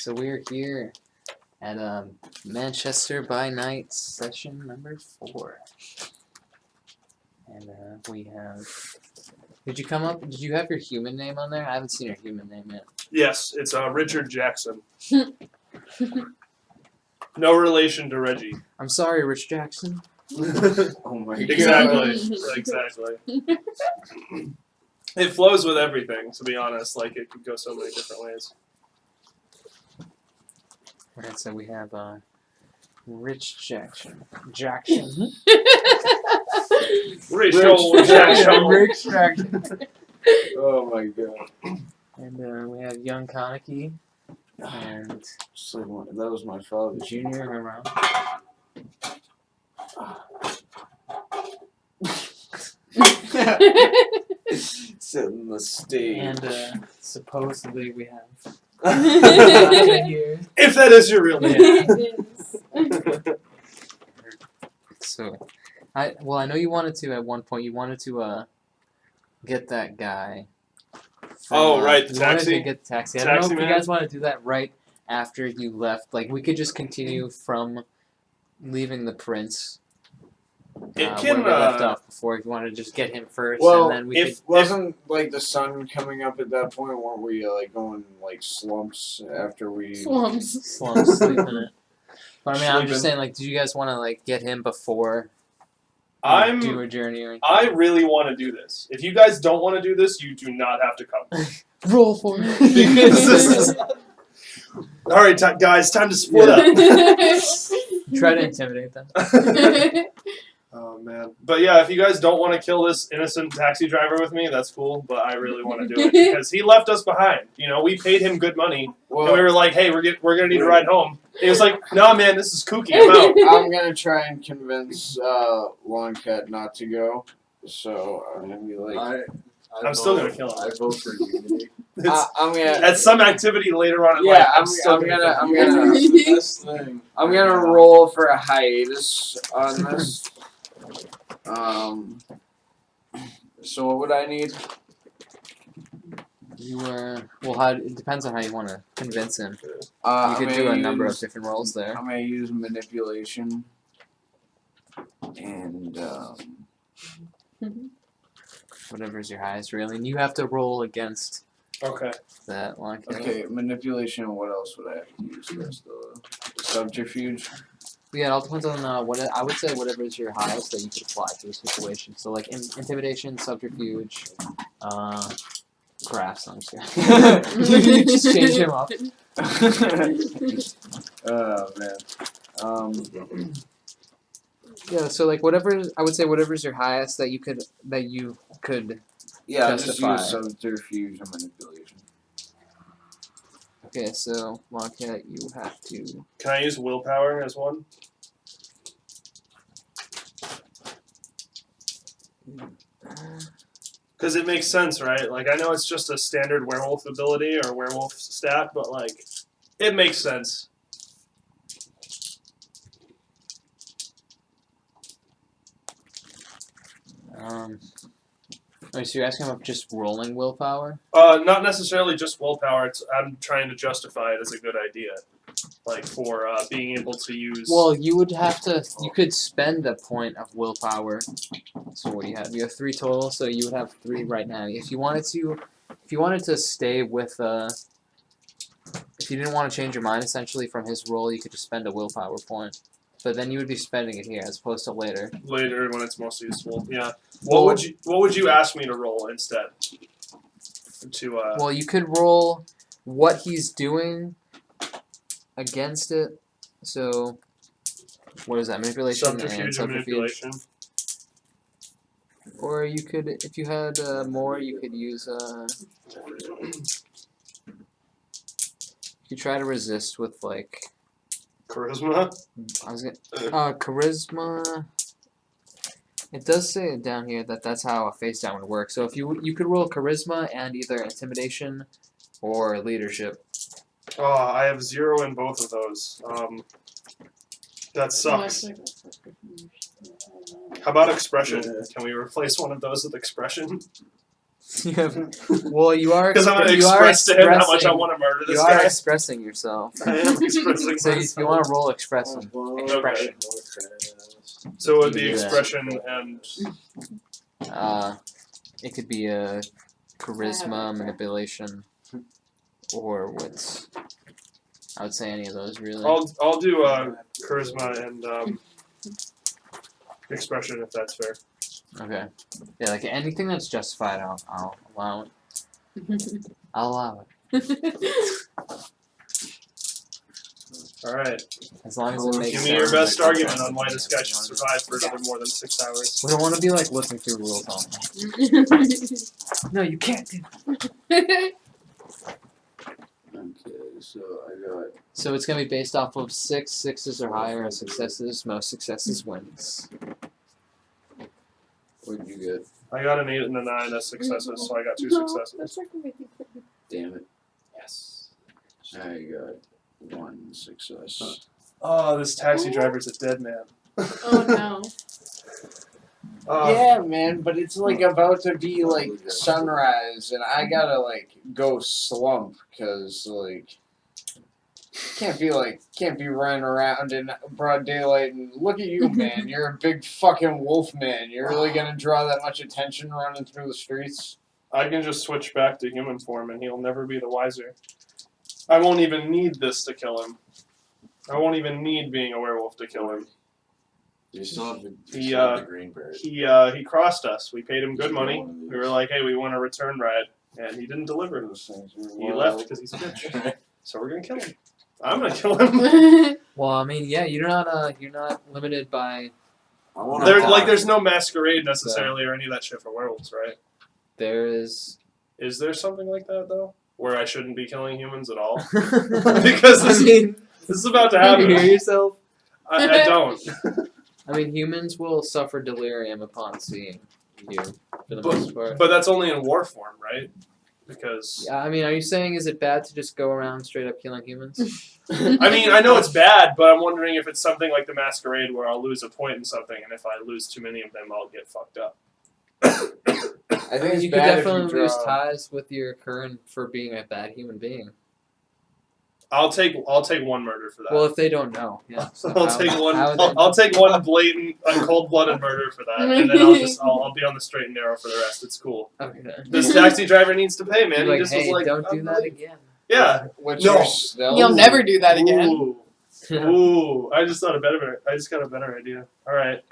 So we're here at Manchester by Night session number 4. And we have... Did you come up? Did you have your human name on there? I haven't seen your human name yet. Yes, it's Richard Jackson. No relation to Reggie. I'm sorry, Rich Jackson. Oh my god. Exactly. It flows with everything, to be honest. Like, it could go so many different ways. Alright, so we have Rich Jackson. Jackson. Rich Jackson. Rich Jackson. Oh my god. And we have young Kaneki. And Just like that was my father. Junior around. Setting the stage. And supposedly we have here. If that is your real name. So, I know you wanted to at one point. You wanted to get that guy. Oh, right, the you wanted taxi? to get the taxi. I don't know Taxi if you man? guys want to do that right after you left. Like we could just continue from leaving the prince. It can, where we left off before. If you want to just get him first, Well, and then we if could. wasn't like the sun coming up at that point, weren't we like going like slumps after we? Slums. Slump sleep in it. But I mean, I'm just Sleeping. saying, like, do you guys want to like get him before? I'm. Do a journey or anything? I really want to do this. If you guys don't want to do this, you do not have to come. Roll for it. Because this is. All right, guys, time to split up. Try to intimidate them. Oh man, but yeah, if you guys don't want to kill this innocent taxi driver with me, that's cool. But I really want to do it because he left us behind. You know, we paid him good money, and we Well, were like, "Hey, we're gonna need a ride home." And he was like, "Nah, man, this is kooky. I'm out." I'm gonna try and convince Longcat not to go. So I'm gonna be like, I'm still gonna kill him. I vote for unity. It's, I'm gonna. at some activity later on in life, Yeah, I'm still gonna kill him. That's the best thing. I'm gonna roll for a hiatus on this. So what would I need? You well, how it depends on how you want to convince him. You I'm could gonna do a number of use- different roles there. I'm gonna use manipulation. And Whatever's your highest, really, and you have to roll against Okay. that. Like, okay, manipulation. What else would I have to use? That's the subterfuge. Yeah, it all depends on what I would say. Whatever is your highest that you could apply to a situation. So like intimidation, subterfuge, crafts. I'm just you just change him up. Oh man. Yeah, so like whatever I would say, whatever's your highest that you could Yeah, I'll just justify. use subterfuge and manipulation. Okay, so Longcat, you have to. Can I use willpower as one? Because it makes sense, right? Like, I know it's just a standard werewolf ability or werewolf stat, but, like, it makes sense. Wait, so you're asking about just rolling willpower? Not necessarily just willpower. I'm trying to justify it as a good idea. Like, for being able to use... Well, you would have to. You could spend a point of willpower. So what do you have? You have 3 total, so you would have 3 right now. If you wanted to stay with if you didn't want to change your mind essentially from his roll, you could just spend a willpower point. But then you would be spending it here as opposed to later. Later, when it's most useful. Yeah. What would you ask me to roll instead? Well, you could roll what he's doing against it. So, what is that? Manipulation and subterfuge and subterfuge. manipulation. Or you could, if you had more, you could use. You could try to resist with like. Charisma? I was gonna. Charisma. It does say down here that that's how a face down would work. So if you could roll charisma and either intimidation or leadership. Oh, I have 0 in both of those. That sucks. How about expression? Can we replace one of those with expression? You have. Well, you are. Because I'm going to you are express to him how much I expressing- want to murder this You are guy. expressing yourself. I am expressing So if myself. you want to roll expression, expression. So it would be Yeah. expression and It could be a charisma, manipulation, or wits. I would say any of those really. I'll do charisma and expression if that's fair. Okay. Yeah, like anything that's justified, I'll allow it. I'll allow it. All right. As long as it makes Give sense. me your best argument on why this guy should survive for another more than 6 hours. We don't want to be like looking through rules all the time. No, you can't do that. Okay, so I got. So it's gonna be based off of 6 sixes or higher as successes. Most successes wins. What did you get? I got an 8 and a 9 as successes, so I got 2 successes. Damn it. Yes. I got 1 success. Oh, this taxi driver's a dead man. Oh no. Yeah, man, but it's like about to be like sunrise, and I gotta like go slump because like can't be running around in broad daylight and look at you, man. You're a big fucking wolf man. You're really gonna draw that much attention running through the streets? I can just switch back to human form and he'll never be the wiser. I won't even need this to kill him. I won't even need being a werewolf to kill him. You still have the, He, still have the green bird. He crossed us. We paid him good money. We were like, hey, we want a return ride. And he didn't deliver. Those things are He wild. left because he's a bitch. So we're going to kill him. I'm going to kill him. Well, I mean, yeah, you're not limited by. I want There's no masquerade necessarily or any of that shit for werewolves, right? There is. Is there something like that, though? Where I shouldn't be killing humans at all? Because this is about to you happen. hear yourself. I don't. I mean, humans will suffer delirium upon seeing you, for the most part. But that's only in war form, right? Because Yeah, I mean, are you saying is it bad to just go around straight up killing humans? I mean, I know it's bad, but I'm wondering if it's something like the Masquerade where I'll lose a point in something, and if I lose too many of them, I'll get fucked up. I think it's you could bad if definitely you lose draw. ties with your current for being a bad human being. I'll take one murder for that. Well, if they don't know, yeah. So I'll how- take one. how they- I'll take one blatant, cold-blooded murder for that, and then I'll be on the straight and narrow for the rest. It's cool. Okay. This taxi driver needs to pay, man. You're He like, just hey, was like, don't do I'm that like- again. Yeah. What's No. your stealth? You'll never do that again. Ooh. Ooh. I just got a better idea. All right.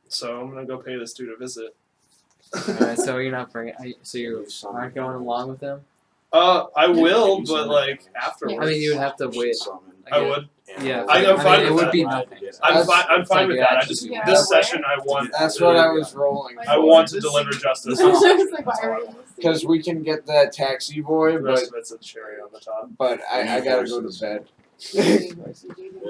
So I'm gonna go pay this dude a visit. Alright, so you're not bringing. So you aren't going along with them. I will, but like afterwards. I mean, you would have to wait. I would. Yeah, I'm fine it with would that. be nothing. I'm That's- fine with like that. I you're just actually- this session I want. That's what I was rolling I for. want to deliver justice. I was like, why are we Because we can get that taxi boy, The but rest of it's a cherry on the top. I gotta go to bed.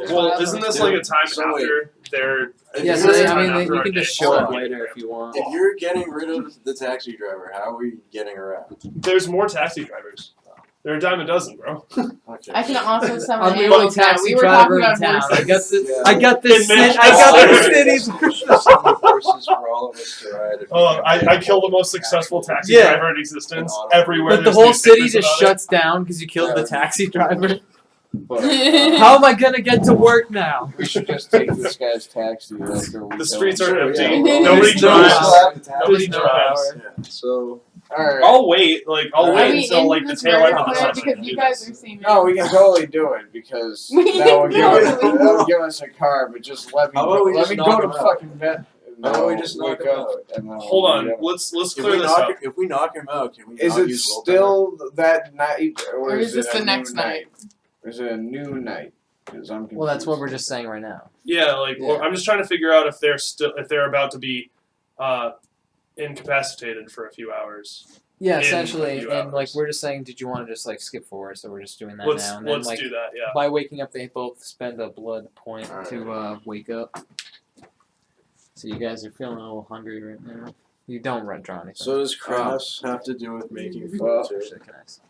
Well, isn't this like a time So wait. after they're? Yeah, Is so this a I time mean, after you our can day? just show up Hold on. later if you want. If you're getting rid of the taxi driver, how are we getting around? There's more taxi drivers. There are a dime a dozen, bro. Okay. I can also summon I'm the only animals now. taxi We were talking driver in about town. I horses. got this. Yeah. I got this. In I got this Manchester. city. Some horses for all of us to ride. if we Oh, can I get killed the most successful taxi Yeah. driver in existence. An auto. Everywhere. But the there's whole city newspapers just about it. shuts down because you killed the taxi driver. But How am I gonna get to work now? we should just take this guy's taxi after we The kill streets him. are empty. Yeah. Nobody There's no drives. power. Nobody There's no drives. power. Yeah. So Alright. I'll wait. Like I'll Are wait Are we until into like the this tail end murder of the plan? session. Because you guys are seeing No, we can totally do it because We that will can totally give us a car, but just let me How about we let just me knock go to him out? fucking bed. How about we No, just wake knock him up out? and then Hold we'll on. meet up. Let's if clear we this knock up. if we knock him out, can we? Is not it use willpower? still that night, Or is this it a the next new night? Or is it a new night? Because I'm confused. Well, that's what we're just saying right now. Yeah, like Yeah. I'm just trying to figure out if they're about to be incapacitated for a few hours. Yeah, In essentially, a few and like hours. we're just saying, did you want to just like skip forward? So we're just doing that Let's now, and then like do that. Yeah. by waking up, they both spend a blood point Alright. to wake up. So you guys are feeling a little hungry right now. You don't draw anything. So does crafts have to do with making food Well, too? Actually, can I ask?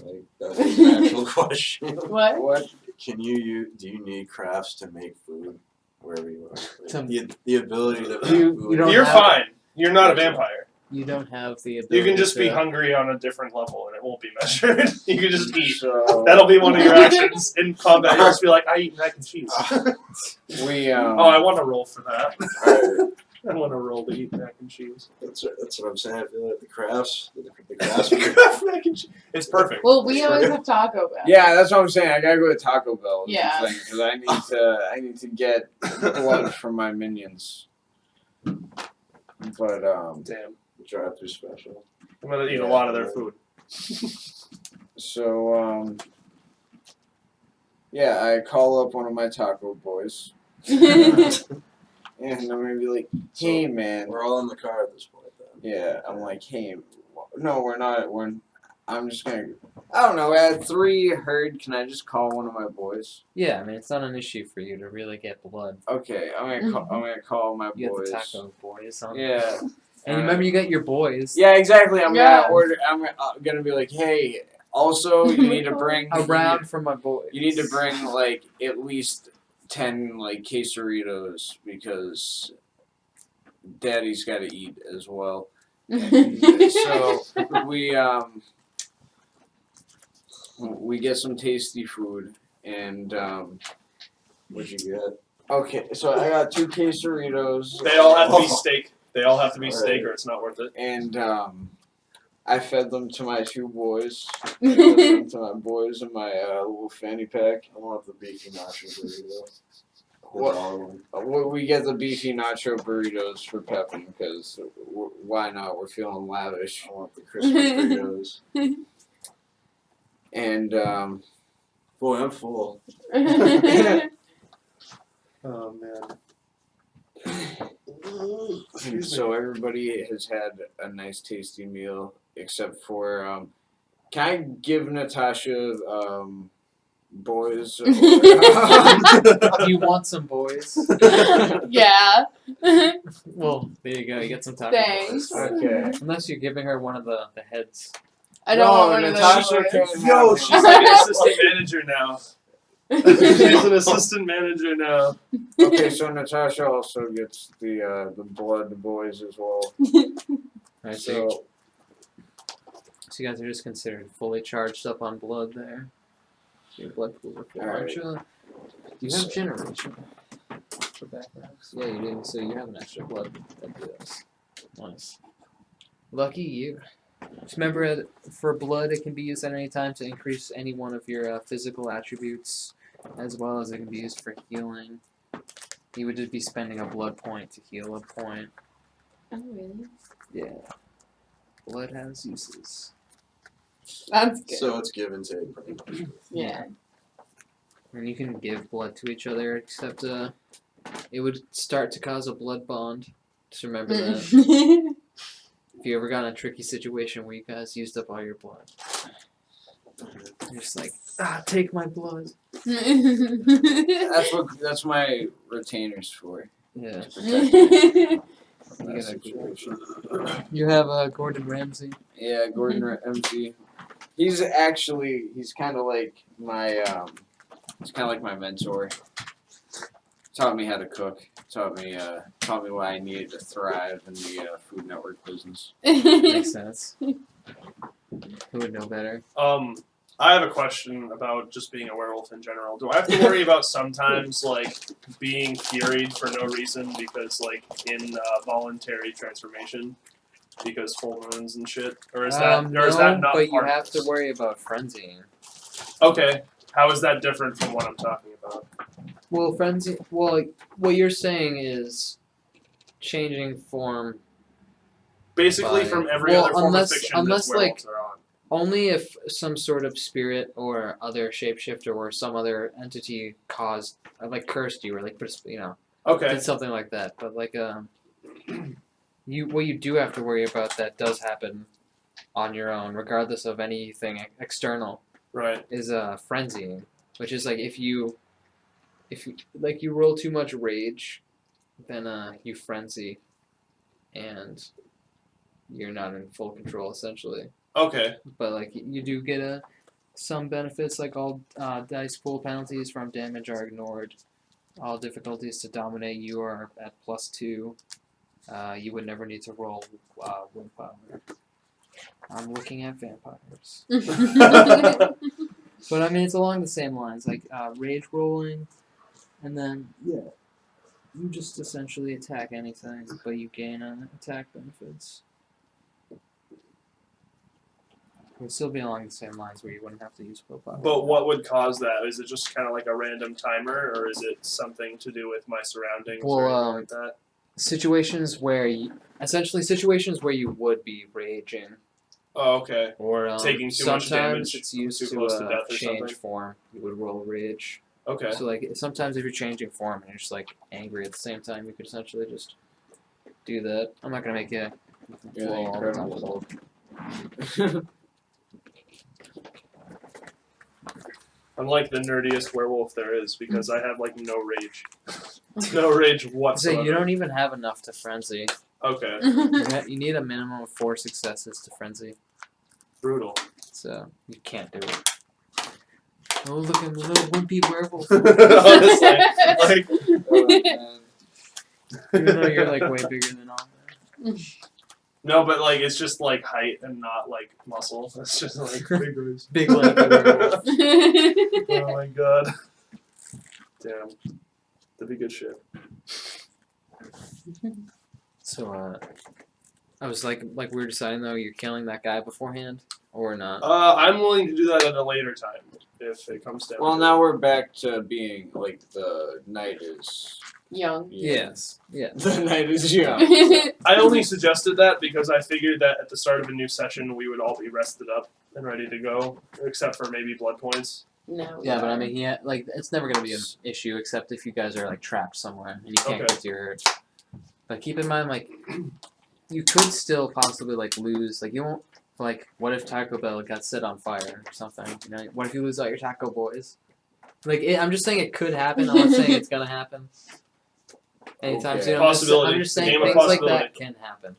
Like that's an actual question. What? What? Can you do you need crafts to make food wherever you are? To- Like, the ability to make You food. don't You're have- fine. You're not a vampire. You don't have the ability. You can just be to- hungry on a different level, and it won't be measured. You can just eat. So That'll be one of your actions in combat. You'll just be like, I eat mac and cheese. we Oh, I want to roll for that. Alright, I want to roll to eat mac and cheese. that's what I'm saying. I feel like the crafts, the crafts. Mac and cheese. It's perfect. Well, we always have Taco Bell. Yeah, that's what I'm saying. I gotta go to Taco Bell. Yeah. Because I need to get blood from my minions. But Damn. Drive-through special. I'm gonna eat a lot of their food. so yeah, I call up one of my taco boys, and I'm gonna be like, "Hey, man." We're all in the car at this point. Then. Yeah, I'm like, "Hey, no, we're not. I'm just gonna. I don't know. At 3 herd, can I just call one of my boys? Yeah, I mean, it's not an issue for you to really get blood. Okay, I'm gonna call my You boys. got the taco boys on. Yeah. And remember, you got your boys. Yeah, exactly. I'm Yeah. gonna order. I'm gonna be like, hey. Also, you need to bring Around for my boys. You need to bring like at least 10 like quesadillas because Daddy's got to eat as well. So we get some tasty food and What'd you get? okay. So I got 2 quesadillas. They all have to be steak. They all have to be steak, or it's not worth it. And I fed them to my 2 boys. I fed them to my boys in my little fanny pack. I want the beefy nacho burrito. What? All of them. We get the beefy nacho burritos for Pepin because why not? We're feeling lavish. I want the crispy burritos. And Boy, I'm full. Oh man. so everybody has had a nice tasty meal except for can I give Natasha boys? Do you want some boys? Yeah. Well, there you go. You get some taco Thanks. boys. Okay. Unless you're giving her one of the heads. I don't No, want one of Natasha those. can't Yo, have she's like an assistant manager now. She's an assistant manager now. Okay, so Natasha also gets the blood boys as well. Right, so, So so you guys are just considered fully charged up on blood there. So your blood pools are full. Aren't you? Do you have generation for backgrounds? Yeah, you do. So you have an extra blood that does. Nice. Lucky you. Just remember, for blood, it can be used at any time to increase any one of your physical attributes, as well as it can be used for healing. You would just be spending a blood point to heal a point. Oh, really? Yeah. Blood has uses. That's good. So it's give and take pretty much. Yeah. And you can give blood to each other, except it would start to cause a blood bond. Just remember that. If you ever got in a tricky situation where you guys used up all your blood, you're just like, take my blood. that's my retainers for. Yeah. That You situation. You have Gordon Ramsay. Yeah, Gordon Ramsay. He's kind of like my mentor. Taught me how to cook. Taught me what I needed to thrive in the Food Network business. Makes sense. Who would know better? I have a question about just being a werewolf in general. Do I have to worry about sometimes like being furied for no reason because like in voluntary transformation because full moons and shit, or is that not but you part have of to this? worry about frenzying. Okay, how is that different from what I'm talking about? Well, frenzy. Well, like, what you're saying is changing form Basically, By- from every well, other form unless- of fiction unless, that werewolves are on. only if some sort of spirit or other shapeshifter or some other entity caused, like cursed you or like Okay, did something like that. But like what you do have to worry about that does happen on your own, regardless of anything external, right. is frenzying, which is like if you like you roll too much rage, then you frenzy, and you're not in full control essentially. Okay, But like you do get some benefits, like all dice pool penalties from damage are ignored. All difficulties to dominate you are at +2. You would never need to roll willpower. I'm looking at vampires. But I mean, it's along the same lines, like rage rolling, and then you just essentially attack anything, but you gain attack benefits. It would still be along the same lines where you wouldn't have to use willpower. But what would cause that? Is it just kind of like a random timer, or is it something to do with my surroundings or anything like that? Situations where situations where you would be raging, Oh, okay. or Taking too much sometimes damage, it's used too to close to death or change something? form. You would roll rage. Okay. So like sometimes if you're changing form and you're just like angry at the same time, you could essentially just do that. I'm not gonna make you You're the roll all the time. Incredible. I'm like the nerdiest werewolf there is because I have like no rage. No rage So whatsoever. you don't even have enough to frenzy. Okay. You need a minimum of 4 successes to frenzy, Brutal. so you can't do it. Oh, look at the little wimpy werewolf. Honestly. Like Oh, man. Even though you're like way bigger than all that. no, but like it's just like height and not like muscle. It's just like big boys. Big lanky werewolf. Oh my god. Damn. That'd be good shit. So I was like we were deciding though, you're killing that guy beforehand or not? I'm willing to do that at a later time if it comes down. Well, to now it. we're back to being like the night is. Young. Yes. Yeah. The night is young. I only suggested that because I figured that at the start of a new session we would all be rested up and ready to go, except for maybe blood points. No. Yeah, but I mean, like it's never gonna be an issue except if you guys are like trapped somewhere and you can't Okay. get to your. But keep in mind, like, you could still possibly like lose. Like you won't. Like, what if Taco Bell got set on fire or something? You know, what if you lose all your Taco Boys? Like, I'm just saying it could happen. I'm not saying it's gonna happen. Anytime Okay. soon. Possibility. I'm just The saying game of things like possibility. that can happen.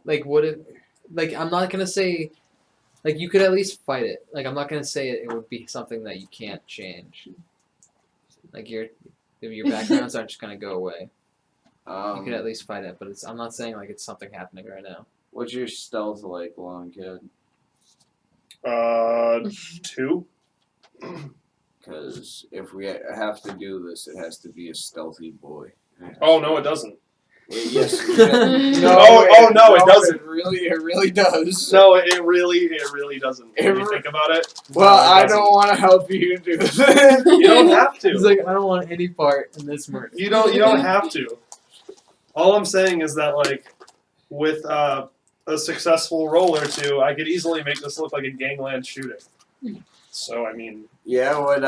Like what if? Like I'm not gonna say. Like you could at least fight it. Like I'm not gonna say it would be something that you can't change. Like your backgrounds aren't just gonna go away. You could at least fight it, but I'm not saying like it's something happening right now. What's your stealth like, long kid? 2. Because if we have to do this, it has to be a stealthy boy. Oh no, it doesn't. Yes. No, it doesn't. It really does. No, it really doesn't. When you think about it. Well, no, it I doesn't. don't want to help you do this. You don't have to. He's like, I don't want any part in this murder. You don't have to. All I'm saying is that like with a successful roll or two, I could easily make this look like a gangland shooting. So I mean, Yeah, what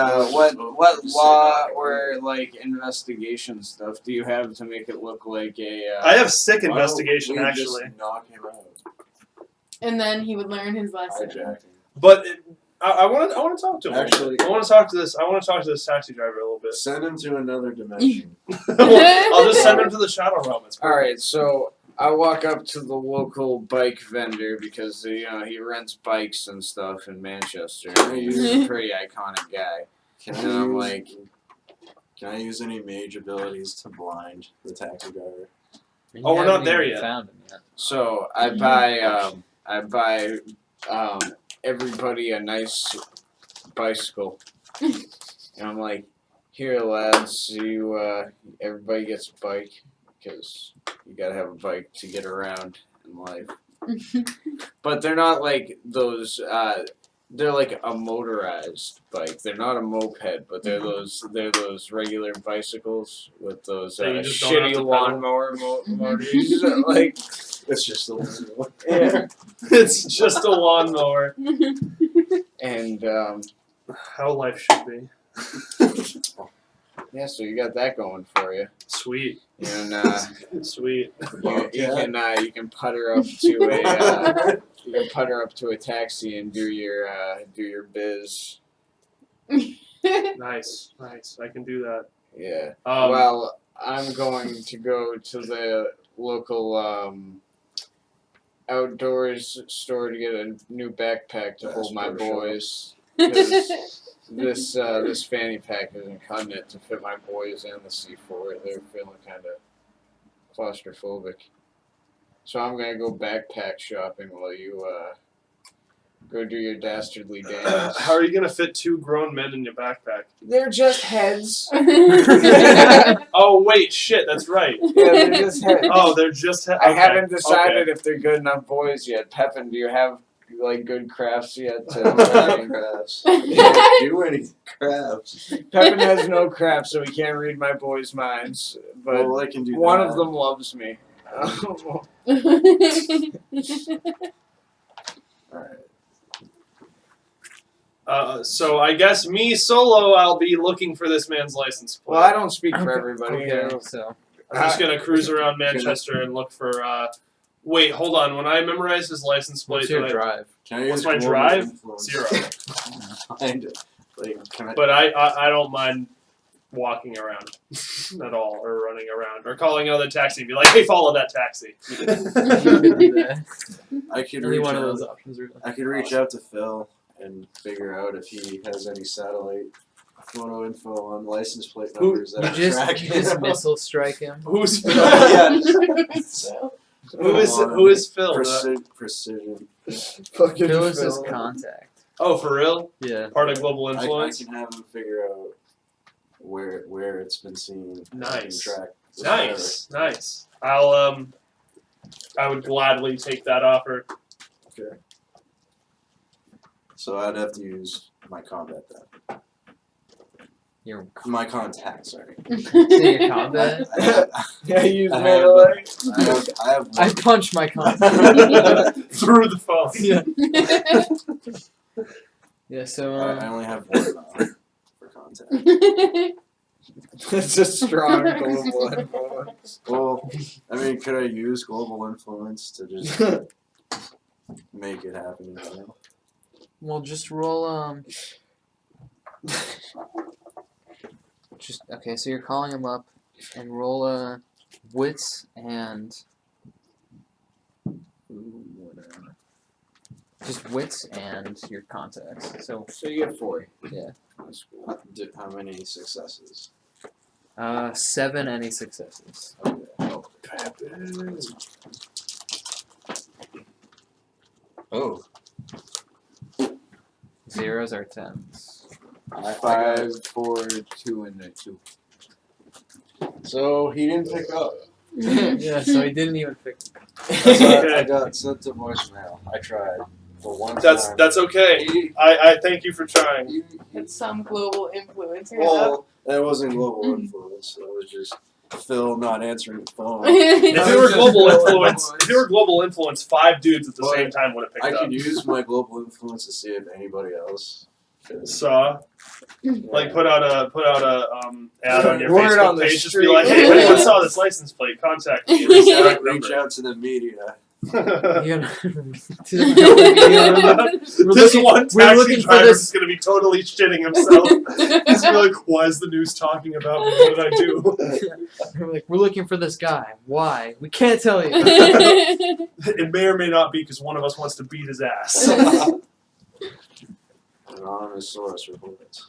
law or like investigation stuff do you have to make it look like a? I have sick Why don't investigation we actually, Just knock him out. And then he would learn his lesson. Hijacking. but I want to talk to him. Actually- I want to talk to this taxi driver a little bit. Send him to another dimension. I'll just send him to the shadow realm. It's All right, so I walk up to the local bike vendor because he rents bikes and stuff in Manchester. He's a pretty iconic guy. Can And I'm I like, can I use any mage abilities to blind the taxi driver? You Oh, we're haven't not there even yet. Found him yet. so I buy everybody a nice bicycle, and I'm like, here lads, everybody gets a bike because you gotta have a bike to get around in life. But they're not like those. They're like a motorized bike. They're not a moped, but they're those regular bicycles with those That you just don't have shitty to pedal. lawnmower motors. Like, It's just a little. yeah. It's just a lawnmower. And How life should be. yeah, so you got that going for you. Sweet, And sweet. you can putter up to a taxi and do your biz. Nice. I can do that. Yeah. Um, Well, I'm going to go to the local outdoors store to get a new backpack to hold my Bass Pro boys. 'Cause this fanny pack isn't cutting it to fit my boys and the C4. They're feeling kind of claustrophobic. So I'm gonna go backpack shopping while you go do your dastardly dance. How are you gonna fit 2 grown men in your backpack? They're just heads. Oh wait, shit, that's right. Yeah, they're just heads. Oh, they're just. I haven't decided if they're good enough boys yet. Pepin, do you have like good crafts yet? I don't have crafts. I can't do any crafts. Pepin has no crafts, so he can't read my boys' minds. But Well, I can do one that. of them loves me. Alright. So I guess me solo, I'll be looking for this man's license plate. Well, I don't speak for everybody. Okay, so I'm just gonna cruise around Manchester and look for. Wait, hold on. When I memorize his license plate, what's your do I- drive? Can I What's use my global drive? influence? 0. Kind of. Like, can I? But I don't mind walking around at all, or running around, or calling another taxi and be like, "Hey, follow that taxi." You could do that. I could Only reach one of out. those options, really. I could reach out to Phil and figure out if he has any satellite photo info on license plate Who- numbers that are You tracking. just missile strike him. Who's Phil? Yeah. Who is Phil? Precision. Fucking Phil is his Phil. contact. Oh, for real? Yeah. Part of Global I Influence. can have him figure out where it's been seen. Nice. And track the Nice. I would gladly take that offer. Okay. So I'd have to use my combat then. Your My contact, sorry. your combat. Yeah, you use I have- melee. I have I one. punch my contact. Through the phone. Yeah. Yeah. So I only have one for contact. It's a strong global influence. Well, I mean, could I use global influence to just make it happen? You know? we'll just roll. Just okay. So you're calling him up, and roll wits and. Just wits and your contacts. So So you get 4. Yeah. That's cool. How many successes? 7 any successes. Oh. Zeros are 10s. 5, 4, 2, and a 2. So he didn't pick up. Yeah. So he didn't even pick. That's why I got sent to voicemail. I tried for one time. That's okay. He- I thank you for trying. It's some global influence. Well, that wasn't global influence. That was just Phil not answering the phone. If That it was were just global global influence, influence. if it were global influence, 5 dudes at the But same time would have picked I up. could use my global influence to see if anybody else. Saw, like put out a ad on your Word Facebook on the page. Just street. be like, hey, if anyone saw this license plate, contact me. Here's the direct Reach number. out to the media. You know, This one we're taxi looking for driver this- is going to be totally shitting himself. He's going to be like, why is the news talking about me? What did I do? We're like, we're looking for this guy. Why? We can't tell you. It may or may not be because one of us wants to beat his ass. Anonymous source reports.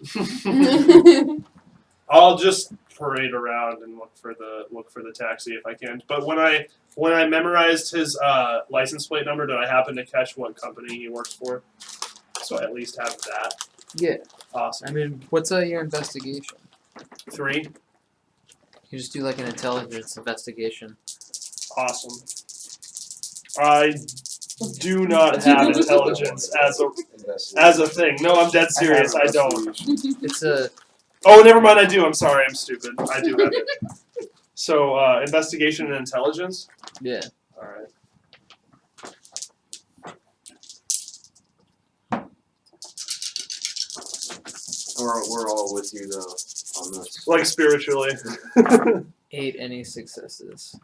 I'll just parade around and look for the taxi if I can. But when I memorized his license plate number, did I happen to catch what company he works for? So I at least have that. Yeah. Awesome. I mean, what's your investigation? 3. You just do like an intelligence investigation. Awesome. I do not have intelligence as a thing. No, I'm dead serious. I don't. It's a Oh, never mind. I do. I'm sorry. I'm stupid. I do have it. So investigation and intelligence. yeah. All right. We're all with you though on this. Like spiritually. 8 any successes.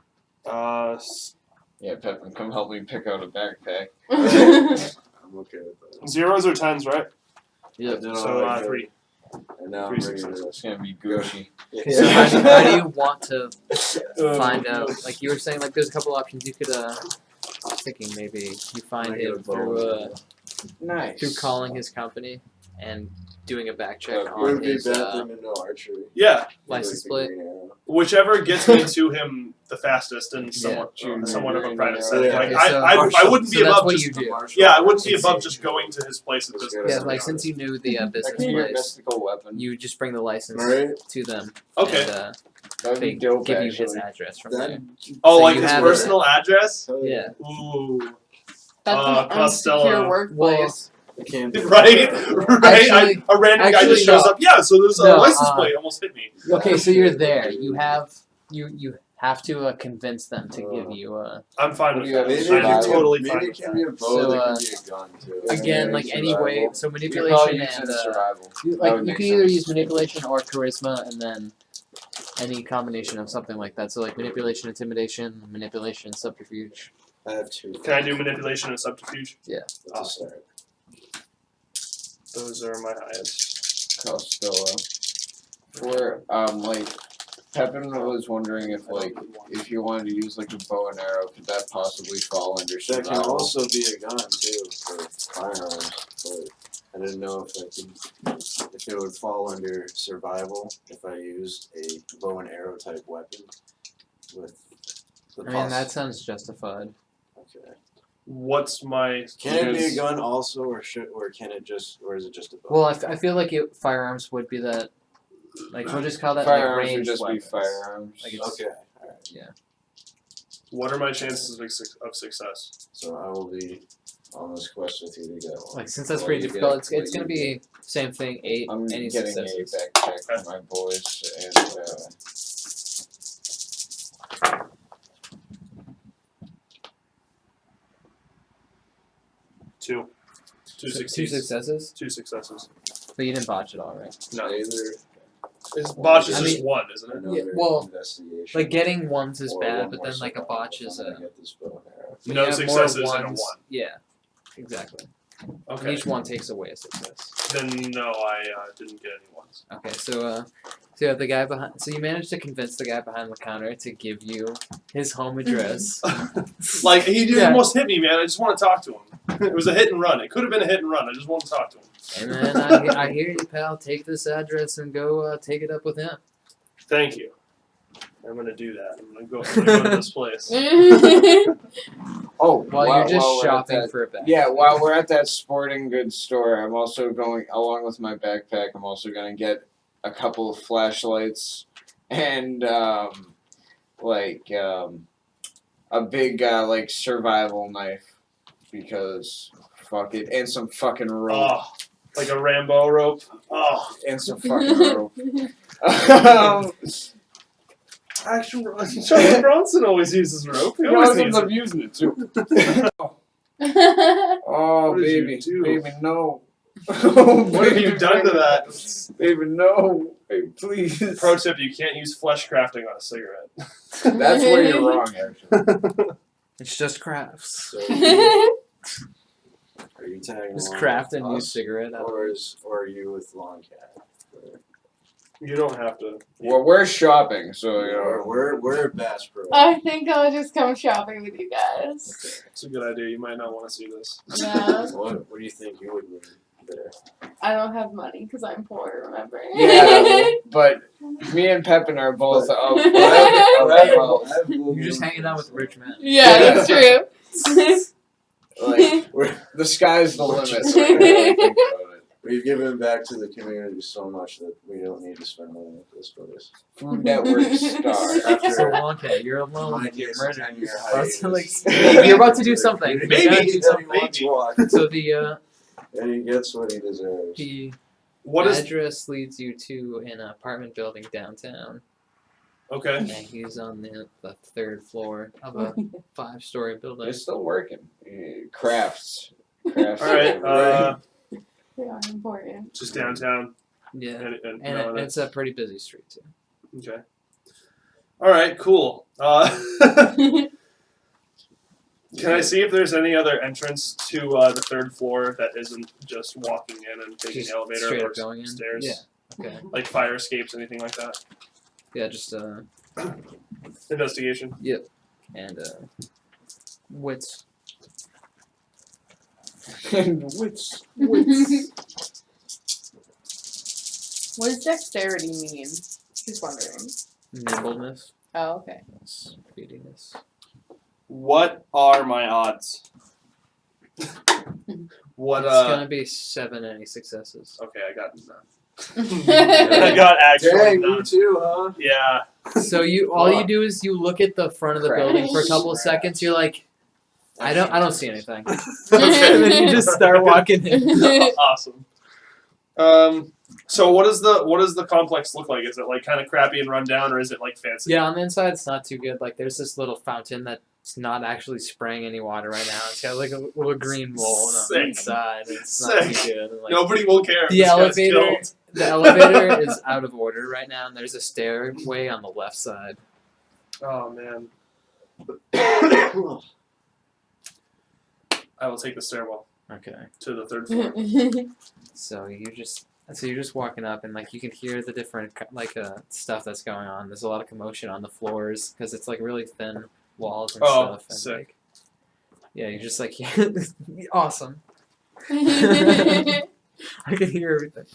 Yeah, Pepin, come help me pick out a backpack. I'm okay with that. 0s or 10s, right? Yep. I did all So I could, 3. and now I'm 3 ready to. It's gonna be Gucci. So how do you want to find out? Like you were saying, like there's a couple options. You could I was thinking maybe you find Make it him a bone. through Nice. calling his company and doing a back check Would on Would it be his bad thing to know archery? Yeah, license Like the plate. green arrow. whichever gets me to him the fastest and somewhat Junior somewhat of a green private arrow. setting. Yeah. Like Okay, so- I wouldn't So be that's above what just you do. yeah, I wouldn't be It's- above just going to his place at this Yeah, point. Yeah, like since you knew the That business could be a place, mystical weapon. you just bring the license Right. to them. Okay. And, That would they be dope, give you his actually. address from That- there. Oh, So like you his have personal address? Hell Yeah. Ooh. That's an Costello. unsecure workplace. It can't be Right? Right? Actually- A random guy actually, just shows no. up. Yeah, so there's a No, license plate almost hit me. Okay, so you're there. You have you have to convince them to give you I'm fine with Yeah, that. Maybe Maybe I'm it's totally maybe fine it with can that. be a bow. So, that can be a gun too. again Yeah, like any survival. way. So You could probably manipulation use it in and survival. you, That like would you make can either sense. use manipulation or charisma, and then any combination of something like that. So like manipulation, intimidation, manipulation, subterfuge. I have two. Can I do manipulation and subterfuge? That's a start. Those are my highest. Costello. For like Pepin was wondering if you wanted to use like a bow and arrow, could that possibly fall under That can survival? also be a gun too for firearms, but I didn't know if it would fall under survival if I used a bow and arrow type weapon with the I mean that sounds justified. Okay. What's my Can it be a Because- gun also, or can it just, or is it just a bow? Well, I feel like firearms would be that. Like we'll just call that Firearms like would ranged just weapons. be firearms. Like it's, Okay, alright. what are my chances of success? So I will be on this quest with you to get one. Like since that's What pretty do you difficult, get? it's gonna be same thing. 8. I'm any getting successes. a back check for my boys and Two. Two Two succeeds. successes, Two successes. but you didn't botch it all, right? No. Either It's botch is I just mean- one, isn't it? another Yeah, well, investigation. Like getting ones is or bad, one but more then like a survival botch if is I'm a. gonna get this bow and arrow. when No you have more successes and a ones- one. Yeah, exactly. Okay. Each one takes away a success. Then no, I didn't get any ones. Okay, so you have the guy behind. So you managed to convince the guy behind the counter to give you his home address. Like he Yeah. almost hit me, man. I just want to talk to him. It was a hit and run. It could have been a hit and run. I just want to talk to him. And then I hear you, pal. Take this address and go take it up with him. Thank you. I'm gonna do that. I'm gonna go to this place. oh, While you're just we're at shopping that- for a bag. Yeah, while we're at that sporting goods store, I'm also going along with my backpack. I'm also gonna get a couple of flashlights and a big like survival knife because fuck it, and some fucking rope Oh, like a Rambo rope. Oh, and some fucking rope. Um, actually, Charlie Bronson always uses rope. He you know, always I needs am it. using it too. Oh What did you baby, do? baby, no. Oh, What have you done to that? Baby, no. Baby, please. Pro tip: you can't use flesh crafting on a cigarette. That's where you're wrong, actually. It's just crafts. So are you tagging Just along craft a with new us, cigarette. Out. or are you with Long Cat? You don't have to. Well, we're shopping, so you know. We're Bass Pro. I think I'll just come shopping with you guys. It's a good idea. You might not want to see this. No, What do you think you would win there? I don't have money because I'm poor. Remember? Yeah, but me and Pepin are both of wealth. You're just hanging out with rich men. Yeah, that's true. Like, the sky's the limit. So I really think about it. We've given back to the community so much that we don't need to spend money at this place. Food Network star. So okay, you're alone. Mine You're is a murdering. 10-year You're about to do something. Maybe. You're about to do He something. wants to walk, So the and he gets what he deserves. the What is address leads you to an apartment building downtown, okay? and he's on the 3rd floor of a 5-story building. It's still working. Crafts. Crafts. All right. They are important. Just downtown. Yeah, And and it's a pretty busy street too. okay. All right. Cool. Can I see if there's any other entrance to the 3rd floor that isn't just walking in and taking Just the elevator straight or up going in? stairs? Yeah. Okay. Like fire escapes, anything like that? Yeah, just Investigation. and wits. And wits. What does dexterity mean? Just wondering. Nimbleness. Oh, okay. Speediness. What are my odds? What It's gonna be 7 any successes. Okay, I got none. I got actually Dang, none. you too, huh? Yeah. So all you do is you look at the front of the building for a couple of Crash. seconds. You're like, I don't see anything. And Okay. then you just start walking in. Awesome. So what does the complex look like? Is it like kind of crappy and run down, or is it like fancy? Yeah, on the inside it's not too good. Like there's this little fountain that's not actually spraying any water right now. It's got like a little green mold on the Sick. inside. It's not too Sick. good. And, like, Nobody will care. If the this guy's elevator, killed. the elevator is out of order right now, and there's a stairway on the left side. Oh man. I will take the stairwell Okay. to the third floor. So you're just walking up, and like you can hear the different stuff that's going on. There's a lot of commotion on the floors because it's like really thin walls and Oh, stuff. And sick. like, yeah, you're just like awesome. I can hear everything.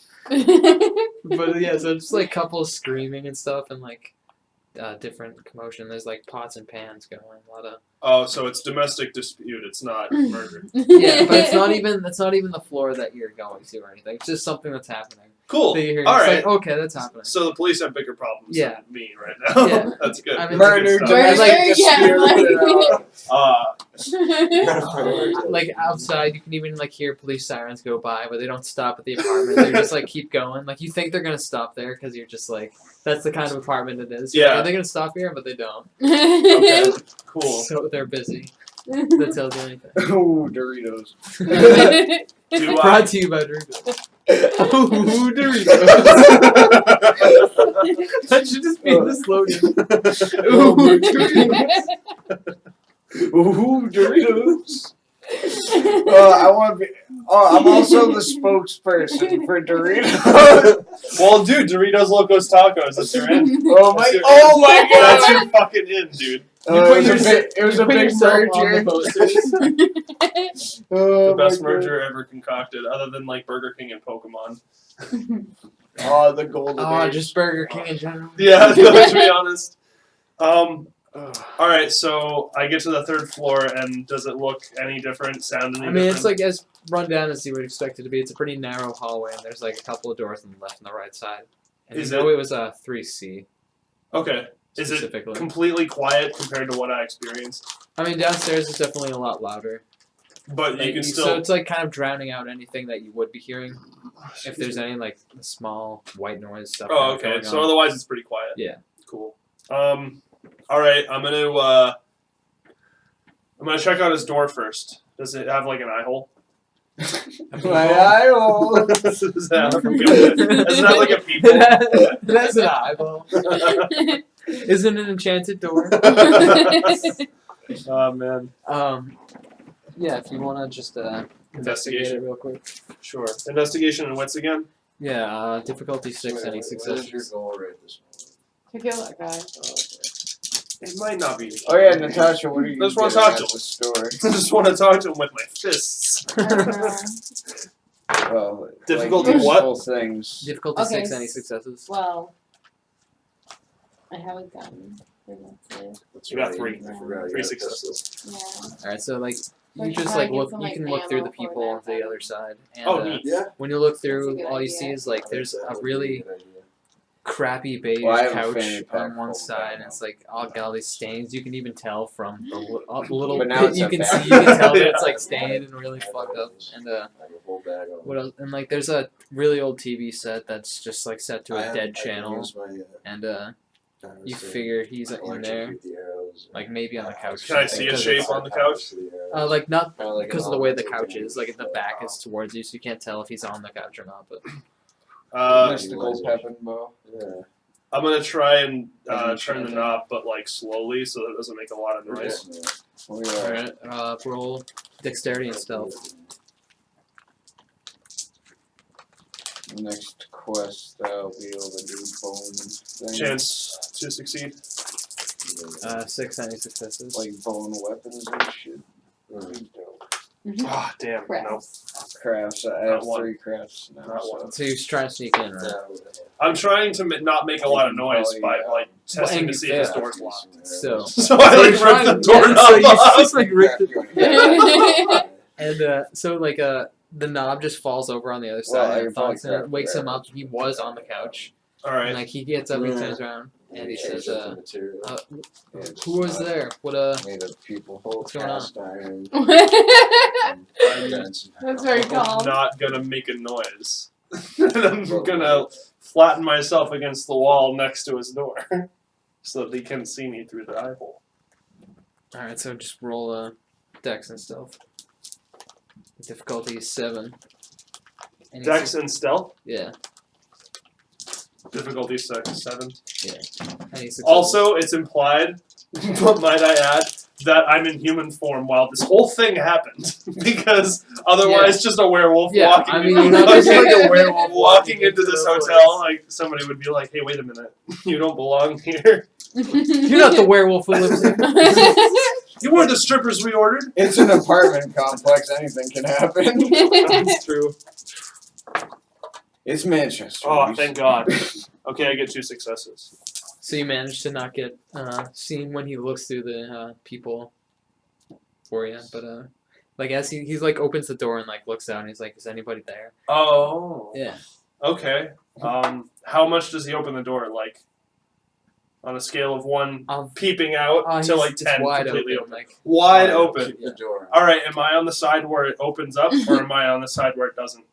But yeah, so it's like couples screaming and stuff, and like different commotion. There's like pots and pans going. A lot of Oh, so it's domestic dispute. It's not murder. yeah, but it's not even the floor that you're going to or anything. It's just something that's happening. Cool. That you hear. All It's right. like, okay, that's happening. So the police have bigger problems Yeah. than me right now. Yeah. That's good. I mean, Murder, That's good stuff. yeah, Like outside, you can even like hear police sirens go by, but they don't stop at the apartment. They just like keep going. Like you think they're gonna stop there because you're just like, that's the kind of apartment it is. You're like, Yeah. are they gonna stop here? But they don't. Okay. Cool. So they're busy. That tells you anything. Oh, Doritos. Do Brought to you by Doritos. Oh, Doritos. That should just be the slogan. Ooh, Doritos. Ooh, Doritos. I want to be. Oh, I'm also the spokesperson for Doritos. Well, dude, Doritos Locos Tacos. That's your end. Oh my! That's your Oh my That's God! your fucking end, dude. It was a put big yourself on merger. the posters. Oh, The best my God. merger ever concocted, other than like Burger King and Pokemon. Oh, the golden Oh, age. just Burger King in general. Yeah, to be honest. All right, so I get to the third floor, and does it look any different? Sound any I mean, different? it's like as run down as you would expect it to be. It's a pretty narrow hallway, and there's like a couple of doors on the left and the right side. And Is you know it was a 3C Okay. Is it specifically. completely quiet compared to what I experienced? I mean, downstairs is definitely a lot louder. But you Like, can so still. it's like kind of drowning out anything that you would be hearing if there's any like small white noise stuff. Oh, okay. going So on. otherwise, it's pretty quiet. Yeah. Cool. All right. I'm gonna check out his door first. Does it have like an eye hole? My eye hole. Does it have like a peephole? That's an eyeball. Isn't it an enchanted door? Oh man. Yeah, if you want to just investigate it Investigation. real quick. Sure. Investigation and wits again. Yeah, difficulty 6, any What is your successes. goal right this To kill that guy. It might not be. Oh yeah, Natasha, what are you Just wanna doing talk at to the store? I just want to talk to him with my fists. Well, Difficulty like what? useful things. Difficulty Okay, 6, any successes. Well, I have a gun. That's You got right, 3. I forgot you 3 got successes. Yeah. Alright, so like Like, you just try like to get look. some, You like, can look through the ammo for people on that the gun. other side, and Oh, neat. Yeah. when you look That's a through, good all you idea. see is like there's That a would be really good idea. crappy beige Well, I have a couch fanny pack on one full of side, and ammo. it's like all got all these stains. You can even tell from the little But now bit it's you a can bag. see. You can tell that Yeah. it's like stained and really fucked up. And Like a whole bag of what else? And like there's a really old TV set that's just like set to a dead channel, and you figure he's in there, like maybe on the couch. or Can I something, see a 'cause shape it's- on the couch? Like not Kinda like because an of the way the elemental couch is. Like the back is towards you, so you can't tell if he's on the couch or not. But mystical pepin bow. Yeah. I'm gonna try and Doesn't turn the change it. knob, but like slowly, so that it doesn't make a lot of noise. Oh yeah. alright, roll dexterity and stealth. Next quest, I'll be able to do bone things. Chance to succeed. 6 any successes. Like bone weapons and shit. Mm. Dope. Ah, damn. Crap. Nope. crafts. I have Not one. 3 crafts now. Not so. one. So you're trying to sneak in, right? I'm trying to not make a lot of noise by like testing and to you see if his fail. door's locked. So. So I like you're rip the trying- doorknob so you off. just like rip Yeah. And so like the knob just falls over on the other Well, I side can and probably thunks and it crack wakes it. him up. He was on the couch. All And right. like he gets up, he Yeah. turns around, and he says, material. "Who was there? What Made of people. What's going on?" Cast iron. That's very I'm calm. not gonna make a noise. And I'm gonna flatten myself against the wall next to his door, so that he can see me through the eye hole. All right, so just roll Dex and stealth. Difficulty is 7. And he's- Dex and stealth. Yeah, Difficulty 7. and he's Also, it's implied, but might I add, that I'm in human form while this whole thing happened, because otherwise, just a werewolf Yeah, walking. I mean, into you're not just like a walking werewolf walking into into this the hotel. Like somebody would be like, "Hey, wait a minute, you don't belong here. You're not the werewolf who lives here. You were the strippers we ordered." It's an apartment complex. Anything can happen. That's true. It's Manchester. Oh, thank God. Okay, I get 2 successes. So you managed to not get seen when he looks through the people for you, but like as he's like opens the door and like looks out and he's like, "Is anybody there?" Oh. Yeah. Okay. How much does he open the door? Like, on a scale of 1 peeping out to he's- like it's 10 wide completely open. open. Like, Wide open. Keep the door. All right. Am I on the side where it opens up, or am I on the side where it doesn't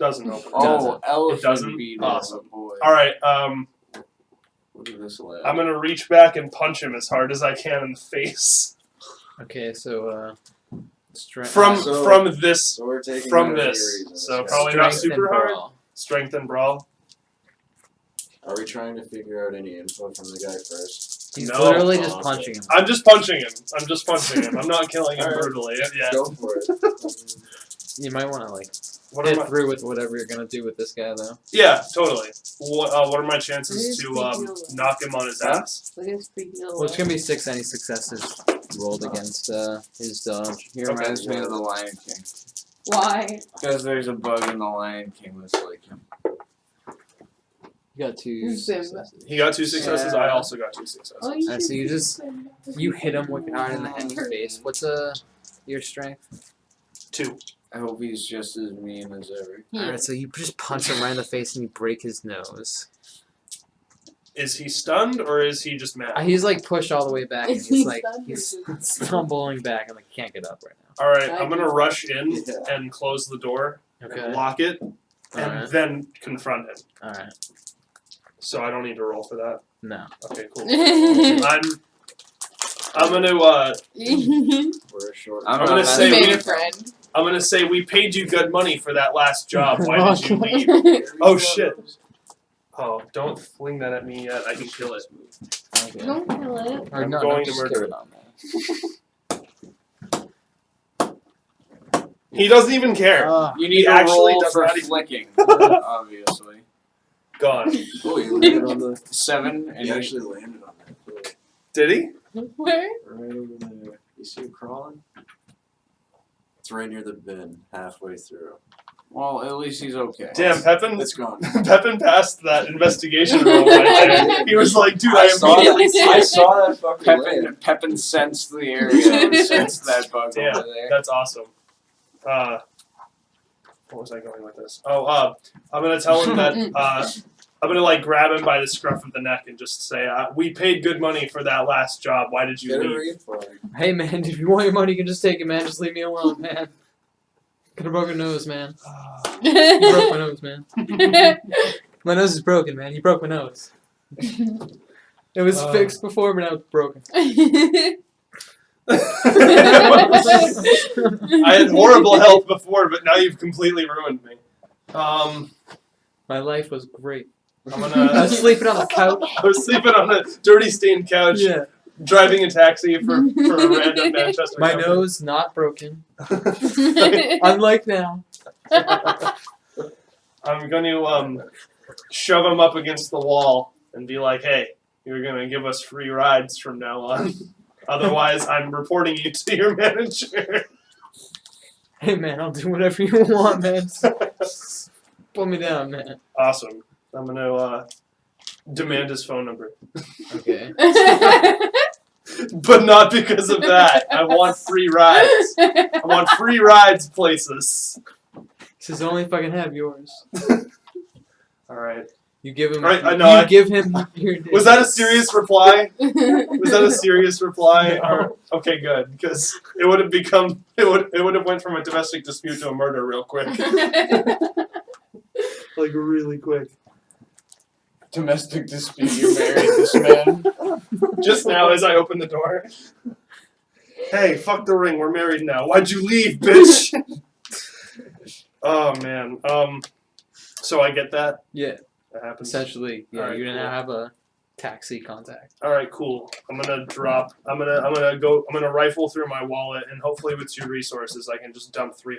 open? Oh, elephant doesn't? beater. Awesome. Boy. All right. Look at this lad. I'm gonna reach back and punch him as hard as I can in the face okay, so from So- this. So we're taking From that this. series in So this probably guy. not strength super and hard. brawl. Strength and brawl. Are we trying to figure out any info from the guy first? He's No. literally just Oh, okay. punching him. I'm just punching him. I'm not killing him All right. brutally. Yeah. Go for it. You might want to like What hit am I? through with whatever you're gonna do with this guy though. Yeah, totally. What are my chances to Look at his knock him on his Huh? ass? Look at his freaky little Well, it's gonna be 6 any successes rolled against his dodge. He reminds me of the Lion King. Why? Because there's a bug in the Lion King that's like him. You got 2 Simba. successes. He got 2 successes. Yeah. I also got 2 successes. Oh, Alright, so you just you hit him with hard in the face. What's your strength? 2. I hope he's just as mean as ever. Alright, so you just punch him right in the face and you break his nose. Is he stunned or is he just mad? He's like pushed all the way back and Is he's he like stunned or he's just- stumbling back and like can't get up right All right, I'm gonna rush in Yeah. and close the door now. and Okay. lock it, and Alright. then confront him. Alright. So I don't need to roll for that. No. Okay, cool. you I'm gonna We're a short. I'm gonna not say mad. made we- a friend. I'm gonna say we paid you good money for that last job. Why did you leave? Oh, shit. Oh, don't fling that at me yet. I can kill it. Okay. Don't kill it. Or I'm no, going no, to just murder kill it. it on there. He doesn't even care. You need He to actually roll does for not even- flicking, obviously. Gone. Oh, he landed on the. 7, and He you actually landed on that foot. Did he? Where? Right over there. You see him crawling? It's right near the bin, halfway through. well, at least he's okay. Damn, Pepin. It's gone. Pepin passed that investigation roll right there. He was like, dude, I saw immediately that. I saw that fucking land. Pepin sensed the area and sensed that bug Damn. over there. That's awesome. What was I going with this? Oh, I'm gonna tell him that. I'm gonna like grab him by the scruff of the neck and just say, "We paid good money for that last job. Why did you Get a leave?" read for him. Hey man, if you want your money, you can just take it, man. Just leave me alone, man. Got a broken nose, man. You broke my nose, man. My nose is broken, man. You broke my nose. It was fixed before, but now it's broken. I had horrible health before, but now you've completely ruined me. My life was great. I'm I gonna. was sleeping on the couch. I was sleeping on a dirty, stained couch, Yeah. driving a taxi for a random Manchester. My company. nose not broken. Unlike now. I'm going to shove him up against the wall and be like, "Hey, you're gonna give us free rides from now on. Otherwise, I'm reporting you to your manager." Hey man, I'll do whatever you want, man. Put me down, man. Awesome. I'm gonna demand his phone number, Okay. but not because of that. I want free rides. I want free rides places. Says only if I can have yours. All right. You give him. Right, I know, You give him your. Was that a serious reply? Was that a serious reply? No. Or, okay, good, because it would have become it would have went from a domestic dispute to a murder real quick, like really quick. Domestic dispute. You married this man. Just now, as I opened the door. Hey, fuck the ring. We're married now. Why'd you leave, bitch? Oh man. So I get that. Yeah. That happens. Essentially, yeah. Alright, You're gonna cool. have a taxi contact. All right, cool. I'm gonna rifle through my wallet, and hopefully with your resources, I can just dump $300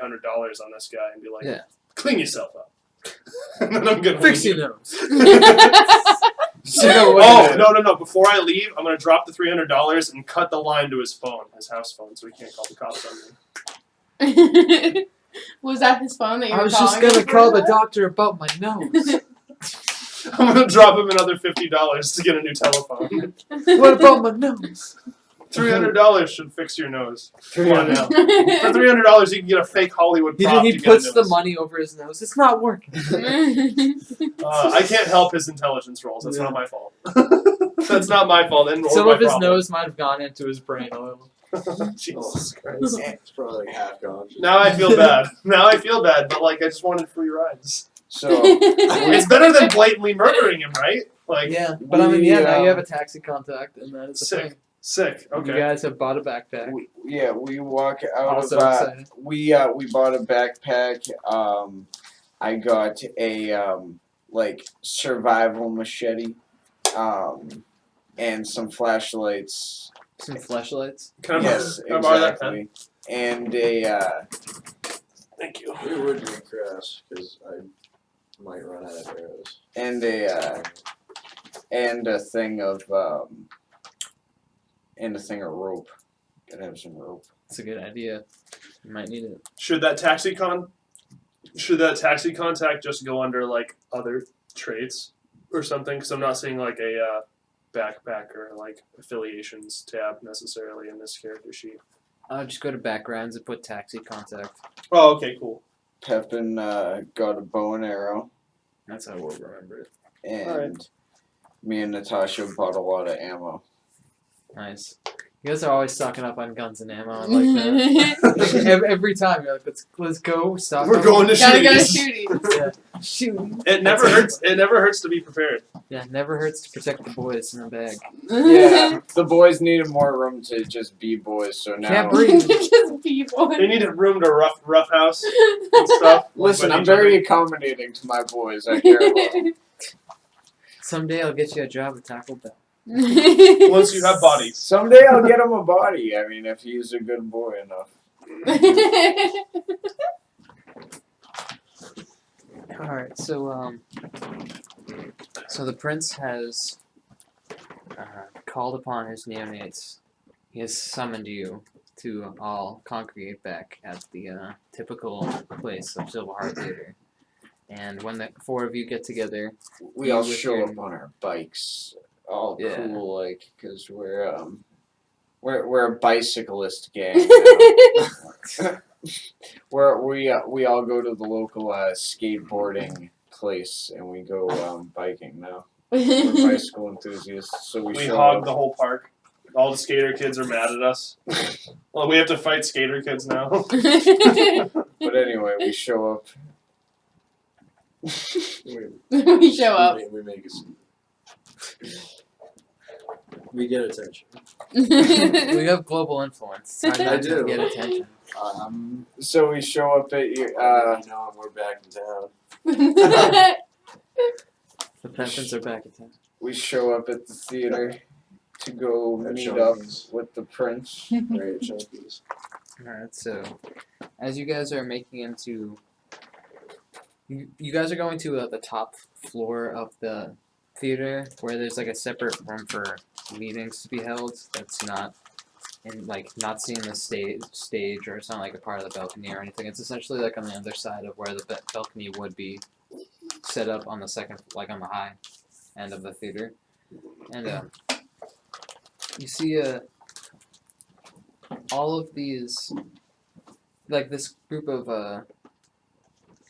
on this guy and be like, Yeah. clean yourself up. And then I'm gonna Fix leave. your nose. Oh no! Before I leave, I'm gonna drop the $300 and cut the line to his phone, his house phone, so he can't call the cops on me. Was that his phone that you were I was just calling gonna him call for? the doctor about my nose. I'm gonna drop him another $50 to get a new telephone. What about my nose? $300 should fix your nose. Come on now. For $300. $300, you can get a fake Hollywood prop. He to get puts a the nose. money over his nose. It's not working. I can't help his intelligence rolls. That's Yeah. not my fault. That's not my fault. And Some my of his problem. nose might have gone into his brain a little. Jesus Christ. It's probably like half gone. Now I feel bad. Now I feel bad, but like I just wanted free rides. So It's better than blatantly murdering him, right? Like Yeah, but I mean, yeah, now you We, have a taxi contact, and that is the Sick. thing. sick. You Okay. guys have bought a backpack. we walk out Also of excited. we bought a backpack. I got a like survival machete, and some flashlights. Some flashlights. Can I Yes, can I borrow that pen? exactly. And a Thank you. We would be crass because I might run out of arrows. and a thing of rope. Gotta have some rope. That's a good idea. You might need it. Should that taxi contact just go under like other traits or something? Because I'm not seeing like a backpack or like affiliations tab necessarily in this character sheet. Just go to backgrounds and put taxi contact. Oh, okay, cool. Pepin got a bow and arrow, That's how we'll remember it. and Alright. me and Natasha bought a lot of ammo. Nice. You guys are always stocking up on guns and ammo. I like that. Every time you're like, let's go. Stock We're up. going to Gotta go to shoot. shooting. Yeah. Shoot. It never hurts. It never hurts to be prepared. Yeah, never hurts to protect the boys in the bag. Yeah, the boys needed more room to just be boys, so now. Can't breathe. Just people. They needed room to rough house and stuff. Listen, Like I'm each other. very accommodating to my boys. I care about them. Someday I'll get you a job at Taco Bell. Once you have bodies. Someday I'll get him a body. I mean, if he's a good boy enough. All right, so the prince has called upon his neonates. He has summoned you to all congregate back at the typical place of Silverheart Theater. And when the four of you get together, We all with show your- up on our bikes, all Yeah. cool, like, cause we're a bicyclist gang. Now. We all go to the local skateboarding place and we go biking now. We're bicycle enthusiasts, so we We show hog up. the whole park. All the skater kids are mad at us. Well, we have to fight skater kids now. But anyway, we show up. We show up. We make it. We get attention. we have global influence. It's hard I not to do. get attention. So we show up at your. You know, and we're back in town. The Penguins are back in town. We show up at the theater to go At meet up Chunky's. with the prince. Right, chunkies. Alright, so as you guys are making into you guys are going to the top floor of the theater where there's like a separate room for meetings to be held that's not and like not seeing the stage, or it's not like a part of the balcony or anything. It's essentially like on the other side of where the balcony would be set up on the second, like on the high end of the theater, and you see all of these, like this group of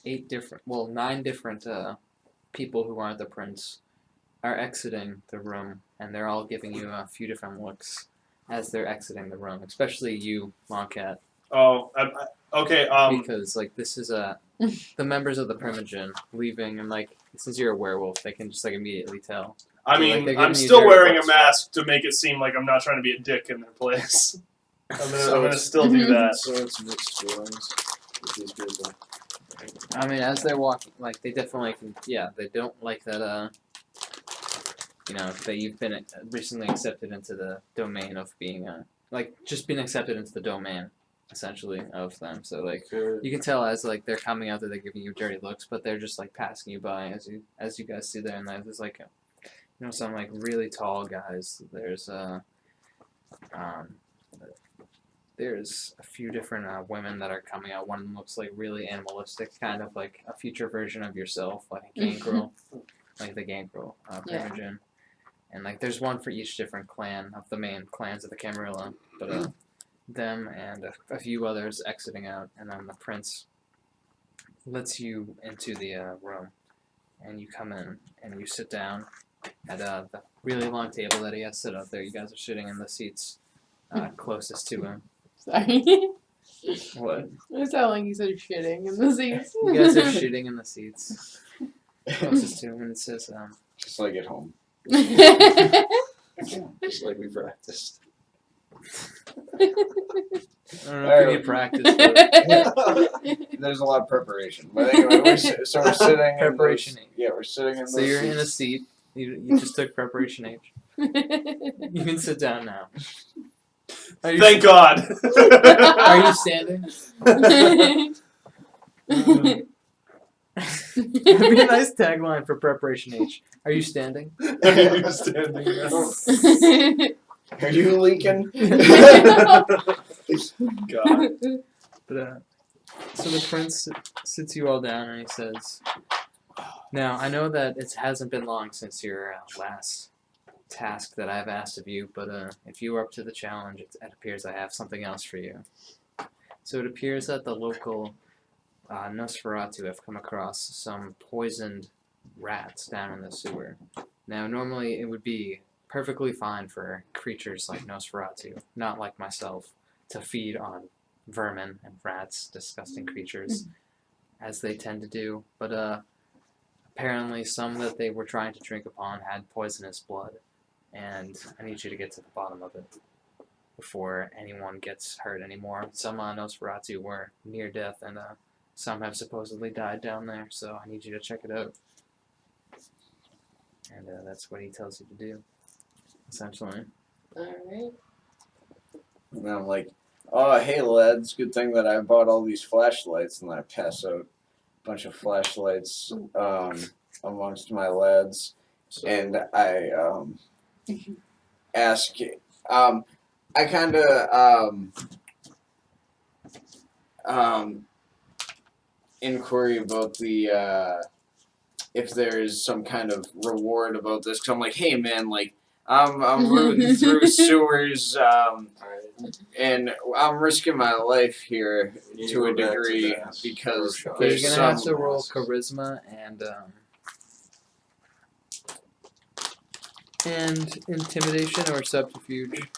9 different people who aren't the prince are exiting the room, and they're all giving you a few different looks as they're exiting the room, especially you, Longcat, Oh, okay. because like this is the members of the Primogen leaving, and like since you're a werewolf, they can just like immediately tell. I So, like, mean, they're I'm giving you still dirty wearing a looks, mask to make it seem like I'm not trying to be a dick in their place. I'm So gonna it's- still do that. So it's mixed feelings with these people. I mean, as they're walking, like they definitely can. Yeah, they don't like that. That you've been recently accepted into the domain of being like just being accepted into the domain, essentially, of them. So like you can tell as like they're coming out that they're giving you dirty looks, but they're just like passing you by as you guys see there, and there's like some like really tall guys. There's a few different women that are coming out. One of them looks like really animalistic, kind of like a future version of yourself, like a gangrel, like the gangrel Yeah. Primogen. And like there's one for each different clan of the main clans of the Camarilla, but them and a few others exiting out, and then the prince lets you into the room, and you come in and you sit down at the really long table that he has set up there. You guys are sitting in the seats closest to him. Sorry. What? It sounded like you said shitting in the seats. You guys are shitting in the seats closest to him, and it says, Just like at home. Just like we practiced. I don't know if you practice, but There's a lot of preparation. But anyway, we're sitting. Preparation H. Yeah, we're sitting in. So those you're in a seats. seat. You just took preparation H. You can sit down now. Are you, Thank God. Are you standing? That'd be a nice tagline for preparation H. Are you standing? Are you standing now? Are you leaking? God. But so the prince sits you all down and he says, "Now I know that it hasn't been long since your last task that I've asked of you, but if you are up to the challenge, it appears I have something else for you." So it appears that the local Nosferatu have come across some poisoned rats down in the sewer. Now, normally it would be perfectly fine for creatures like Nosferatu, not like myself, to feed on vermin and rats, disgusting creatures, as they tend to do. But apparently some that they were trying to drink upon had poisonous blood, and I need you to get to the bottom of it before anyone gets hurt anymore. Some Nosferatu were near death, and some have supposedly died down there, so I need you to check it out. And that's what he tells you to do, essentially. Alright. And I'm like, oh, hey, lads, good thing that I bought all these flashlights, and I pass out a bunch of flashlights amongst my lads, and I ask, I kind of inquiry about the if there's some kind of reward about this. 'Cause I'm like, hey man, like I'm rooting through sewers, and I'm risking my life here to a degree because So you're there's gonna some. have to roll charisma and intimidation or subterfuge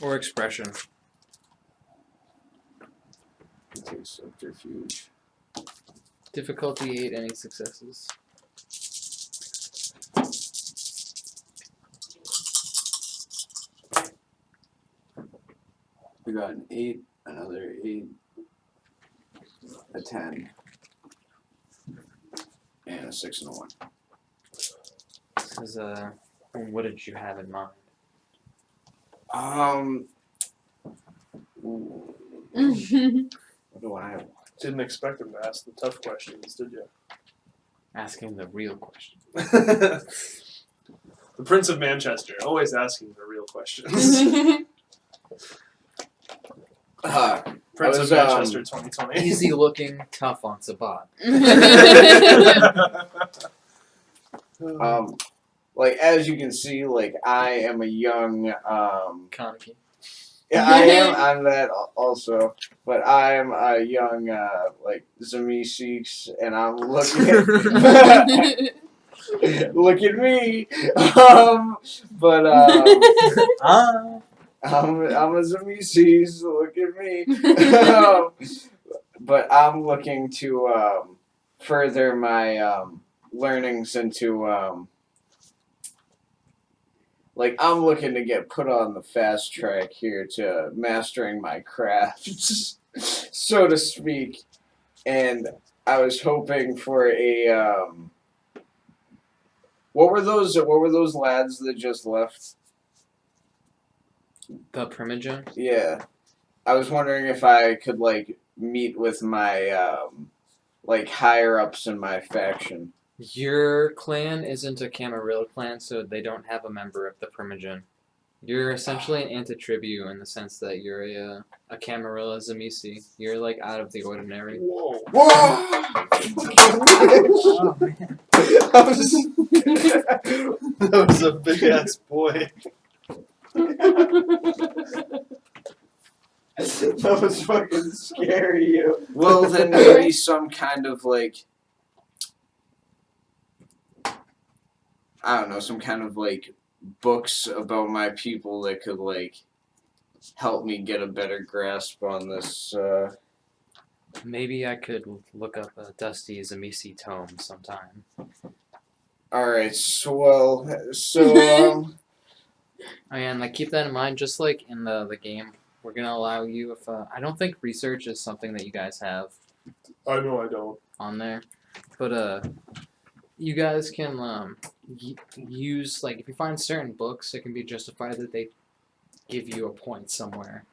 or expression. Take subterfuge. Difficulty 8, any successes. We got an 8, another 8, a 10, and a 6 and a 1. This is, what did you have in mind? What do I have? Didn't expect him to ask the tough questions, did you? Asking the real question. The Prince of Manchester, always asking the real questions. Prince was, of Manchester 2020. Easy looking, tough on Sabat. Like as you can see, like I am a young Kaneki. yeah, I am. I'm that also, but I am a young like Zamiseeks, and I'm looking at look at me. But I'm a Zamiseeks. Look at me. But I'm looking to further my learnings into like I'm looking to get put on the fast track here to mastering my crafts, so to speak. And I was hoping for a what were those lads that just left? The Primogen? Yeah. I was wondering if I could like meet with my like higher ups in my faction. Your clan isn't a Camarilla clan, so they don't have a member of the Primogen. You're essentially an anti-tribu in the sense that you're a Camarilla Zamisi. You're like out of the ordinary. Whoa. Whoa! Oh man. That was a big ass boy. That was fucking scary. Well, then maybe some kind of like I don't know, some kind of like books about my people that could like help me get a better grasp on this. Maybe I could look up a Dusty Zamisi tome sometime. All right, so Oh yeah, and like keep that in mind. Just like in the game, we're gonna allow you if I don't think research is something that you guys have I know I don't. on there, but you guys can use like if you find certain books, it can be justified that they give you a point somewhere.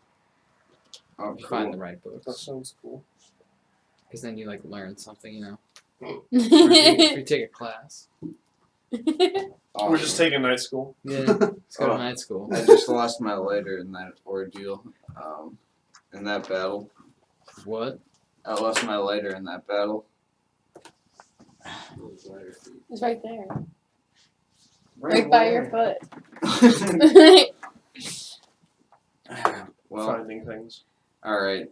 oh, If you find the cool. right That books, sounds cool. because then you like learn something, you know. Or if you take a class. We're just taking night school. Yeah, let's go Oh. to night school. I just lost my lighter in that ordeal, in that battle. What? I lost my lighter in that battle. It's right there. Right Right by your where? foot. Well, Finding things. all right.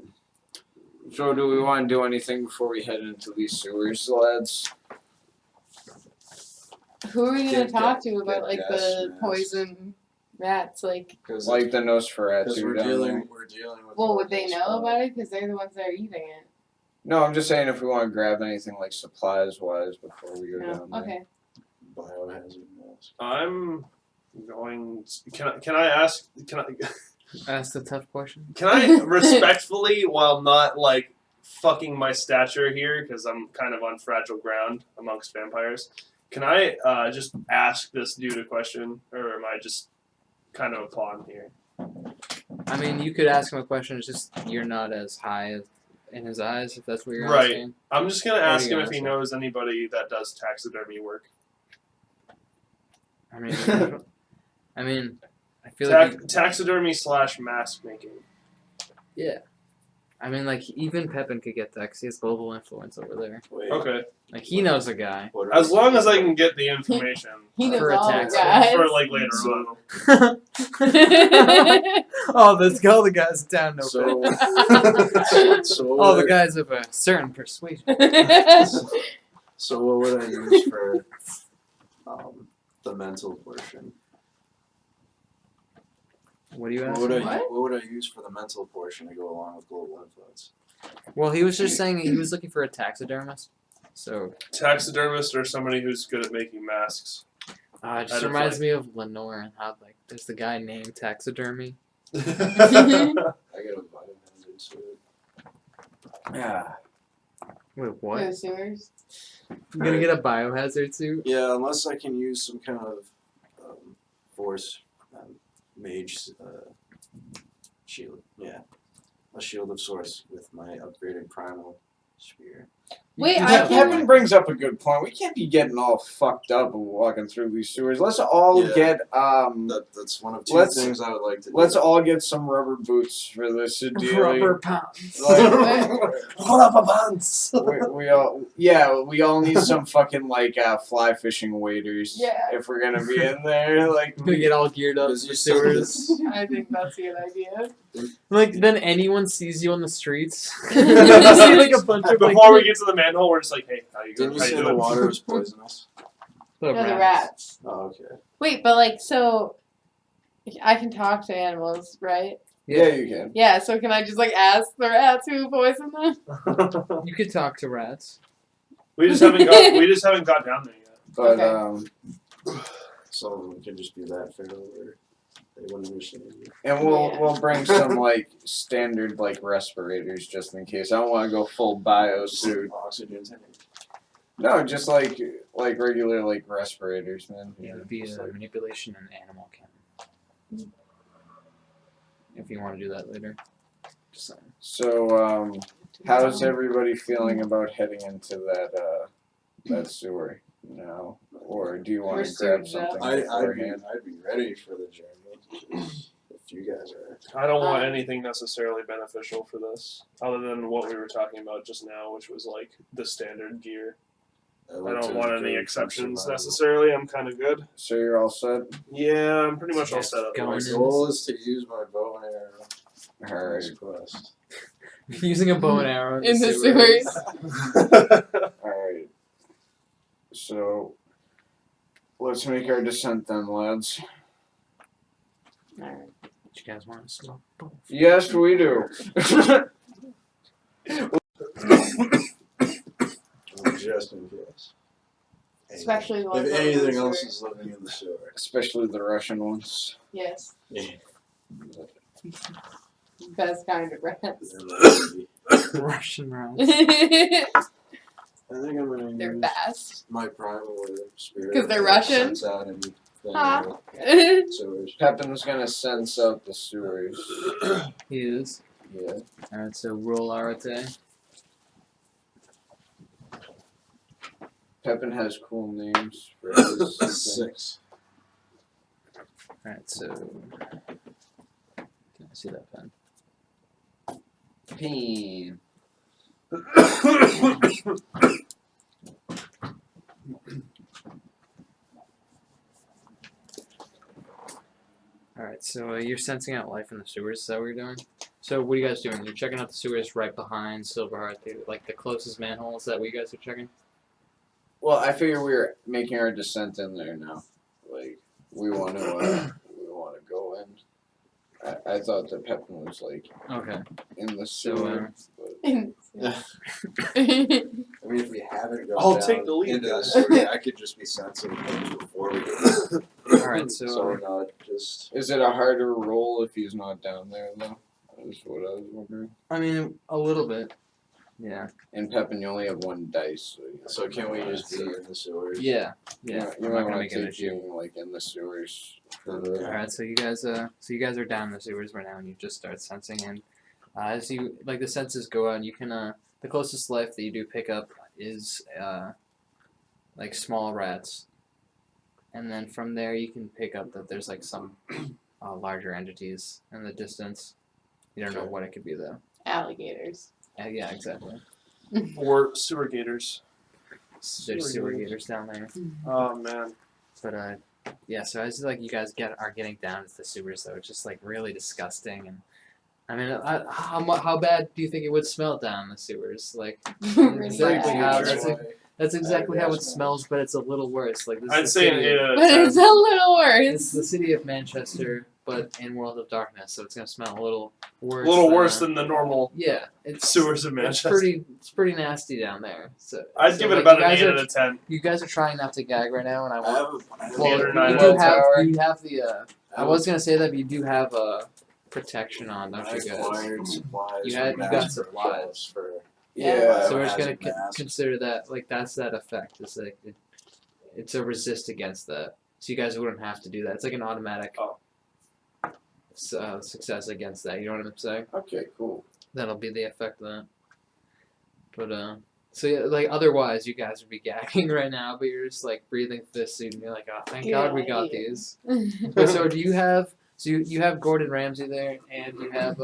So, do we want to do anything before we head into these sewers, lads? Who are we gonna Get talk to gas about like the masks. poison rats? Like, Because Like the Nosferatu we're down there. dealing with. well, would they know about it? Because they're the ones that are eating it. No, I'm just saying if we want to grab anything like supplies wise before we go No. down there. Okay. Biohazard mask. I'm going. Can I ask? Can I? Ask the tough question. Can I respectfully, while not like fucking my stature here, because I'm kind of on fragile ground amongst vampires, can I just ask this dude a question, or am I just kind of a pawn here? I mean, you could ask him a question. It's just you're not as high as, in his eyes, if that's what you're Right. asking. I'm just gonna What are ask you him gonna if he ask knows anybody that does taxidermy work. I mean, I feel like Taxidermy / mask making. I mean, like even Pepin could get that because he has global influence over there. Wait. Okay, Like he knows a guy. What are as we- long as I can get the information He knows For all the attacks. guys. for like later on. Oh, let's go, the guys down no So, so Oh, the what, guys of a certain persuasion. so what would I use for the mental portion? What do you What ask? would, I, What? what would I use for the mental portion to go along with global influence? Well, he was just saying he was looking for a taxidermist. So Taxidermist or somebody who's good at making masks. it just I'd have, reminds like- me of Lenore and how like there's the guy named Taxidermy. I got a biohazard suit. Yeah. Wait, For what? the sewers. You're gonna get a biohazard suit? Yeah, unless I can use some kind of force mage shield. Yeah, a shield of sorts with my upgraded primal spear. Wait, You I can- Kevin brings up a good point. We can't be getting all fucked up walking through these sewers. Let's all Yeah. get That's one of two Let's- things I would like to do. let's all get some rubber boots for this deal. Rubber pounds. Rubber pants. we all need some fucking like fly fishing waders. Yeah. If we're gonna be in there, like We get all geared up Because for you said sewers. this- I think that's a good idea. Like then anyone sees you on the streets. You see like a bunch of like Before we get to the manhole, we're just like, hey, how you Didn't doing? you How say you the doing? water is poisonous? the No, the rats. rats. Oh, okay. Wait, but like, so I can talk to animals, right? yeah, you can. Yeah, so can I just like ask the rats who poisoned them? You could talk to rats. we just haven't got down there yet. But Okay. Some of them can just be that feral or they wouldn't understand you. and we'll Yeah. we'll bring some like standard like respirators just in case. I don't want to go full bio suit. Oxygen tank. No, just like regular like respirators, man. Yeah, it would be a manipulation and animal chem. If you want to do that later. Just saying. So how's everybody feeling about heading into that sewer now? Or do you want We're to grab suited up. something beforehand? I'd be ready for the journey if you guys are. I don't want anything necessarily beneficial for this, other than what we were talking about just now, which was like the standard gear. I don't want any exceptions necessarily. I'm kind of good. So you're all set? Yeah, I'm pretty much all Yes, set up. going My in. goal is to use my bow and arrow on Alright. this quest. Using a bow and arrow In the sewers. Alright. So let's make our descent then, lads. Alright. You guys want to smoke? Yes, we do. Just in case. Especially the ones If that live in anything the else sewer. is living in the sewer. Especially the Russian ones. Yes. Yeah. Best kind of rats. Russian rats. I think I'm gonna They're use fast. my primal spirit. 'Cause they're to Russian? sense out anything Huh. in the sewers. Pepin's gonna sense out the sewers. He is. Yeah. Alright, so roll Arate. Pepin has cool names for his thing. 6. Alright, so. Can I see that pen? Peen. Alright, so you're sensing out life in the sewers, is that what you're doing? So what are you guys doing? You're checking out the sewers right behind Silverheart, like the closest manhole, is that what you guys are checking? Well, I figure we're making our descent in there now. Like we want to go in. I thought that Pepin was like Okay. in the So, sewer. but I mean, if we haven't gone I'll down take the lead, into the guys. sewer, I could just be sensing things before we get there. Alright, So so we're not just. is it a harder roll if he's not down there though? Is what I was wondering. I mean a little bit. Yeah. And Pepin, you only have one dice. So, So can we just be in the sewers? Yeah. you Yeah. might I'm not want gonna to make an take issue. you like in the sewers. Alright, so you guys are down the sewers right now and you just start sensing and as you like the senses go out you can the closest life that you do pick up is like small rats. And then from there you can pick up that there's like some larger entities in the distance. You don't know what it could be though. Alligators. Yeah, exactly. Or sewer gators. There's sewer gators down there. Oh man. But yeah. So as like you guys are getting down to the sewers, though, it's just like really disgusting. And I mean, how bad do you think it would smell down the sewers? Like Pretty exactly bad. how that's exactly how it smell. smells, but it's a little worse. Like this I'd is say the an city 8 of, out of But 10. it's a little it's worse. the city of Manchester, but in World of Darkness, so it's gonna smell a little worse. A little worse than the normal yeah. It's sewers of It's Manchester. pretty nasty down there. So I'd so, give it like, about you an guys 8 are- out of 10. You guys are trying not to gag right now, and I I want. have a, Well, Eight or you nine do out have of 10. you have the. I was gonna say that, but you do have protection on, don't you guys? acquired supplies. You from got mass supplies. workshops for. Yeah. So we're just gonna Biohazard masks. consider that like that's that effect. It's like it's a resist against that. So you guys wouldn't have to do that. It's like an automatic success against that. You know what I'm saying? Okay, cool. That'll be the effect of that. But So yeah, like otherwise you guys would be gagging right now, but you're just like breathing through this suit and you're like, oh, thank God we got these. So do you have you have Gordon Ramsay there and you have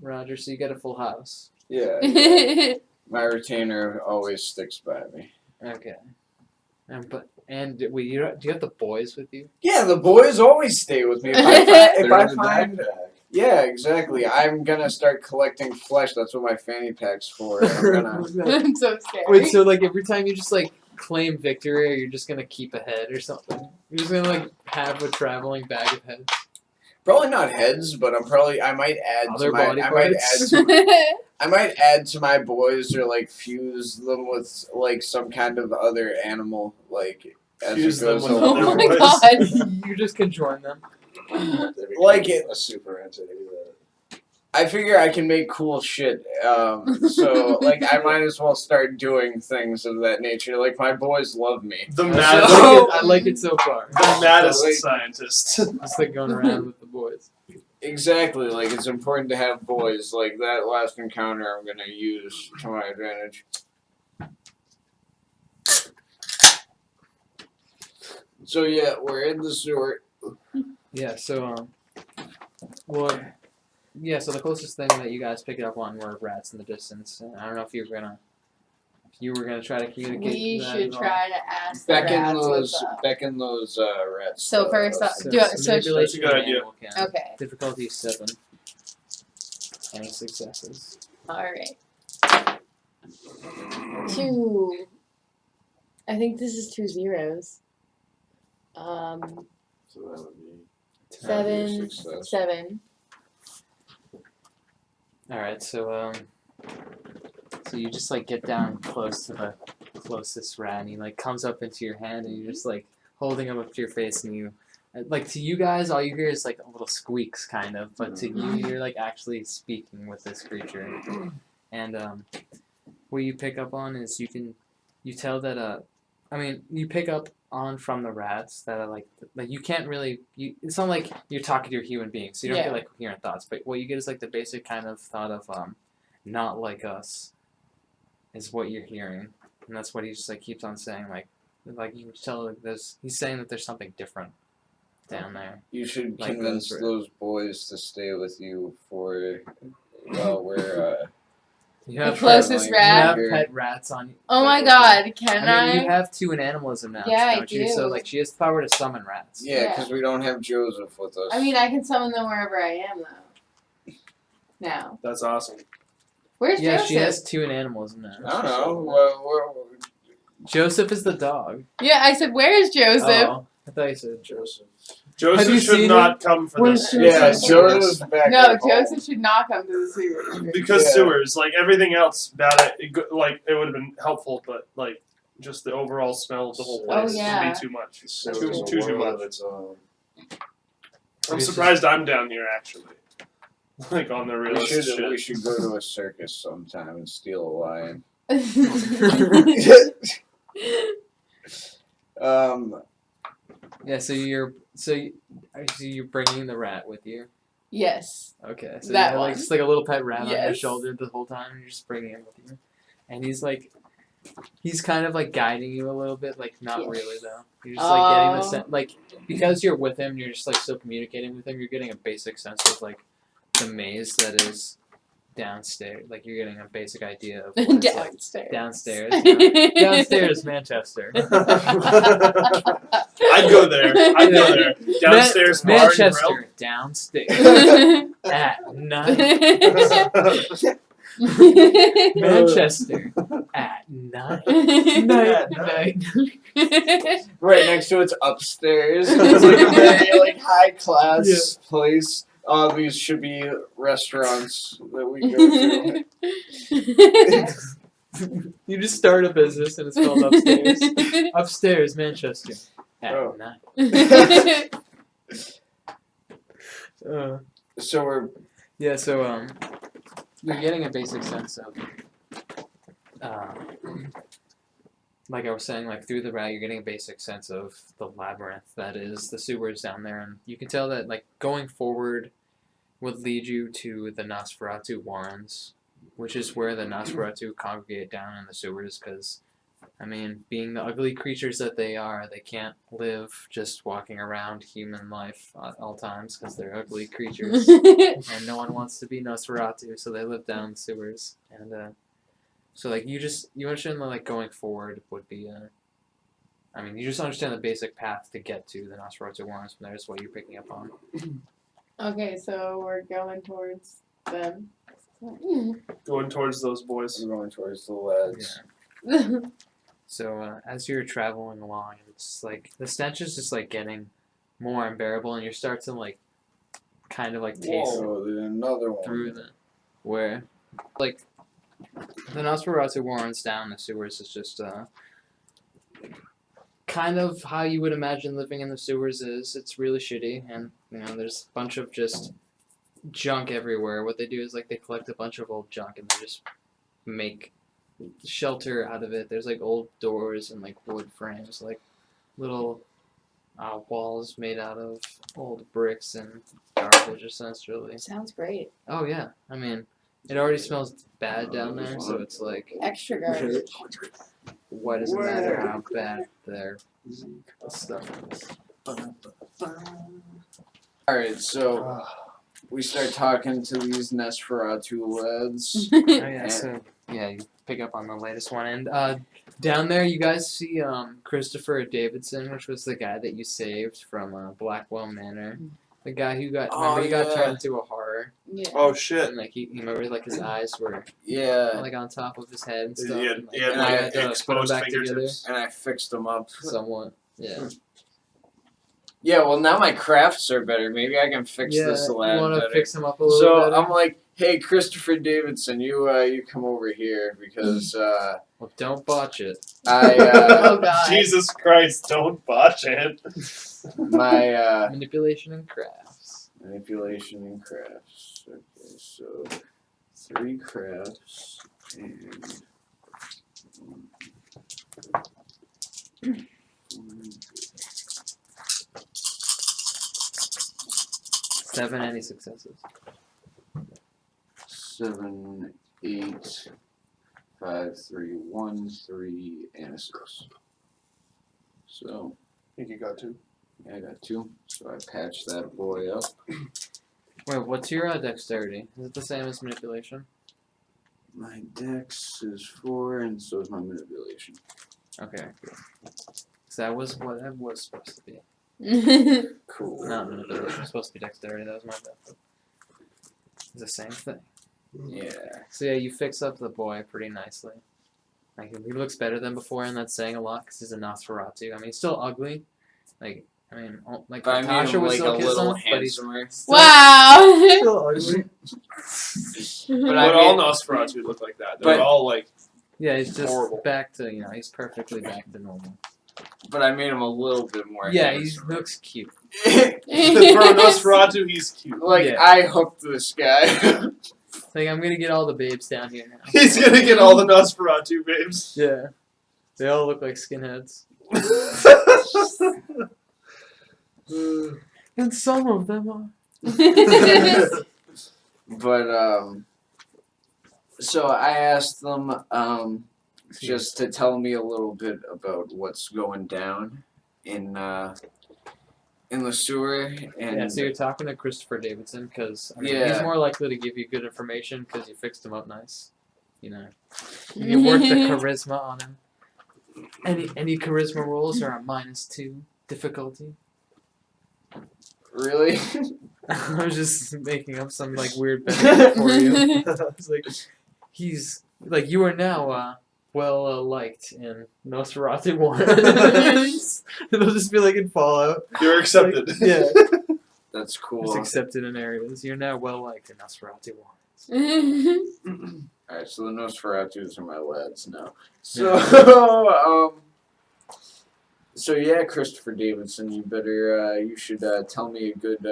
Roger, so you got a full house. Yeah. My retainer always sticks by me. Okay. Wait, do you have the boys with you? Yeah, the boys always stay with me. If I find yeah, exactly. I'm gonna start collecting flesh. That's what my fanny pack's for. I'm gonna. I'm so scared. Wait, so like every time you just like claim victory, or you're just gonna keep a head or something? You're just gonna like have a traveling bag of heads. Probably not heads, but I might add Other to my. body I might parts? add to. I might add to my boys or like fuse them with like some kind of other animal like as Fuse it them goes with along. Oh other my boys. god. You just can join them. Like it- a super entity. I figure I can make cool shit. So like I might as well start doing things of that nature. Like my boys love me. The I maddest, like it so far. the maddest Like- scientist. Just like going around with the boys. Exactly. Like it's important to have boys. Like that last encounter, I'm gonna use to my advantage. So yeah, we're in the sewer. Yeah. So well, yeah. So the closest thing that you guys picked up on were rats in the distance. And I don't know if you were gonna try to communicate. We that should at all. try to ask the rats Beckon those rats. So first up- So, Do it- so- manipulation That's a good of idea. animal can. Okay. Difficulty 7. Any successes? Alright. 2. I think this is 2 zeros. So that would be 7. success. 7. All right. So so you just like get down close to the closest rat, and he like comes up into your hand, and you're just like holding him up to your face, and you. Like to you guys, all you hear is like little squeaks, kind of, but to you, you're like actually speaking with this creature. And what you pick up on is you tell that you pick up on from the rats that are like you can't really it's not like you're talking to a human being, so you don't Yeah. get like coherent thoughts. But what you get is like the basic kind of thought of not like us is what you're hearing, and that's what he just like keeps on saying like you can tell like he's saying that there's something different down there. You should Like convince those those boys to stay with you for while we're You The have closest pet, rat? You have pet rats on you. Oh my god, can I mean, I? you have 2 in animalism now, Yeah, I don't you? So do. like she has the power to summon rats. yeah, because we don't have Joseph with us. I mean, I can summon them wherever I am, though. Now. That's awesome. Where's Yeah, Joseph? she has 2 in animalism now. I don't know. Well, Joseph is the dog. Yeah, I said, where is Joseph? Oh, I thought you said Joseph. Have you Joseph should seen not come for Where's this. yeah, Joseph? Joseph's back. No, at home. Joseph should not come to the sewer. Because Yeah. sewers, like everything else about it, it would have been helpful, but like just the overall smell of the whole Oh, place yeah. would be too much. So Too it's a too world much. of its own. I'm surprised I'm down here actually. Like on the We realist should shit. we should go to a circus sometime and steal a lion. Yeah, so you're bringing the rat with you. Yes. Okay, so That you have, like one. just like a little pet rat on your Yes. shoulder the whole time, and you're just bringing him with you. And he's kind of like guiding you a little bit, like not Yeah. really though. You're just like getting the Oh. sense, like because you're with him, you're just like still communicating with him. You're getting a basic sense of like the maze that is downstairs. Like you're getting a basic idea of what it's like Downstairs. downstairs. Yeah. Downstairs, Manchester. I'd go there. I'd go there. Downstairs bar and Manchester, downstairs at night. Manchester at night. Night. Right next to it's upstairs. It's like a very like high class place. All these should be restaurants that we go to. You just start a business and it's called Upstairs. Upstairs, Manchester at Oh. night. So we're Yeah, so you're getting a basic sense of like I was saying, like through the rat, you're getting a basic sense of the labyrinth that is the sewers down there, and you can tell that like going forward would lead you to the Nosferatu Warrens, which is where the Nosferatu congregate down in the sewers. Because, I mean, being the ugly creatures that they are, they can't live just walking around human life at all times because they're ugly creatures, and no one wants to be Nosferatu, so they live down in the sewers. And so like you understand that like going forward would be I mean, you just understand the basic path to get to the Nosferatu warrens from there is what you're picking up on. Okay, so we're going towards them. Going towards those boys. I'm going towards the lads. Yeah. So as you're traveling along, it's like the stench is just like getting more unbearable, and you start to like kind of like taste Whoa, there's another one. through the where like the Nosferatu warrens down the sewers is just kind of how you would imagine living in the sewers is. It's really shitty, and you know there's a bunch of just junk everywhere. What they do is like they collect a bunch of old junk and they just make shelter out of it. There's like old doors and like wood frames, like little walls made out of old bricks and garbage essentially. Sounds great. Oh yeah, I mean it already smells bad down there, so it's like Extra garbage. why does it matter how bad their stuff is? Alright, so we start talking to these Nosferatu lads. Oh yeah, so yeah, you pick up on the latest one, and down there you guys see Christopher Davidson, which was the guy that you saved from Blackwell Manor, the guy who got remember he got turned into a horror, Yeah. Oh shit. and like he remember like his eyes were Yeah, like on top of his head and stuff, Yeah, and, like, yeah, and like I had to put them exposed back together fingertips. and I fixed them up. somewhat. Yeah. Yeah, well now my crafts are better. Maybe I can fix this you lad want to better. fix him up a little So better? I'm like, hey, Christopher Davidson, you come over here because Well, don't botch it. I Oh god. Jesus Christ, don't botch it. my Manipulation and crafts. manipulation and crafts. Okay, so 3 crafts and 7 any successes. 7, 8, 5, 3, 1, 3, and a 6. So I think you got 2. yeah, I got 2. So I patched that boy up. Wait, what's your dexterity? Is it the same as manipulation? My dex is 4, and so is my manipulation. Okay, good. So that was what that was supposed to be. Cool. Not manipulation. It was supposed to be dexterity. That was my bad. It's the same thing. Yeah. So yeah, you fix up the boy pretty nicely. Like he looks better than before, and that's saying a lot because he's a Nosferatu. I mean, he's still ugly. Like I mean, like But I made Natasha him would like a still kiss little him, but he's handsomer. Wow. still ugly. But I But all made- Nosferatu look like that. They're But- all like Yeah, he's just Horrible. back to he's perfectly back to normal. But I made him a little bit more Yeah, he handsome. looks cute. for a Nosferatu, he's cute. Like, Yeah. I hooked this guy. Like I'm gonna get all the babes down here now. He's gonna get all the Nosferatu babes. Yeah, they all look like skinheads, and some of them are. But, so I asked them, just to tell me a little bit about what's going down in the sewer, and Yeah, so you're talking to Christopher Davidson because he's Yeah. more likely to give you good information because you fixed him up nice. You know, you can work the charisma on him. Any charisma rolls are a -2 difficulty. really? I was just making up some like weird benefit for you. It's like he's like you are now well liked in Nosferatu Warrens. It'll just be like in Fallout. You're accepted. Like, yeah, That's just cool. accepted in areas. You're now well liked in Nosferatu Warrens. Alright, so the Nosferatus are my lads now. So, so yeah, Christopher Davidson, you should tell me a good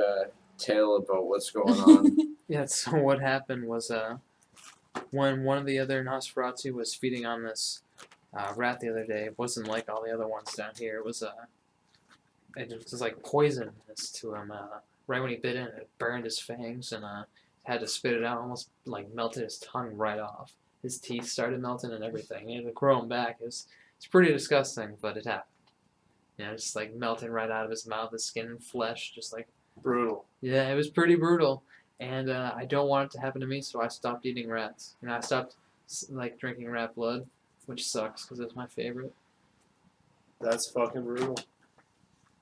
tale about what's going on. Yeah. So what happened was when one of the other Nosferatu was feeding on this rat the other day, it wasn't like all the other ones down here. It was like poisonous to him. Right when he bit in, it burned his fangs and had to spit it out, almost like melted his tongue right off. His teeth started melting and everything. He had to grow them back. It's pretty disgusting, but it happened. Just like melting right out of his mouth, his skin and flesh, just like Brutal. yeah, it was pretty brutal. And I don't want it to happen to me, so I stopped eating rats. I stopped like drinking rat blood, which sucks because it's my favorite. That's fucking brutal.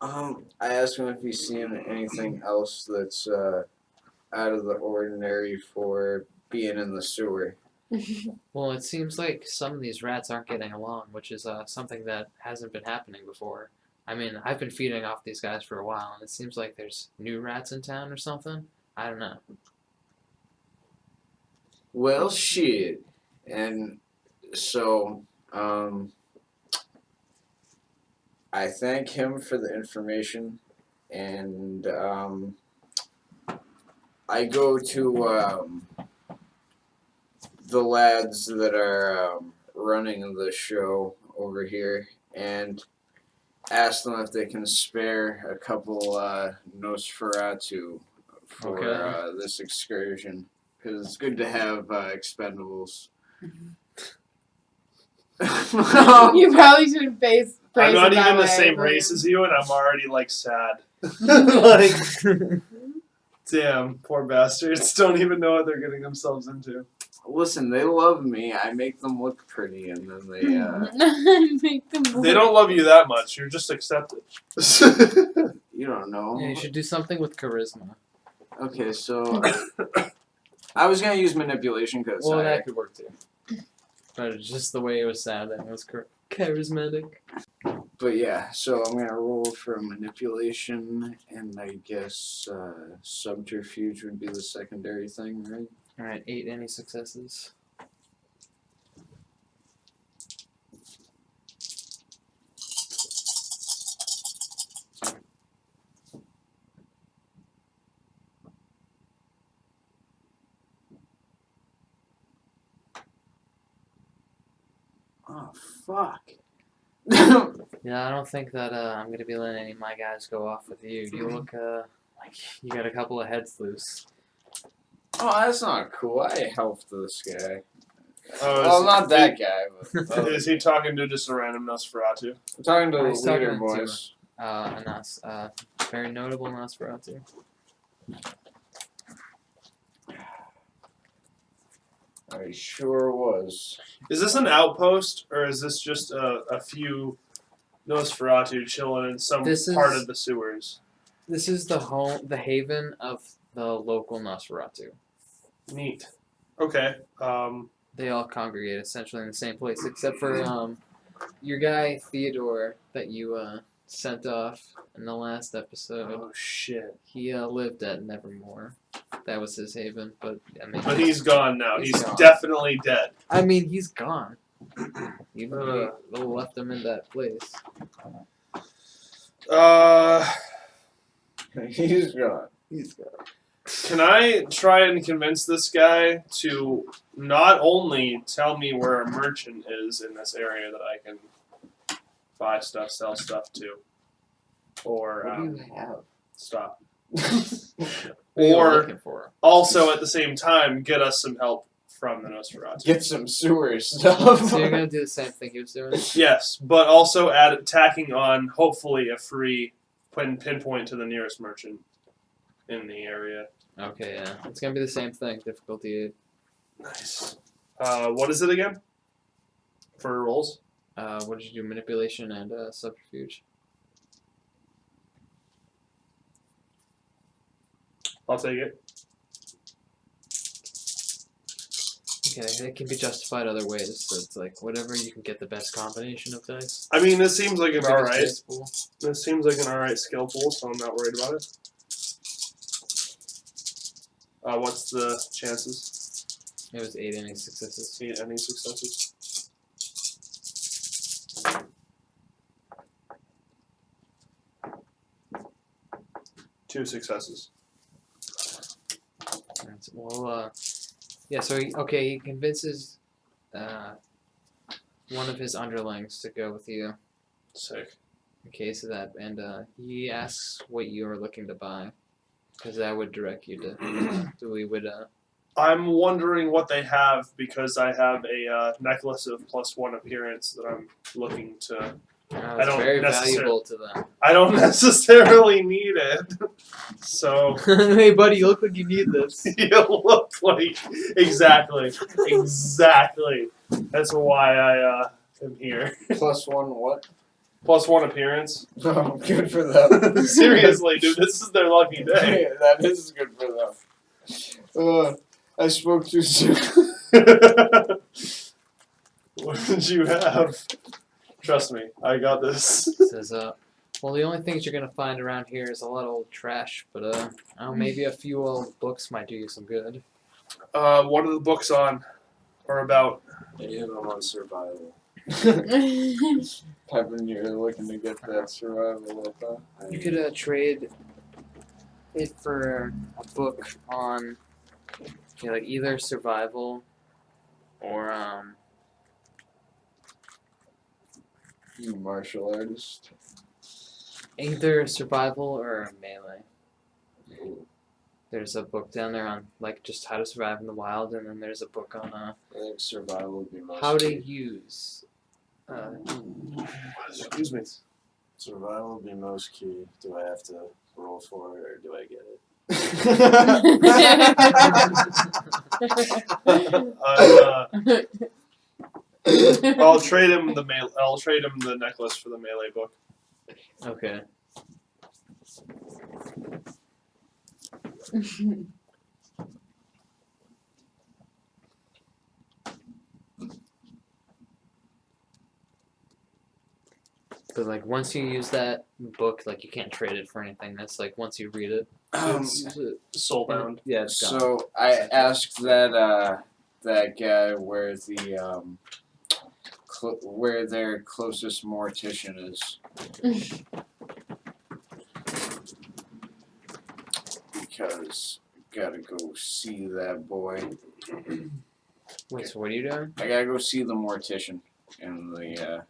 I asked him if he's seen anything else that's out of the ordinary for being in the sewer. Well, it seems like some of these rats aren't getting along, which is something that hasn't been happening before. I mean, I've been feeding off these guys for a while, and it seems like there's new rats in town or something. I don't know. Well, shit. And so, I thank him for the information, and I go to the lads that are running the show over here and ask them if they can spare a couple Nosferatu for this excursion, because it's good to have expendables. You probably shouldn't phrase I'm not it that even the way, same but- race as you, and I'm already like sad. Like, damn, poor bastards don't even know what they're getting themselves into. Listen, they love me. I make them look pretty, and then they Make them They don't love you that much. You're just accepted. you don't know. Yeah, you should do something with charisma. Okay, so I was gonna use manipulation because Well, that could work too. But just the way it was sounding, it was charismatic. But yeah, so I'm gonna roll for manipulation, and I guess subterfuge would be the secondary thing, right? Alright, 8 any successes. Oh fuck. Yeah, I don't think that I'm gonna be letting any of my guys go off with you. You look like you got a couple of heads loose. Oh, that's not cool. I helped this guy. Oh, Well, not that guy, but Is he talking to just a random Nosferatu? I'm talking to the He's talking leader to- boys. Very notable Nosferatu. I sure was. Is this an outpost, or is this just a few Nosferatu chilling in some This part is- of the sewers? This is the haven of the local Nosferatu. Neat. Okay. They all congregate essentially in the same place, except for your guy Theodore that you sent off in the last episode. Oh shit. He lived at Nevermore. That was his haven, but I mean. But he's gone now. He's He's gone. definitely dead. I mean, he's gone. You Uh. left him in that place. He's gone. He's gone. Can I try and convince this guy to not only tell me where a merchant is in this area that I can buy stuff, sell stuff to, or What do you have? stop, What are you or looking for? also at the same time get us some help from the Nosferatu? Get some sewer stuff. So you're gonna do the same thing he was doing? Yes, but also tacking on hopefully a free pinpoint to the nearest merchant in the area. Okay, yeah. It's gonna be the same thing. Difficulty 8. Nice. What is it again? For rolls? What did you do? Manipulation and subterfuge. I'll take it. Okay, it can be justified other ways. So it's like whatever you can get the best combination of dice. I mean, this seems like an Biggest alright. dice pool. This seems like an alright skill pool, so I'm not worried about it. What's the chances? It was 8 any successes. See any successes? Two successes. Alright, well, yeah. So he convinces one of his underlings to go with you Sick. in case of that, and he asks what you are looking to buy. Because that would direct you to. So we would. I'm wondering what they have because I have a necklace of +1 appearance that I'm looking to. It's don't very necessar- valuable to them. I don't necessarily need it, so Hey, buddy, you look like you need this. you look like exactly. That's why I am here. +1 what? +1 appearance. Oh, good for them. Seriously, dude, this is their lucky day. Yeah, that is good for them. I spoke too soon. What did you have? Trust me, I got this. It says, well, the only things you're gonna find around here is a lot of old trash, but maybe a few old books might do you some good. What are the books on or about? Any of them on survival. Pepin, you're looking to get that survival up, huh? You could trade it for a book on, like either survival or You martial artist. either survival or melee. There's a book down there on like just how to survive in the wild, and then there's a book on I think survival would be most how to key. use. Excuse me. Survival would be most key. Do I have to roll for it or do I get it? I'll trade him the necklace for the melee book. Okay. But like once you use that book, like you can't trade it for anything. That's like once you read it, it's Soulbound. yeah, it's gone. So I asked that guy where the where their closest mortician is. Because gotta go see that boy. Wait, so what are you doing? I gotta go see the mortician in the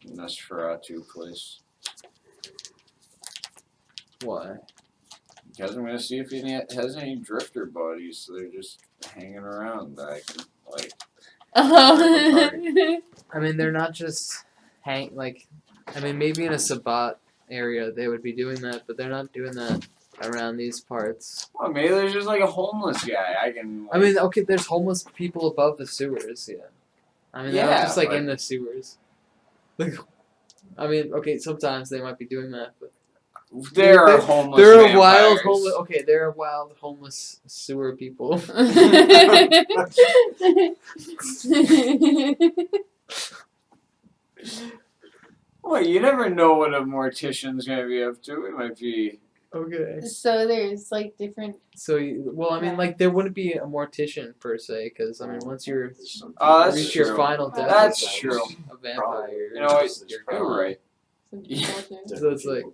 Nosferatu place. Why? Because I'm gonna see if he has any drifter buddies. So they're just hanging around that I can like. I mean, they're not just like. I mean, maybe in a Sabbat area they would be doing that, but they're not doing that around these parts. Well, maybe there's just like a homeless guy. I can. I mean, okay, there's homeless people above the sewers, yeah. I mean, they're Yeah, not just like but- in the sewers. Like, I mean, okay, sometimes they might be doing that, but There are homeless. there are vampires. wild homeless. Okay, there are wild homeless sewer people. Well, you never know what a mortician's gonna be up to. It might be. Okay. So there's like different. So, well, I mean, like, there wouldn't be a mortician per se, because I mean, once you're There's some Oh, that's reach true. your final death, That's it's true. a vampire. You know what? You're You're gone. right. Some Yeah. culture. So it's like,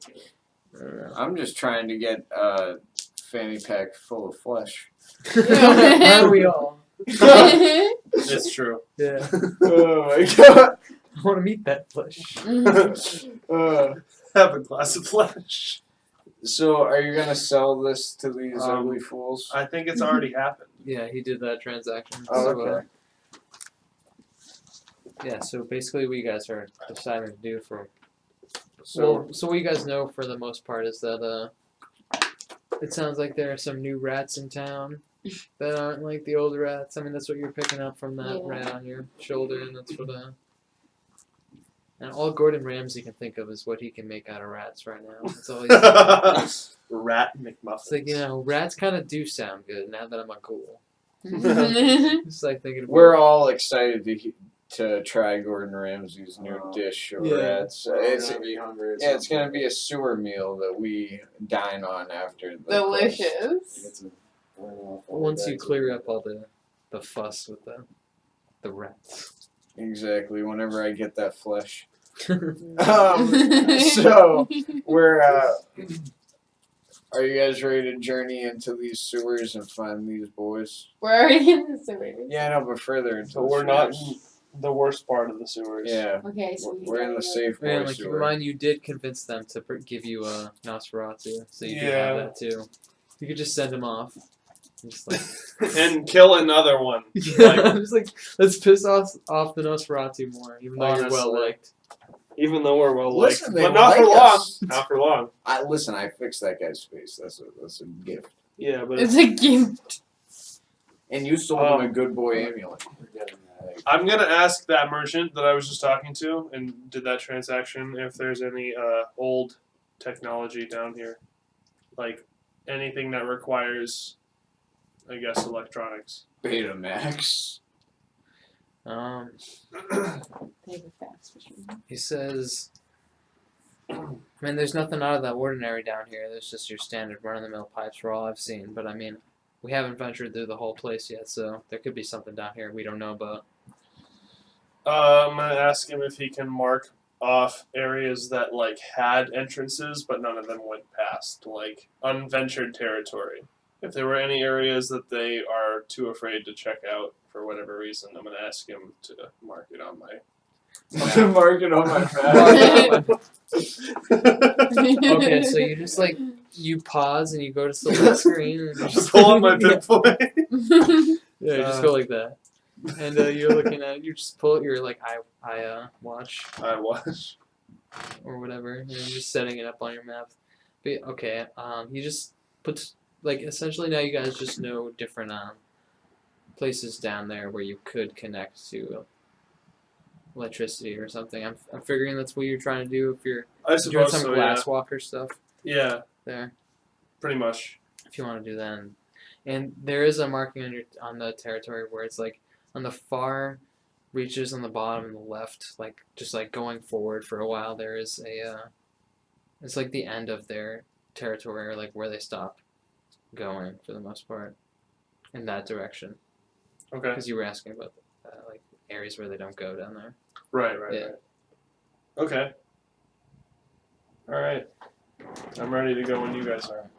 I don't know. I'm just trying to get a fanny pack full of flesh. Aren't we all? It's true. Yeah. Oh my god. I want to meet that flesh. Have a glass of flesh. So, are you gonna sell this to these ugly fools? I think it's already happened. Yeah, he did that transaction. Oh, So, okay. yeah, so basically what you guys are deciding to do for... So, Well, so what you guys know for the most part is that, it sounds like there are some new rats in town that aren't like the old rats. I mean, that's what you're picking up from that Yeah. rat on your shoulder, and that's what, and all Gordon Ramsay can think of is what he can make out of rats right now. That's all he's Rat McMuffins. It's like, you know, rats kind of do sound good now that I'm a ghoul. Just like thinking about we're all excited to try Gordon Ramsay's new dish of Yeah. rats. It's It's gonna be hungry. yeah, it's gonna be a sewer meal that we dine on after the Delicious. once you clear up all the fuss with the rats. Exactly. Whenever I get that flesh. Oh, So we're are you guys ready to journey into these sewers and find these boys? We're already in the sewers. Yeah, I know, but further into So the we're not sewers. in the worst part of the sewers. Yeah, Okay, so we we're in the gotta safe Man, boy like, keep in sewer. mind, you did convince them to give you a Nosferatu, so you do Yeah. have that too. You could just send him off. Just like, and kill another one. yeah, Like, I'm just like, let's piss off the Nosferatu more, even though you're well Honestly. liked. even though we're well liked, Listen, they but not for like long. us. Not for long. I fixed that guy's face. That's a gift. Yeah, but It's a gift. And you sold him a good boy amulet. I'm gonna ask that merchant that I was just talking to and did that transaction if there's any old technology down here, like anything that requires, I guess, electronics. Betamax. He says, I mean, there's nothing out of the ordinary down here. There's just your standard run-of-the-mill pipes for all I've seen. But I mean, we haven't ventured through the whole place yet, so there could be something down here we don't know about. I'm gonna ask him if he can mark off areas that like had entrances, but none of them went past, like unventured territory. If there were any areas that they are too afraid to check out for whatever reason, I'm gonna ask him to mark it on my. Mark it on my map. Okay, so you just like you pause and you go to select screen and you just Pull up my pinpoint. Yeah, you just go like that, and you're looking at it. You just pull out your like I watch I watch. or whatever, and you're just setting it up on your map. But okay, you just put like essentially now you guys just know different places down there where you could connect to electricity or something. I'm figuring that's what you're trying to do if you're I doing suppose some so. glass walker stuff Yeah, there. pretty much. If you want to do that, and there is a marking on the territory where it's like on the far reaches on the bottom and the left, like just like going forward for a while. There is a it's like the end of their territory, or like where they stop going for the most part in that direction. Okay. Because you were asking about like areas where they don't go down there. Right. Yeah. Right. Okay. All right. I'm ready to go when you guys are.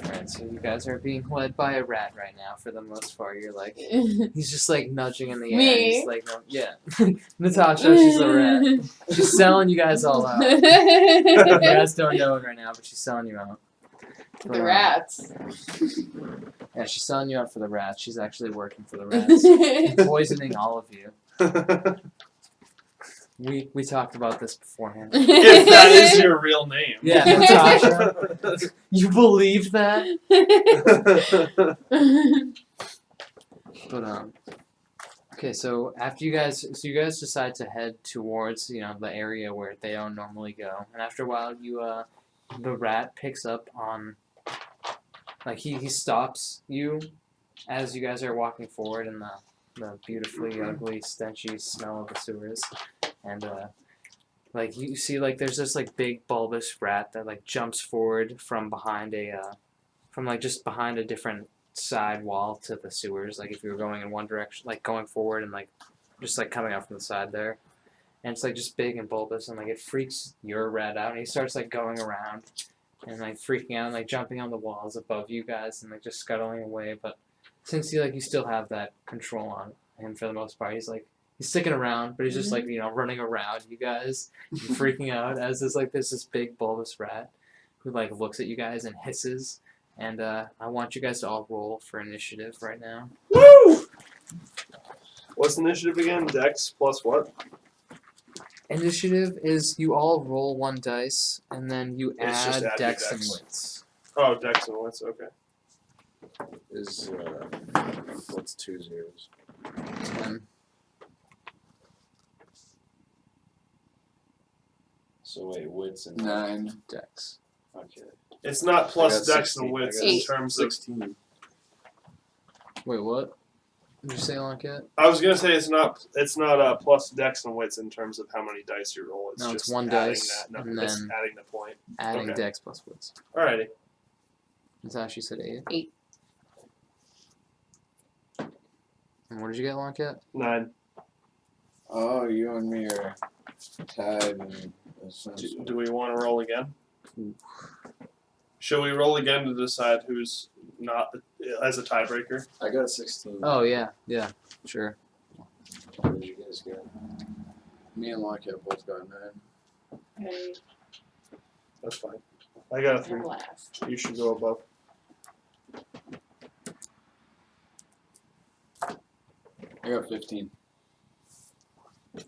Alright, so you guys are being led by a rat right now for the most part. You're like, he's just like nudging in the air. Me? He's like, no, yeah. Natasha, she's a rat. She's selling you guys all out. You guys don't know it right now, but she's selling you out. The rats. Yeah, she's selling you out for the rats. She's actually working for the rats. Poisoning all of you. We talked about this beforehand. If that is your real name. Yeah, Natasha. You believe that? But okay, so after you guys decide to head towards the area where they don't normally go, and after a while the rat picks up on like he stops you as you guys are walking forward in the beautifully ugly stenchy smell of the sewers, and like you see like there's this like big bulbous rat that like jumps forward from behind just behind a different side wall to the sewers, like if you were going in one direction, like going forward and like just like coming out from the side there, and it's like just big and bulbous, and like it freaks your rat out, and he starts like going around and like freaking out and like jumping on the walls above you guys and like just scuttling away. But since you still have that control on him for the most part, he's sticking around, but he's just like running around you guys and freaking out as there's this big bulbous rat who like looks at you guys and hisses. And I want you guys to all roll for initiative right now. Woo! What's initiative again? Dex plus what? Initiative is you all roll one dice, and then you It's just add add your dex and dex. wits. Oh, Dex and what's okay. Is what's 2 zeros? 10. So wait, wits and 9. Dex. Okay. It's not I plus got Dex 16. and wits I got in terms of. 16. Wait, what? Did you say Lonket? I was gonna say it's not plus Dex and wits in terms of how many dice you roll. It's No, just it's one adding dice, that. and It's then adding the point. adding Okay. dex plus wits. Alrighty. Natasha said 8. 8. And what did you get, Lonket? 9. Oh, you and me are tied. And Do we want to roll again? Should we roll again to decide who's not as a tiebreaker? I got 16. Oh yeah, sure. What did you guys get? Me and Lockheed both got 9. That's fine. I got a 3. Last. You should go above. I got 15.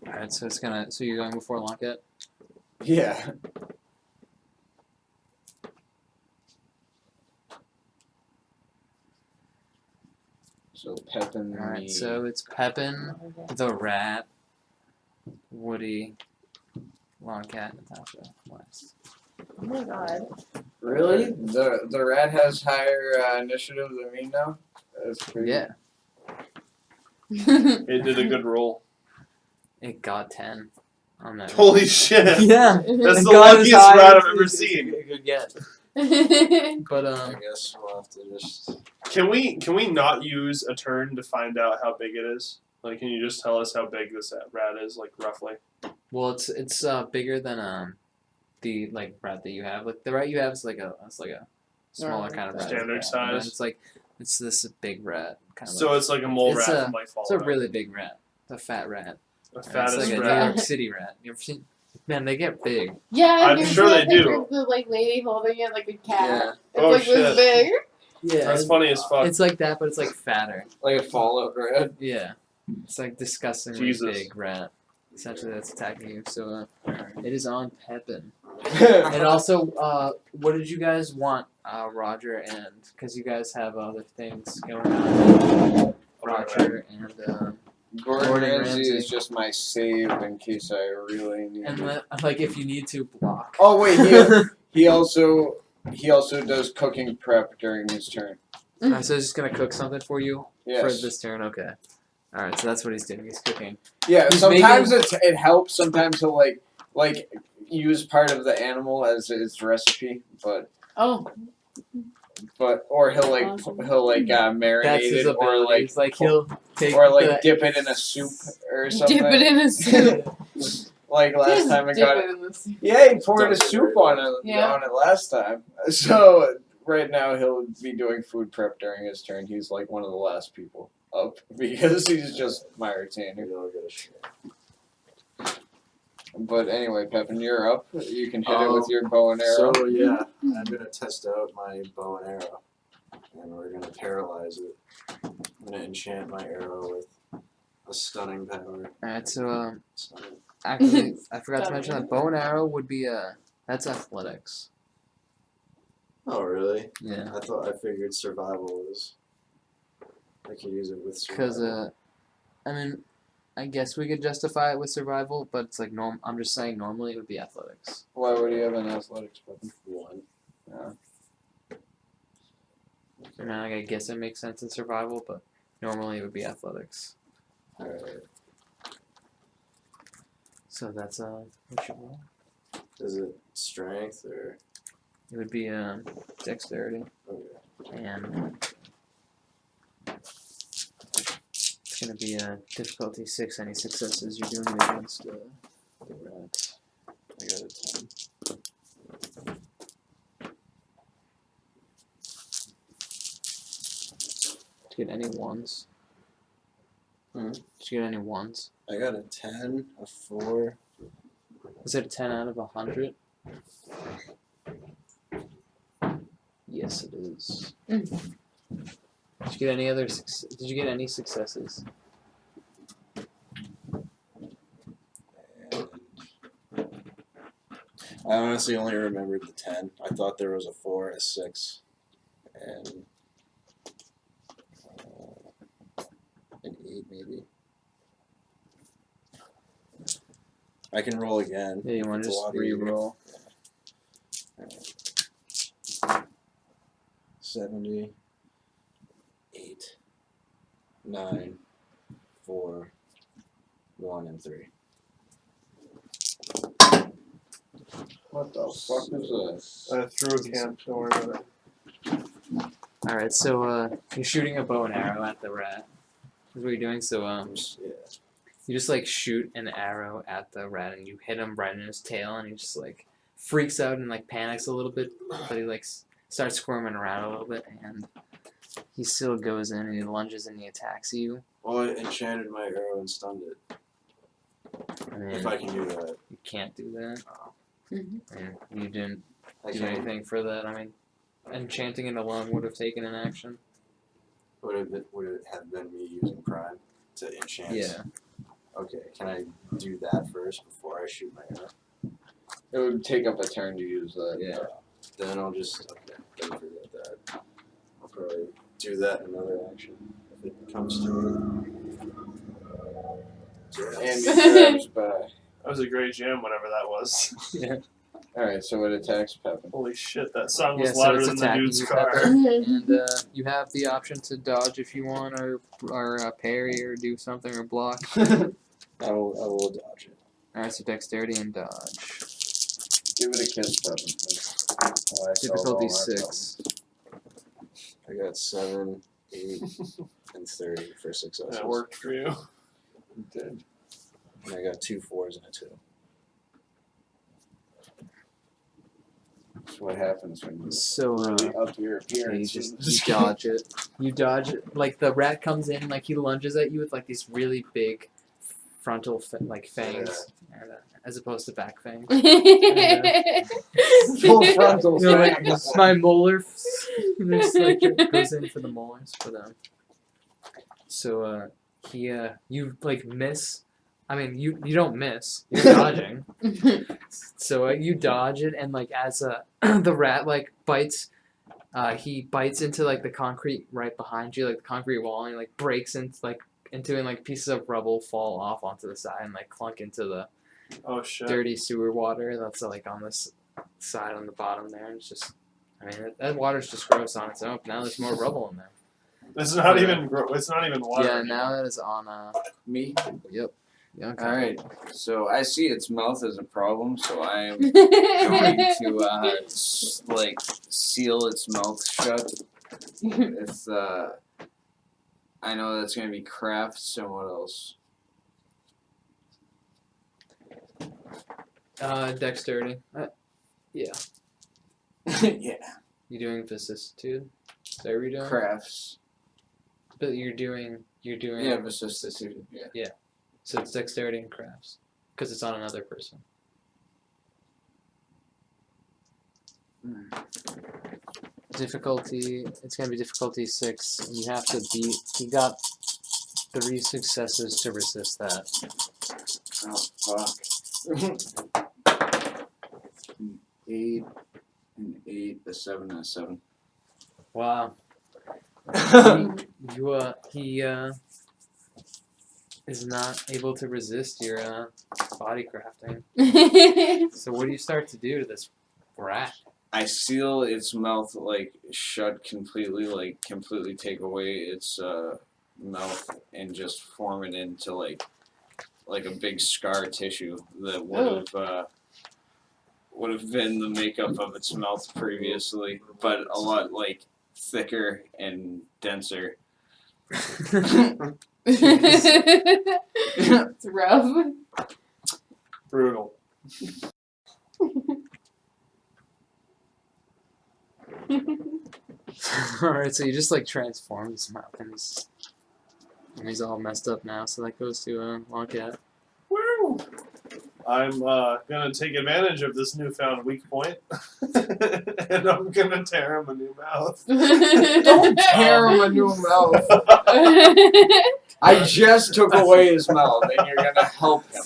Alright, so it's gonna. So you're going before Lockett? Yeah. So Pepin. Alright, so it's Pepin, the rat, Woody, Longcat, Natasha, West. Oh my god. Really? The rat has higher initiative than me now? That's crazy. Yeah, It did a good roll. it got 10 on that. Holy shit! Yeah, That's it the got as luckiest high rat as I've ever it's seen. a good get. But I guess we'll have to just. Can we not use a turn to find out how big it is? Like, can you just tell us how big this rat is, like roughly? well, it's bigger than the like rat that you have. Like the rat you have is like a smaller kind of rat. Standard like that. And then size? it's like it's this big rat kind of. So like, it's like a mole it's rat a- from like it's Fallout. a really big rat. It's a fat rat. The It's fattest like a New rat. York City rat. You ever seen? Man, they get big. Yeah, I'm there's sure that they do. picture of the like lady holding it like a cat. It's Oh, like this shit. big. Yeah, That's funny as fuck. It's like that, but it's like fatter. Like a Fallout rat. Yeah, it's like disgustingly Jesus. big rat. Essentially, that's attacking you. So Alright. it is on Pepin. And also, what did you guys want, Roger? And because you guys have other things going on, Roger and Gordon Gordon Ramsay Ramsay. is just my save in case I really need it. like if you need to block. Oh wait, he also does cooking prep during his turn. Alright, so he's just gonna cook something for you for Yes. this turn. Okay. All right, so that's what he's doing. He's cooking. Yeah. He's Sometimes it helps. Sometimes he'll like use part of the animal as his recipe, but Oh. or he'll Awesome. marinate That's his it or ability. It's like he'll take dip it in a soup or something. Dip it in a soup. Like last Just time I dip got it it. in the soup. Yeah, he poured a Does it soup right on it Yeah. on it last time. So right now he'll be doing food prep during his turn. He's like one of the last people up because he's just my We retainer. don't get a shit. But anyway, Pepin, you're up. You can hit it with your bow and arrow. So yeah, I'm gonna test out my bow and arrow, and we're gonna paralyze it. I'm gonna enchant my arrow with a stunning power. Alright, so Stunning. actually, I forgot to mention that bow and arrow would be that's athletics. Oh really? Yeah. I figured survival was. I could use it with Because survival. I mean, I guess we could justify it with survival, but it's like I'm just saying normally it would be athletics. Why would you have an athletics, Pepin? 1. I mean, I guess it makes sense in survival, but normally it would be athletics. Alright. So that's what you roll. Is it strength or? It would be dexterity, Okay. and it's gonna be difficulty 6. Any successes you're doing it against the rat. I got a 10. Did you get any ones? Hmm? Did you get any ones? I got a 10, a 4. Is it a 10 out of 100? Yes, it is. Did you get any other? Did you get any successes? And I honestly only remembered the 10. I thought there was a 4, a 6, and an 8 maybe. I can roll again. Yeah, you if want to it's a just lot easier. re-roll? 70, 8, 9, 4, 1, and 3. What the fuck is that? I threw a can. Don't worry about it. All right, so you're shooting a bow and arrow at the rat. That's what you're doing. So Yeah. you just like shoot an arrow at the rat and you hit him right in his tail, and he just like freaks out and like panics a little bit, but he like starts squirming around a little bit, and he still goes in and he lunges and he attacks you. Well, I enchanted my arrow and stunned it. And If then I can do that. you can't do that. Mhm. And you didn't. I do can't. anything for that. I mean, enchanting it alone would have taken an action. Would it have been me using Prime to enchant? Yeah. Okay, can I do that first before I shoot my arrow? It would take up a turn to use that. Yeah. Then I'll just don't forget that. I'll probably do that in another action if it comes to it. And he grabs by. That was a great jam, whatever that was. Yeah. Alright, so it attacks Pepin. Holy shit, that song Yeah, was so louder it's than the attacking dude's you, car. Pepper. And you have the option to dodge if you want, or parry, or do something, or block. I will dodge it. Alright, so dexterity and dodge. Give it a kiss, Pepin. Oh, I solved Difficulty all my 6. I got 7, 8, and 30 for successes. That worked for you. It did. And I got 2 4s and a 2. That's what happens when you So, up your you appearance. just you dodge it. You dodge it. Like, the rat comes in, like, he lunges at you with, like, these really big frontal, fangs. And, as opposed to back fangs. Full frontal You know, like, fangs. my molar just, like, goes in for the molars. But, so, you, like, miss. I mean, you don't miss. You're dodging. So you dodge it, and like as the rat like bites, he bites into like the concrete right behind you, like the concrete wall, and like breaks into and like pieces of rubble fall off onto the side and like clunk into the Oh shit. dirty sewer water that's like on this side on the bottom there. And it's just, I mean, that water's just gross on its own. But now there's more rubble in there. It's not even. It's not even water. Yeah, now that is on. Me? Yep. Yeah. Okay. Alright, so I see its mouth as a problem, so I am going to, like, seal its mouth shut. It's, I know that's going to be craft, so what else? Dexterity. Yeah. Yeah. You doing vicissitude? Is that what you're doing? Crafts. But you're doing. Yeah, vicissitude, yeah. So it's dexterity and crafts, because it's on another person. Difficulty. It's gonna be difficulty 6, and you have to beat. You got 3 successes to resist that. Oh, fuck. 8, and 8, a 7, and a 7. Wow. He is not able to resist your body crafting. So what do you start to do to this rat? I seal its mouth, like, shut completely, like, completely take away its, mouth and just form it into, like a big scar tissue that would have been the makeup of its mouth previously, but a lot, like, thicker and denser. It's rough. Brutal. Alright, so you just like transform his mouth and he's all messed up now, so that goes to Longcat. Woo! I'm gonna take advantage of this newfound weak point, and I'm gonna tear him a new mouth. Don't tear him a new mouth. I just took away his mouth, and you're gonna help him.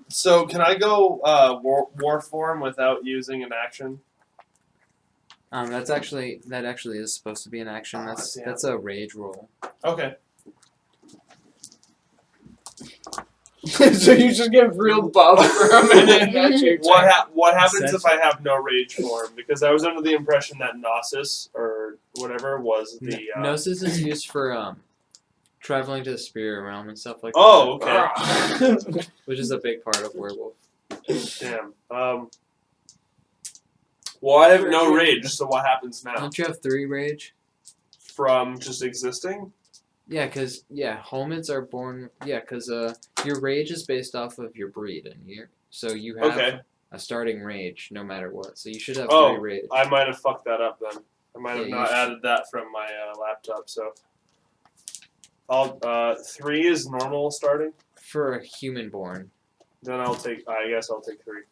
So can I go war form without using an action? That actually is supposed to be an action. That's a rage roll. Okay. So you just get real buff for a minute. And that's your turn. What happens if I have no rage form? Because I was under the impression that Gnosis or whatever was the. Gnosis is used for traveling to the spirit realm and stuff like Oh, that. okay. Which is a big part of werewolf. Damn. Well, I have no rage, so what happens now? Don't you have 3 rage? From just existing? Yeah, because hominids are born. Yeah, because your rage is based off of your breed, and so you have a starting rage no matter what. So you should have 3 rage. I might have fucked that up then. I might have Yeah, not you added that from my laptop. So, I'll 3 is normal starting. For a human born. Then I guess I'll take 3.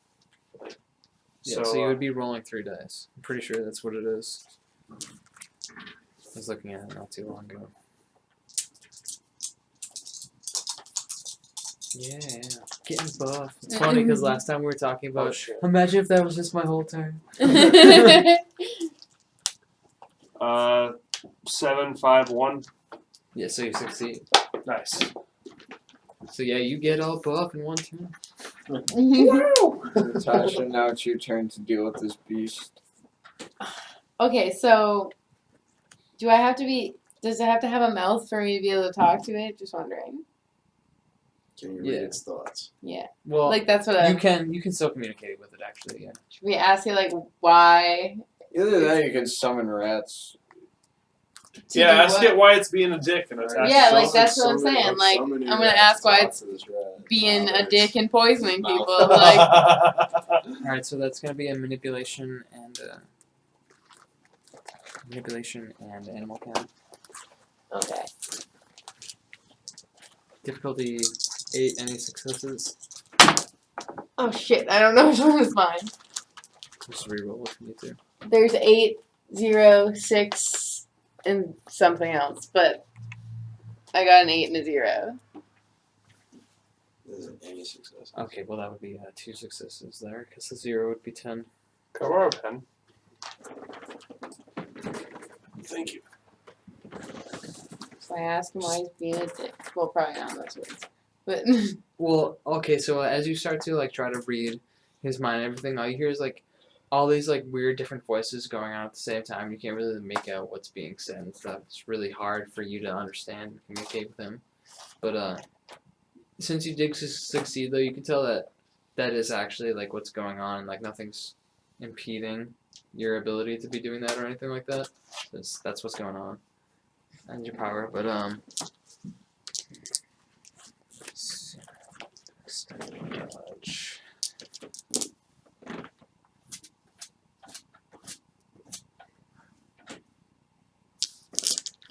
Yeah, so you would be rolling 3 dice. I'm pretty sure that's what it is. I was looking at it not too long ago. Yeah, getting buff. It's funny because last time we were talking about. shit. Imagine if that was just my whole turn. 7, 5, 1. Yeah, so you succeed. Nice. So yeah, you get all buff in 1 turn. Natasha, now it's your turn to deal with this beast. Okay, so do I have to be? Does it have to have a mouth for me to be able to talk to it? Just wondering. Can you Yeah. read its thoughts? Yeah, Well, like that's what you can still communicate with it actually. Yeah. Should we ask it like why? Either that, or you can summon rats. To Yeah, do ask what? it why it's being a dick and attack. Yeah, itself. like that's what I'm saying. Like I'm gonna ask why it's being a dick and poisoning Mouth. people. Like All right, so that's gonna be a manipulation and animal chem. okay. Difficulty 8. Any successes? Oh shit! I don't know which one is mine. Just reroll if you need to. There's 8, 0, 6, and something else, but I got an 8 and a 0. Isn't any success. Okay, well that would be 2 successes there, because the 0 would be 10. Come on, pen. Thank you. So I asked him why he's being a dick. Well, probably not those words, but Well, okay, so as you start to like try to read his mind and everything, all you hear is like all these like weird different voices going on at the same time. You can't really make out what's being said and stuff. It's really hard for you to understand and communicate with him. But since you did succeed, though, you can tell that that is actually like what's going on. Like nothing's impeding your ability to be doing that or anything like that. That's what's going on. And your power, but dodge.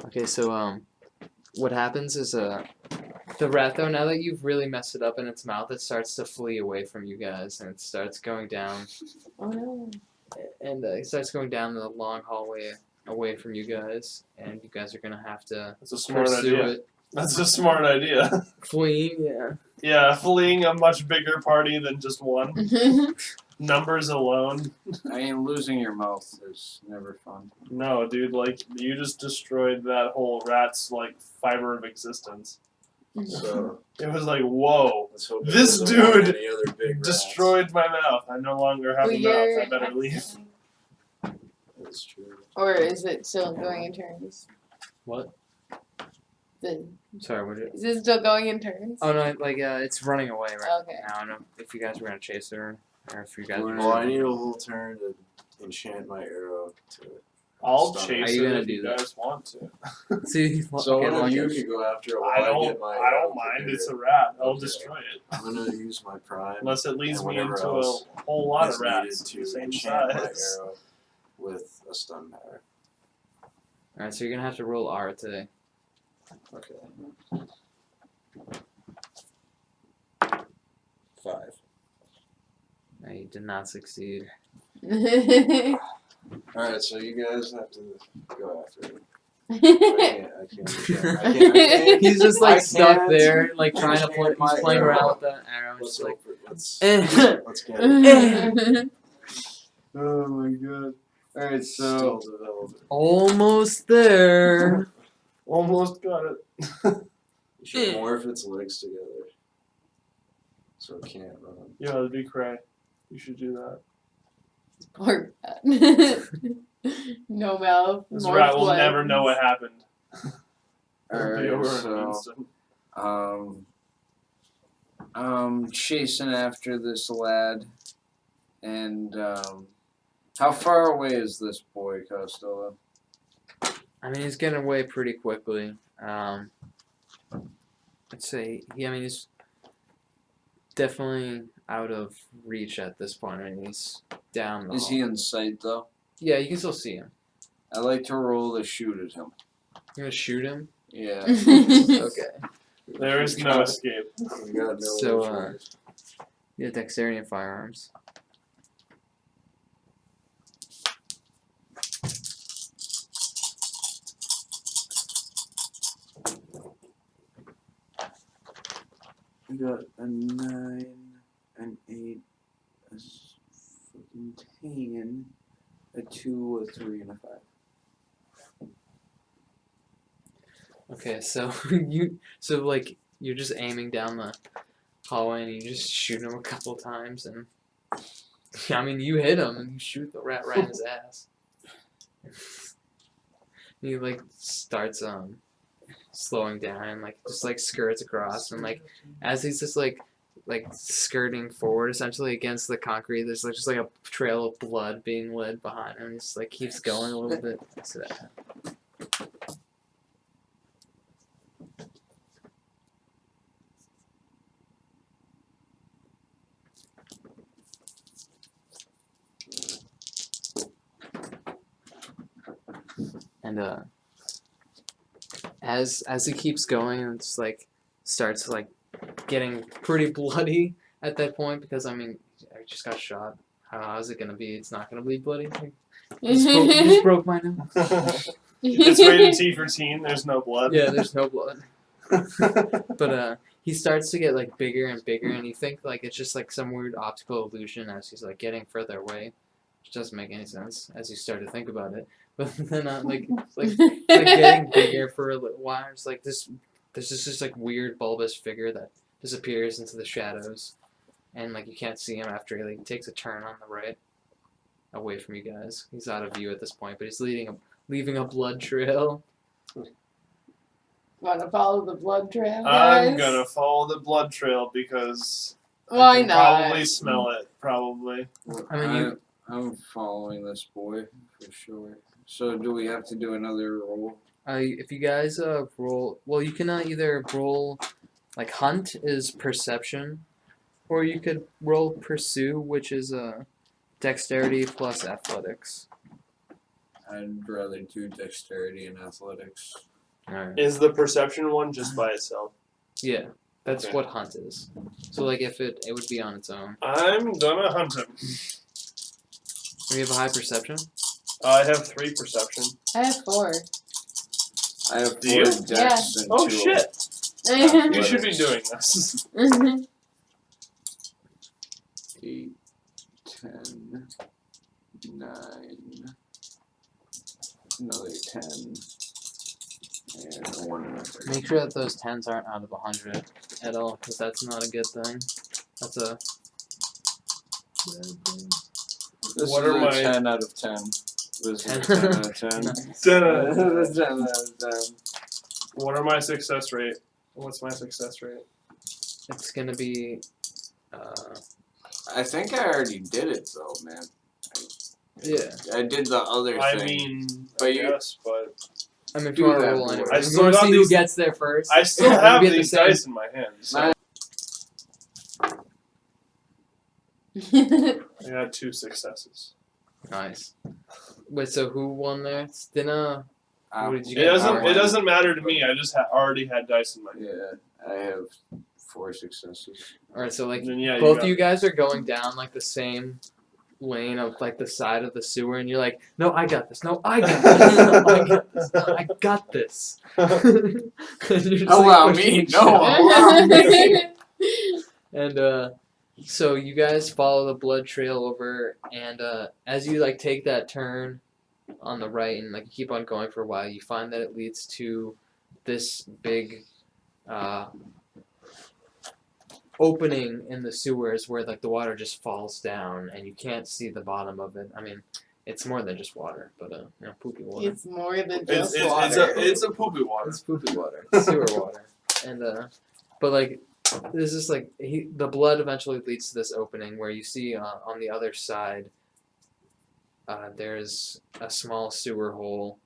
Okay, so what happens is the rat though, now that you've really messed it up in its mouth, it starts to flee away from you guys and it starts going down. oh no. And it starts going down the long hallway away from you guys, and you guys are gonna have to That's a smart pursue idea. it. That's a smart idea. Fleeing, yeah. Yeah, fleeing a much bigger party than just one. Numbers alone. I mean, losing your mouth is never fun. No, dude, like, you just destroyed that whole rat's, like, fiber of existence. So It was like, whoa. let's hope This it doesn't want dude any other big rats. Destroyed my mouth. I no longer have a mouth. I better leave. That's true. Or is it still going in turns? What? The, Sorry, what did is it still going in turns? Oh no, like it's running away right Okay. now. I don't know if you guys were gonna chase her or if you guys were. Well, I need a whole turn to enchant my arrow to it. I'll Stop. chase Are you it gonna if do you that? guys want to. See, So okay, one well, of you guess- could go after it while I get don't. my I arrow don't mind. prepared. It's a rat. I'll Okay. destroy it. I'm gonna use my prime. Unless it leads and me whatever into else a whole lot is of rats needed the to same enchant my size. arrow with a stun power. Alright, so you're gonna have to roll R today. Okay. 5. No, you did not succeed. Alright, so you guys have to go after it. I can't do that. I can't. He's just I like stuck can't there, like trying to play. enchant my He's playing arrow. around with the arrow. Let's Just like, hope let's Eh. let's get it. Oh my god. Alright, Still so developing. almost there. Almost got it. You should morph its legs together. So it can't run. Yeah, that'd be cray. You should do that. Poor rat. No mouth. This more rat will blood. never know what happened. It'll be Alright, over in an so instant. chasing after this lad, and how far away is this boy, Costello? I mean, he's getting away pretty quickly. I'd say he's definitely out of reach at this point. I mean, he's down the Is hall. he in sight though? Yeah, you can still see him. I like to roll to shoot at him. You're gonna shoot him? Yeah. Okay. There is no escape. We got no So, choice. Yeah, dexterity and firearms. We got a 9, an 8, a fucking 10, a 2, a 3, and a 5. Okay, so like you're just aiming down the hallway and you just shoot him a couple times, and I mean you hit him and you shoot the rat right in his ass. He like starts slowing down and like just like skirts across, and like as he's just like skirting forward essentially against the concrete, there's like just like a trail of blood being led behind him. He just like keeps going a little bit to that. And as he keeps going, it's like starts like getting pretty bloody at that point, because I mean I just got shot. How is it gonna be? It's not gonna bleed bloody. You just broke my nose. It's rated T for teen. There's no blood. Yeah, there's no blood. But he starts to get like bigger and bigger, and you think like it's just like some weird optical illusion as he's like getting further away, which doesn't make any sense as you start to think about it. But then it's like getting bigger for a little while. It's like there's just like weird bulbous figure that disappears into the shadows, and like you can't see him after he like takes a turn on the right, away from you guys. He's out of view at this point, but he's leaving a blood trail. Want to follow the blood trail, I'm guys? gonna follow the blood trail because I Why can not? probably smell it. Probably. I mean, I'm following this boy for sure. So do we have to do another roll? if you guys roll, well, you can either roll like hunt is perception, or you could roll pursue, which is dexterity plus athletics. I'd rather do dexterity and athletics. Alright. Is the perception one just by itself? Yeah, that's Okay. what hunt is. So like if it would be on its own. I'm gonna hunt him. Do you have a high perception? I have 3 perception. I have 4. I have 4 Do you? dex Yeah. and Oh 2 shit! You athletics. should be doing this. 8, 10, 9, another 10, and 1. Make sure that those 10s aren't out of 100 at all, because that's not a good thing. That's a This What is are a my- 10 out of 10. This is a 10. 10 out of 10. Nice. This is a 10 out of 10. What are my success rate? What's my success rate? It's gonna be I think I already did it though, man. yeah. I did the other I thing. mean, But I you- guess, but I mean, if Do you want to that, roll boy. anyway. I You still wanna got see who these- gets there first? I still It'll have be at the these same- dice in my hand. So Nice. I got 2 successes. Nice. Wait, so who won there? Stina. What did you It get? doesn't. It doesn't matter to me. I just already had dice in my hand. Yeah, I have 4 successes. Alright, so like And then, yeah, both got of you guys are going down like the same lane of like the side of the sewer, and you're like, no, I got this. No, I got this. No, I got this. No, I got this. And you're just, like, Allow pushing me. each No, other. allow me. And so you guys follow the blood trail over, and as you like take that turn on the right and like you keep on going for a while, you find that it leads to this big opening in the sewers where like the water just falls down and you can't see the bottom of it. I mean, it's more than just water, but you know, poopy water. It's more than It's just water. it's a poopy water. It's poopy water. It's sewer water. And but like there's just like the blood eventually leads to this opening where you see on the other side there's a small sewer hole,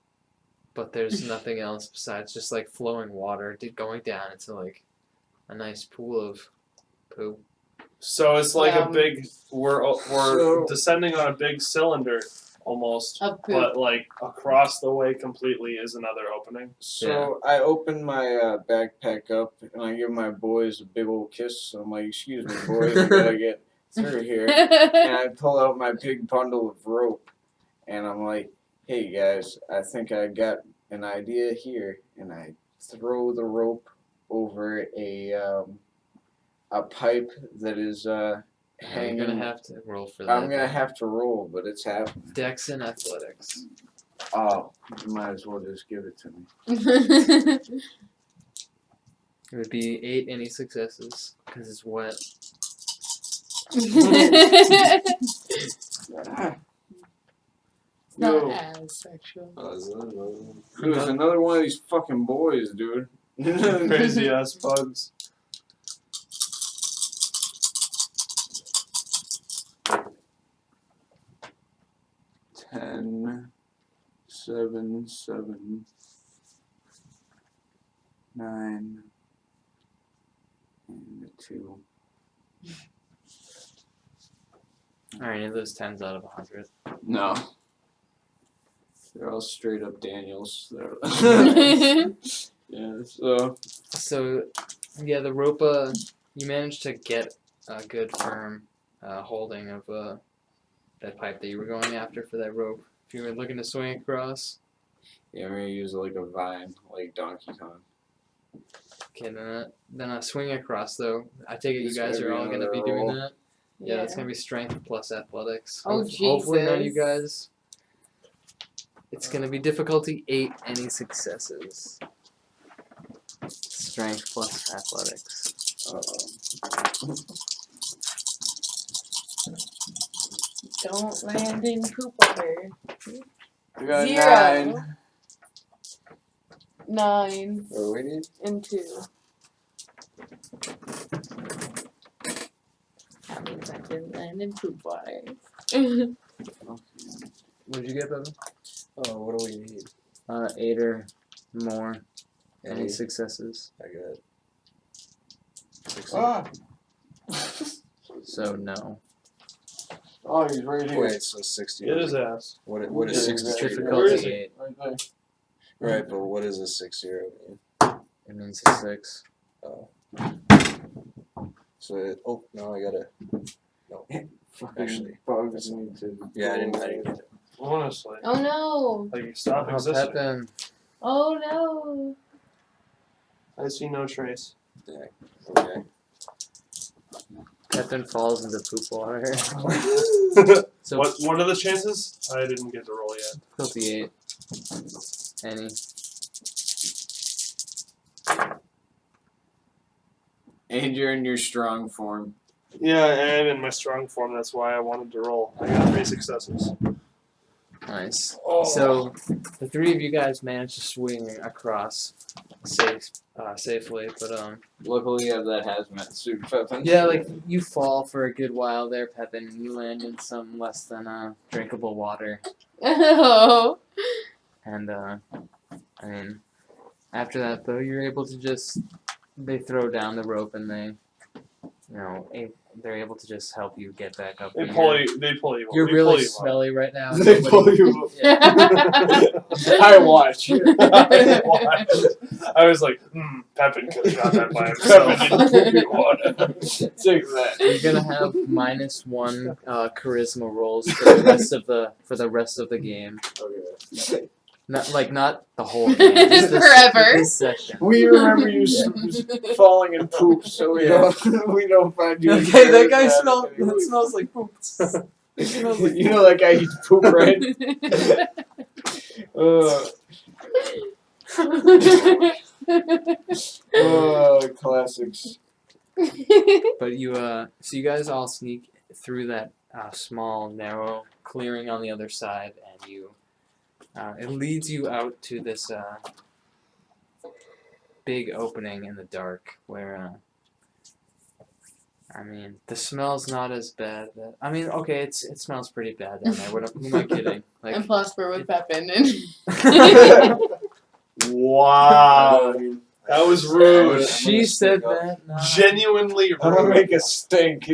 but there's nothing else besides just like flowing water going down into like a nice pool of poop. So it's like a Um, big. We're So- descending on a big cylinder almost, Of poop. but like across the way completely is another opening. So I open my backpack up and I give my boys a big old kiss. I'm like, excuse me, boys, I gotta get through here. And I pull out my big bundle of rope and I'm like, hey guys, I think I got an idea here. And I throw the rope over a pipe that is You're hanging. gonna have to roll for that. I'm gonna have to roll, but it's happening. Dex and athletics. Oh, you might as well just give it to me. It would be 8 any successes because it's wet. Not Yo, as sexual. there's another one of these fucking boys, dude. Crazy ass bugs. Ten, 7, 7, 9, and a 2. Are any of those 10s out of 100? No. They're all straight up Daniels. Yeah, so. So, yeah, the rope, you managed to get a good firm holding of that pipe that you were going after for that rope. If you were looking to swing across. Yeah, I'm gonna use like a vine, like Donkey Kong. Okay, then swing across though. I take it you This guys might are be all gonna be another doing roll. that. Yeah, that's gonna be strength plus athletics. Oh, Hopefully none of you Jesus. guys. It's gonna be difficulty 8 any successes. Strength plus athletics. Don't land in poop water. We got 0. 9. 9 What do we need? and 2. That means I didn't land in poop water. What did you get, Bubba? Oh, what do we need? 8 or more. Any Any? successes. I got 6. Ah! So no. Oh, he's right here. Wait, so 60. Get his ass. What is Yeah, 60? exactly. Difficulty Where is it? 8. Right there. Right, but what is a 60 mean? It means a 6. Oh. So no, I gotta. No. Fucking Actually, bugs need to. Yeah, I didn't get it. Honestly. Oh no! Like, stop Oh, existing. Pepin. Oh no! I see no trace. Yeah. Okay. Pepin falls into poop water. So What are the chances? I didn't get to roll yet. difficulty 8. Any. And you're in your strong form. Yeah, I am in my strong form. That's why I wanted to roll. I got 3 successes. Nice. Oh. So the 3 of you guys managed to swing across safely, but Luckily, you have that hazmat suit, Pepin. yeah, like you fall for a good while there, Pepin, and you land in some less than drinkable water. Oh! And I mean, after that though, you're able to they throw down the rope and they, they're able to just help you get back up. They to pull your- you. They pull you. You're they really pull you up. smelly right now. They pull you up. Yeah. I watch. I was like, Pepin could have got that by himself. Pepin didn't poop you water. Take that. You're gonna have -1 charisma rolls for the rest of the game. Okay. Not the whole game. Just Forever. This session. We remember you falling in poop, so we don't find you. Okay, that guy smells like poop. It smells like You know that guy eats poop, right? Classics. But so you guys all sneak through that small, narrow clearing on the other side, and it leads you out to this big opening in the dark where, the smell's not as bad. Okay, it smells pretty bad down there. Who am I kidding? Like, And plus we're with Pepin and Wow. That was rude. she said that. No. Genuinely rude. I'm gonna make a stink.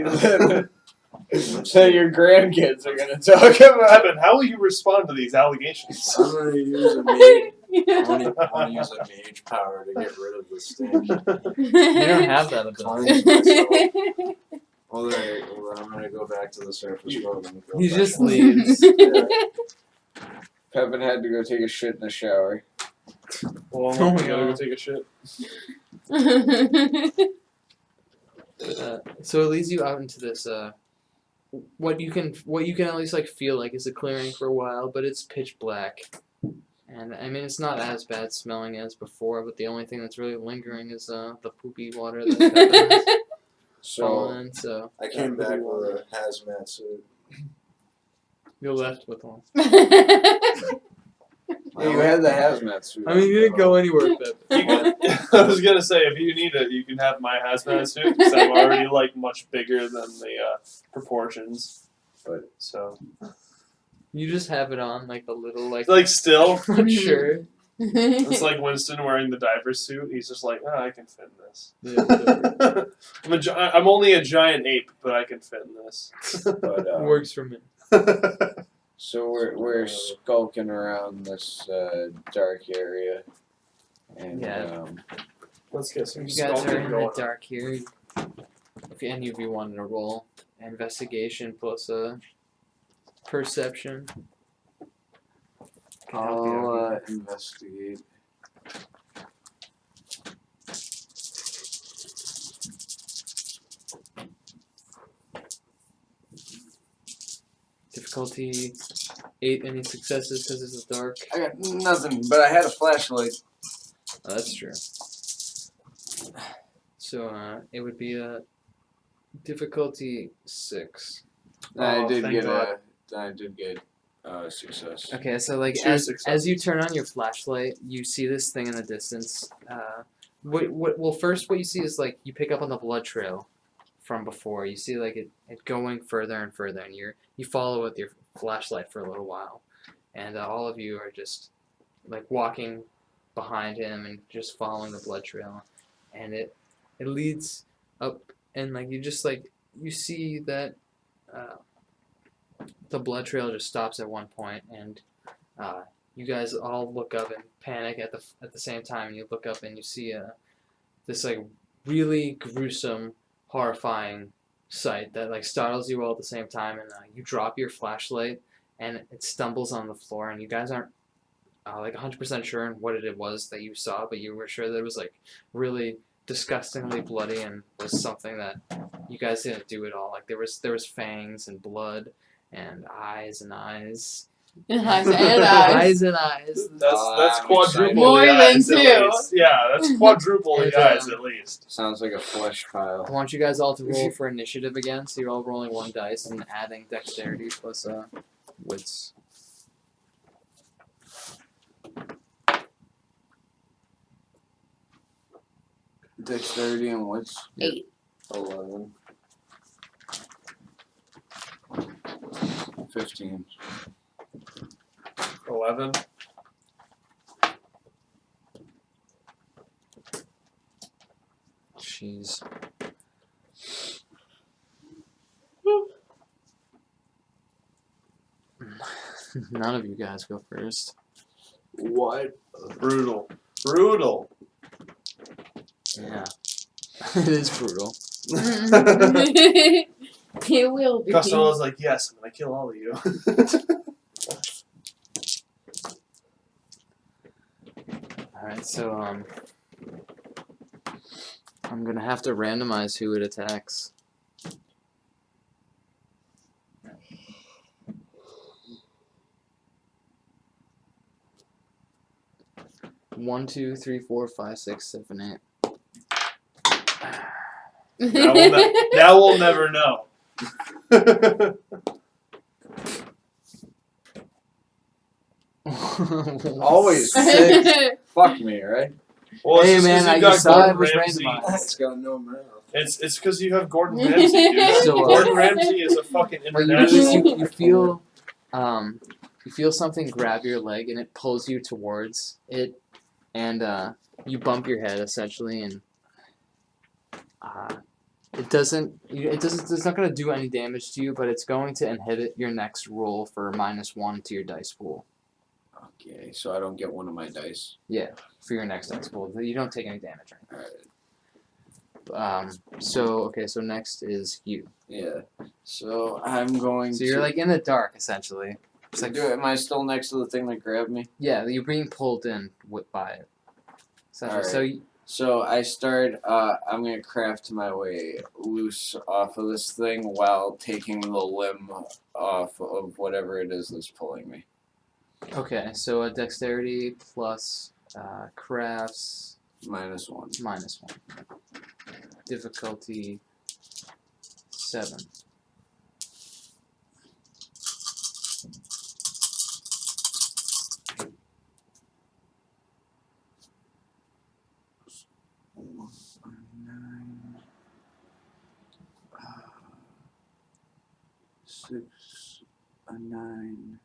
So your grandkids are gonna talk about. Pepin, how will you respond to these allegations? I'm gonna use a mage. I want to use a mage power to get rid of the stink. You don't have that ability. Cleanse myself. Well, then I'm gonna go back to the surface road and go He back just on. leaves. Pepin had to go take a shit in the shower. Well, Oh I'm my gonna go God. take a shit. So it leads you out into this what you can at least like feel like is a clearing for a while, but it's pitch black. And I mean, it's not as bad smelling as before, but the only thing that's really lingering is the poopy water that's fallen in. So I came back with a hazmat suit. you left with one. Yeah, you had the hazmat suit. I mean, you didn't go anywhere with it. You can, I was gonna say, if you need it, you can have my hazmat suit because I'm already like much bigger than the proportions. But So You just have it on like a little like still, front shirt. it's like Winston wearing the diver suit. He's just like, I can fit in this. Yeah, I'm only a giant ape, but I can fit in this. But, works for me. so we're skulking around this dark area, and Yeah. Let's get some You guys are skulking in going. the dark here. If any of you wanted to roll investigation plus a perception. Can help you out I'll here. investigate. Difficulty 8. Any successes because it's dark? I got nothing, but I had a flashlight. Oh, that's true. So it would be a difficulty 6. I Oh, did thank get God. a success. Okay, so like Two as successes. you turn on your flashlight, you see this thing in the distance. Well, first what you see is like you pick up on the blood trail from before. You see like it going further and further, and you follow with your flashlight for a little while, and all of you are just like walking behind him and just following the blood trail, and it leads up, and like you just like you see that the blood trail just stops at one point, and you guys all look up and panic at the same time. And you look up and you see this like really gruesome, horrifying sight that like startles you all at the same time, and you drop your flashlight and it stumbles on the floor, and you guys aren't like 100% sure what it was that you saw, but you were sure that it was like really disgustingly bloody and was something that you guys didn't do at all. Like there was fangs and blood and eyes and eyes. Eyes and eyes. Eyes and eyes. That's I'm quadruple More the than eyes at two. least. Yeah, that's quadruple the And, eyes at least. Sounds like a flesh pile. I want you guys all to roll for initiative again, so you're all rolling one dice and adding dexterity plus wits. Dexterity and what's 8. 11. 15. 11. Jeez. None of you guys go first. What? Brutal. Brutal. Yeah. It is brutal. It will be. Costello's like, yes, I'm gonna kill all of you. Alright, so I'm gonna have to randomize who it attacks. One, two, three, four, five, six, seven, 8. Now we'll never know. Always 6. Fuck me, right? Well, Hey, it's just 'cause man, you I got saw it Gordon was Ramsay. randomized. It's got no mouth. It's because you have Gordon Ramsay, dude. So, Gordon Ramsay is a fucking Well, international. you feel something grab your leg and it pulls you towards it, and you bump your head essentially, and it's not going to do any damage to you, but it's going to inhibit your next roll for -1 to your dice pool. Okay, so I don't get one of my dice. For your next dice pool, you don't take any damage. Alright. So next is you. Yeah. So I'm going So to. you're like in the dark essentially. It's like am I still next to the thing that grabbed me? yeah, you're being pulled in by it. Essentially. Alright. So I start. I'm gonna craft my way loose off of this thing while taking the limb off of whatever it is that's pulling me. Okay, so a dexterity plus crafts -1. -1. Difficulty 7. A 9,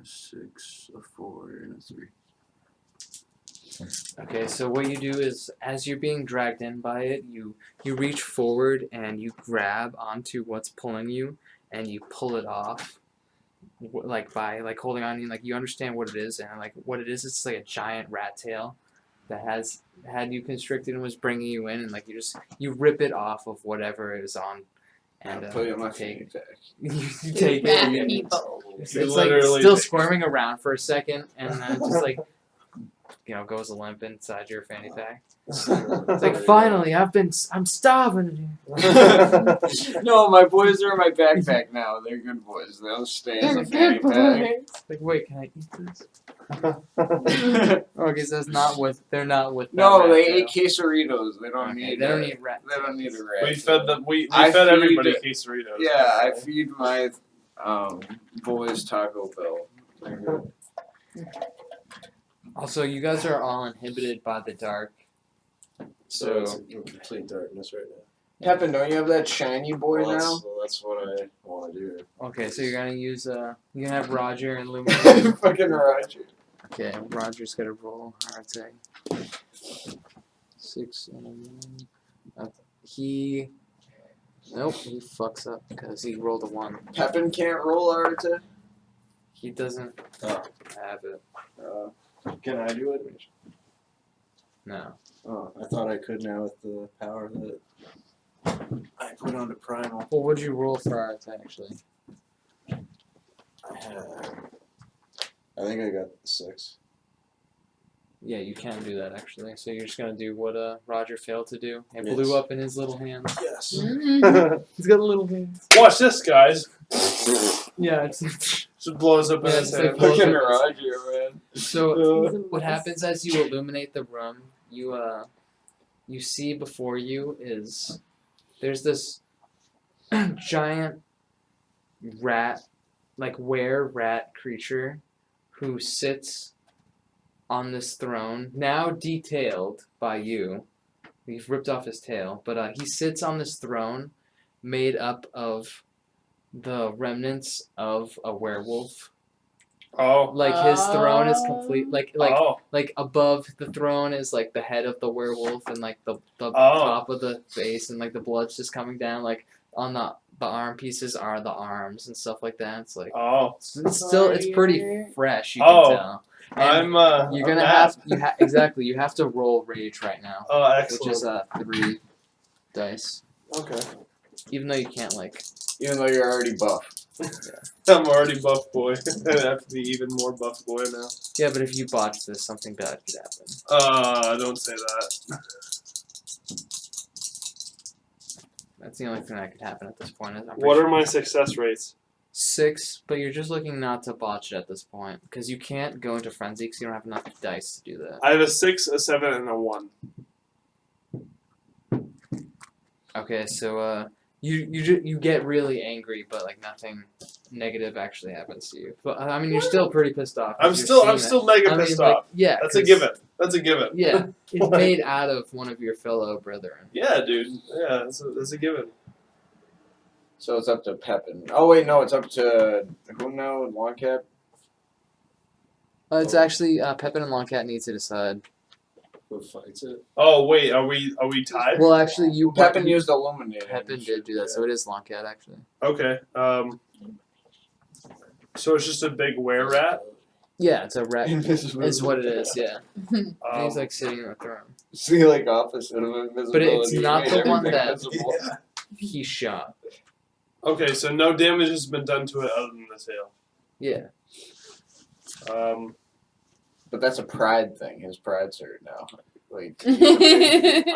a 6, a 4, and a 3. Okay, so what you do is, as you're being dragged in by it, you reach forward and you grab onto what's pulling you, and you pull it off, like by like holding on. Like you understand what it is, and like what it is, it's like a giant rat tail that had you constricted and was bringing you in, and like you rip it off of whatever it is on, and I'll put it in my you take fanny pack. you take Rat it. people. It's You like literally still take- squirming around for a second, and then it just like goes limp inside your fanny pack. It's like finally, I'm starving. No, my boys are in my backpack now. They're good boys. They'll stay in the fanny pack. Like, wait, can I eat this? Okay, so they're not with. No, that they rat ate tail. quesarito. They don't Okay, need. they don't it. need rat. They don't need a rat. We fed them. We I fed feed- everybody quesaritos. Yeah, I feed my boys Taco Bell. They're good. Also, you guys are all inhibited by the dark. So it's So in complete darkness right now. Pepin, don't you have that shiny boy Well, now? that's what I want to do. okay, so you're gonna use you can have Roger and Luminary. Fucking Roger. Okay, Roger's gonna roll hard attack. 6 and a 9. Nope, he fucks up because he rolled a 1. Pepin can't roll Arta. He doesn't Oh. have it. Can I do it? No. Oh, I thought I could now with the power that I put onto Primal. Well, what'd you roll for our attack actually? I think I got 6. Yeah, you can do that actually. So you're just gonna do what Roger failed to do. It Yes. blew up in his little hands. Yes. He's got little hands. Watch this, guys. Yeah, it's Just blows up in Yeah, his it's like head. blows Fucking up. Roger, man. So what happens as you illuminate the room, you see before you is there's this giant rat, like were-rat creature who sits on this throne, now detailed by you. You've ripped off his tail, but he sits on this throne made up of the remnants of a werewolf. Oh. Like his throne is complete, Oh. like above the throne is like the head of the werewolf, and like the Oh. top of the face, and like the blood's just coming down. Like on the arm pieces are the arms and stuff like that. It's like Oh. it's pretty fresh. You Oh. can tell. And you're I'm gonna mad. exactly. You have to roll rage right now, Oh, which is excellent. 3 dice. Okay. Even though you can't like. Even though you're already buff. I'm already buff boy. I have to be even more buff boy now. Yeah, but if you botch this, something bad could happen. Don't say that. That's the only thing that could happen at this point. I'm pretty What sure. are my success rates? 6, but you're just looking not to botch it at this point because you can't go into frenzy because you don't have enough dice to do that. I have a 6, a 7, and a 1. Okay, so you get really angry, but like nothing negative actually happens to you. But I mean, you're still pretty pissed off. 'cause I'm you're still seeing mega that. I mean, pissed like, off. yeah, That's a 'cause- given. That's a given. Yeah, it's made out of one of your fellow brethren. Yeah, dude. Yeah, that's a given. So it's up to Pepin. Oh wait, no, it's up to who now? Long Cap. It's actually Pepin and Longcat need to decide. Who fights it? Oh wait, are we tied? Well, actually, you Pepin used Illuminator. Pepin did do that, so it is Longcat actually. Okay. So it's just a big were rat. Yeah, it's a rat. Invisibility. Is what it is. Yeah, and he's Um, like sitting on a throne. See, like opposite of invisibility. But it's not Made the one everything that- visible. He shot. okay, so no damage has been done to it other than the tail. Yeah. But that's a pride thing. His pride's hurt now. Like,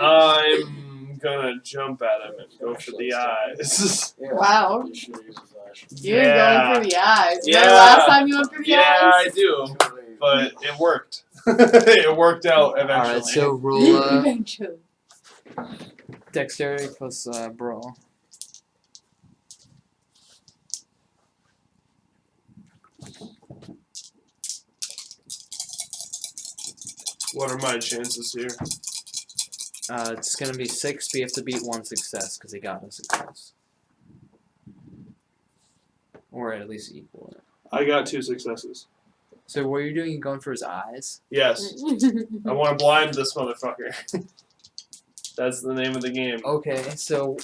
I'm gonna jump at him and go for the eyes. Yeah, Wow. you should use a flash. You're Yeah. going for the eyes. Yeah. Remember last time you went for the Yeah, I eyes? do. But it worked. It worked out eventually. Alright, so roll Eventually. dexterity plus brawl. What are my chances here? It's gonna be 6, but you have to beat 1 success because he got a success. Or at least equal it. I got 2 successes. So what are you doing? You going for his eyes? Yes. I want to blind this motherfucker. That's the name of the game. Okay, so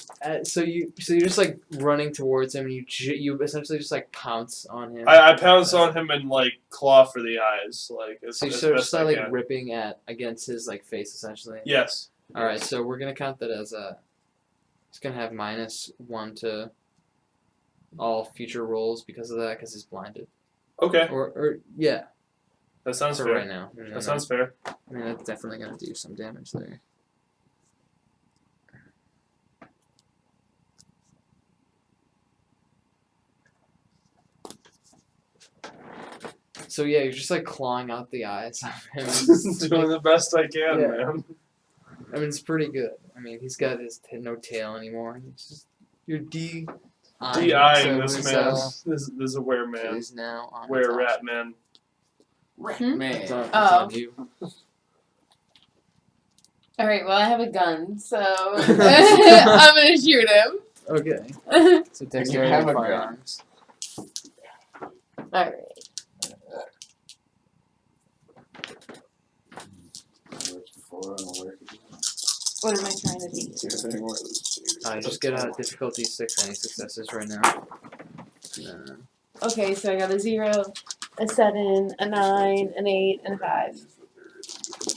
you're just like running towards him, and you essentially just like pounce on him. I pounce on him and like claw for the eyes, like as, So you as sort of best start I like can. ripping against his like face essentially. Yes. All right, so we're gonna count that as a. It's gonna have -1 to all future rolls because of that, because he's blinded. Okay. Or yeah, That sounds for fair. right now. That sounds fair. I mean, that's definitely gonna do some damage there. So yeah, you're just like clawing out the eyes of him. Doing the best I can, Yeah. man. I mean, it's pretty good. I mean, he's got his no tail anymore. It's just you're D-eyeing so this he's, man. This is a were man. He's now on Were top. rat man. man. It's on, it's Oh. on you. Alright, well, I have a gun, so I'm gonna shoot him. Okay. So dexterity have and a gun. firearms. Alright. What am I trying to do? You just get a difficulty 6. Any successes right now? Okay, so I got a 0, a 7, a 9, an 8, and a 5.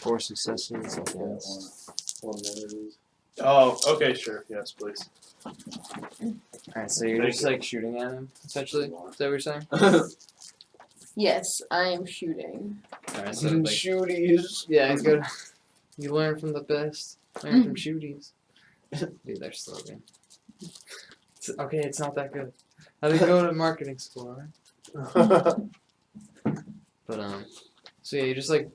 4 successes. I guess. Oh, okay, sure. Yes, please. Alright, so you're Thank just you. like shooting at him, essentially? Is that what you're saying? Yes, I am shooting. Alright, so like, Shooties. yeah, you go. You learn from the best. Learn from shooties. Dude, they're slogan. Okay, it's not that good. I didn't go to marketing school, right? But so yeah, you just like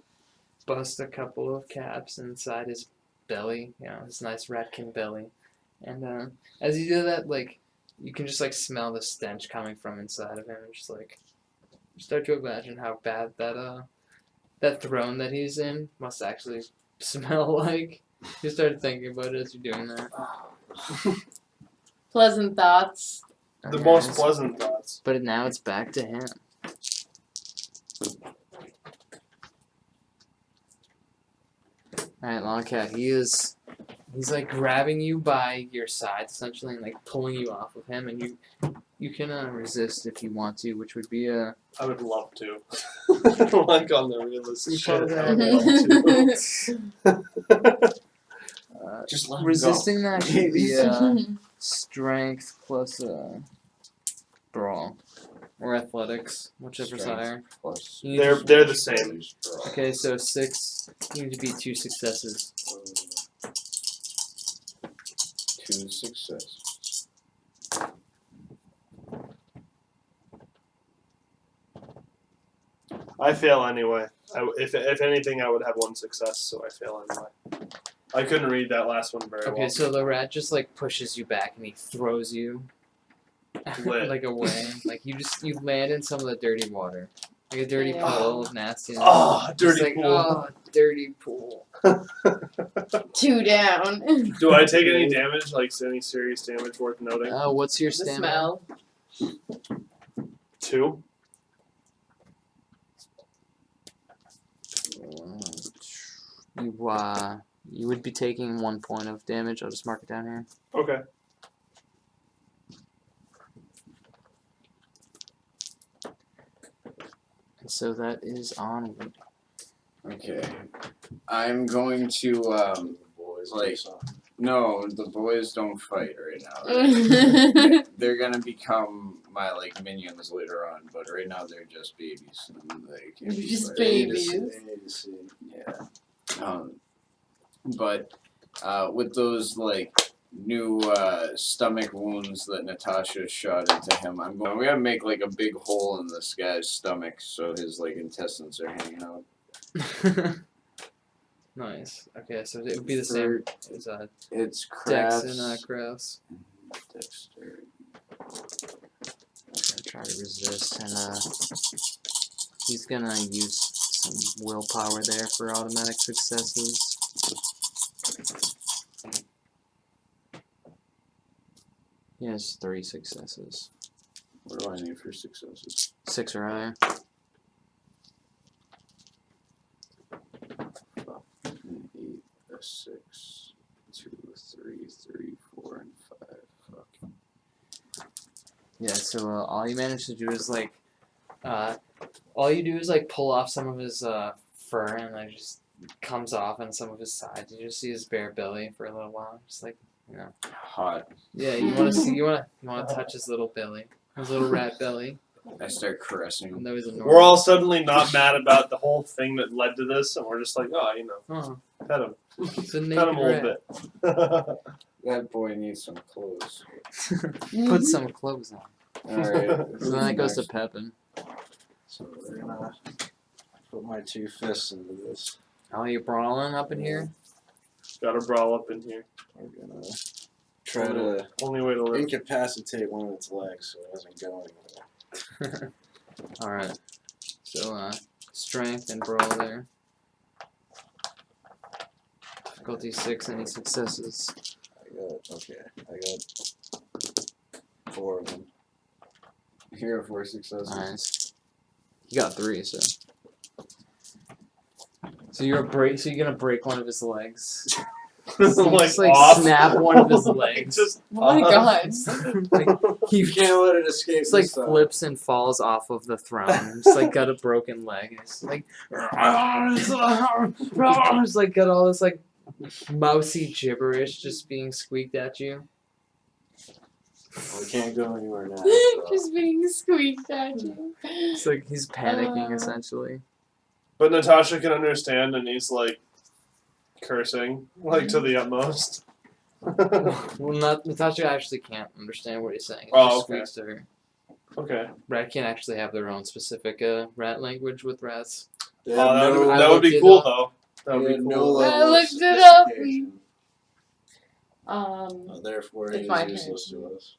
bust a couple of caps inside his belly, you know, his nice ratkin belly, and as you do that, like you can just like smell the stench coming from inside of him, and just like start to imagine how bad that throne that he's in must actually smell like. You start thinking about it as you're doing that. Pleasant thoughts. The And most it's- pleasant thoughts. But now it's back to him. Alright, Longcat, he's like grabbing you by your sides essentially and like pulling you off of him, and you can resist if you want to, which would be a I would love to. Like on the realistic You shit. call I would love to. Just let him resisting that should be Jeez. strength plus brawl or athletics, whichever's Strength. higher. Plus. You need to- They're the same. Okay, so 6. You need to beat 2 successes. 2 success. I fail anyway. If anything, I would have 1 success, so I fail anyway. I couldn't read that last one very Okay, well. so the rat just like pushes you back and he throws you Lit. like away. Like you land in some of the dirty water, like a dirty Yeah. pool of nastiness. Oh, Just dirty like, pool. Oh, dirty pool. 2 down. Do I take any damage, like any serious damage worth noting? What's your The stamina? smell. 2? You would be taking 1 point of damage. I'll just mark it down here. Okay. And so that is onward. Okay. I'm going to like no, the boys don't fight right now. They're gonna become my like minions later on, but right now they're just babies. And they can't be Just fighting. babies. Yeah. but with those like new stomach wounds that Natasha shot into him, we gotta make like a big hole in this guy's stomach so his like intestines are hanging out. Nice. Okay, so it would be the same as It's Dex crafts. and Crafts. Dexter. Gonna try to resist, and he's gonna use some willpower there for automatic successes. He has 3 successes. What do I need for successes? 6 or higher. An 8, a 6, 2, 3, 3, 4, and 5. Fuck. Yeah, so all you manage to do is like, all you do is like pull off some of his fur, and it just comes off on some of his sides. You just see his bare belly for a little while, just like, you know. Hot. Yeah, you want to see, you want to touch his little belly, his little rat belly. I start caressing him. That was a We're all suddenly not mad about the whole thing that led to this, and we're just like, oh, you know, Oh, pet him. it's a Pet naked him a little rat. bit. That boy needs some clothes. Put some clothes on. Alright. So then it goes to Pepin. So we're gonna put my 2 fists into this. Oh, you brawling up in here? Gotta brawl up in here. We're gonna try to Only way to live. incapacitate one of its legs so it doesn't go anywhere. Alright. So, strength and brawl there. Difficulty 6, any successes? I got 4 of them. Here are 4 successes. Nice. You got 3, so. So you're gonna break one of his legs. So you Like, just like off. snap one of his legs. Just Oh my off. god. Like, he You can't let it escape. just like this time. flips and falls off of the throne. Just like got a broken leg. And it's like it's like got all this like mousy gibberish just being squeaked at you. We can't go anywhere now. So. Just being squeaked at you. It's like he's panicking essentially. But Natasha can understand, and he's like cursing, like to the utmost. Well, not Natasha actually can't understand what he's saying. It Oh, just okay. squeaks to her. Okay. Rat can actually have their own specific rat language with rats. They Oh, have no, that would looked be it cool up. though. That would they be have no cool. level I of looked it up. sophistication. Therefore, It's he my is useless turn. to us.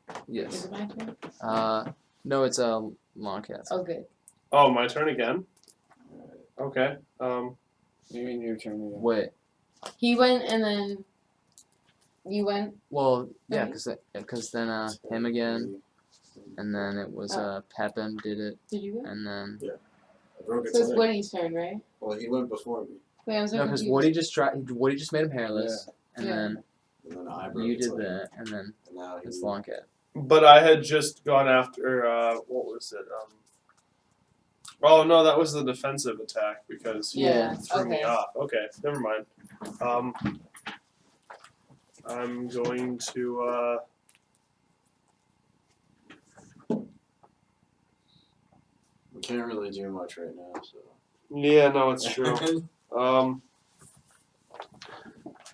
Is Yes. it my turn? No, it's a long cat. Oh, good. Oh, my turn again. Okay. You mean your turn again? Wait. He went and then you went. Well, yeah, Okay. because then him again, and then it was Pepin did it, Did you go? and then I broke its So it's leg. Woody's turn, right? Well, he went before me, Wait, I'm so no, because confused. Woody just made him hairless, and Yeah. then and then I broke you its did leg. that, and then And now he it's long cat. But I had just gone after what was it? Oh no, that was the defensive attack because he Yeah, threw me okay. off. Okay, never mind. I'm going to We can't really do much right now, so. yeah, no, it's true.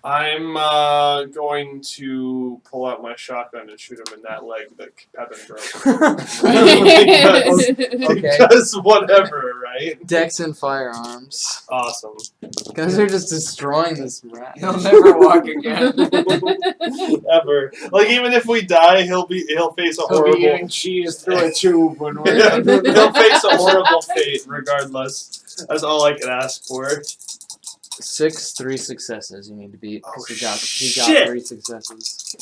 I'm going to pull out my shotgun and shoot him in that leg that Pepin broke. Okay. Because whatever, right? Dex and firearms. Awesome. Guys are just destroying this rat. He'll never walk again. Ever. Like even if we die, he'll face a He'll be horrible. eating cheese through a tube when we're He'll face a horrible fate, regardless. That's all I can ask for. 6, 3 successes you need to beat. 'Cause Oh, he got shit. 3 successes.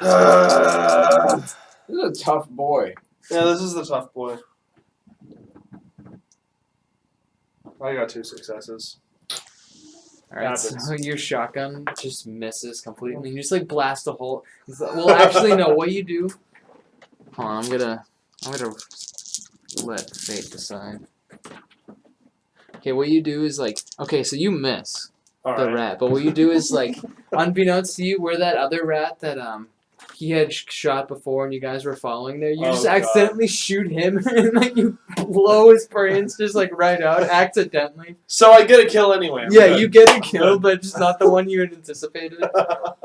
Yeah, This is a tough boy. this is the tough boy. I got 2 successes. Alright, so Happens. your shotgun just misses completely. You just like blast a hole. Well, actually, no. What you do? Hold on, I'm gonna let fate decide. Okay, what you do is like, okay, so you miss All the right. rat, but what you do is like, unbeknownst to you, where that other rat that he had shot before and you guys were following there, you Oh, just God. accidentally shoot him and like you blow his brains just like right out accidentally. So I get a kill anyway. I'm Yeah, good. you get a kill, but just not the one you had anticipated.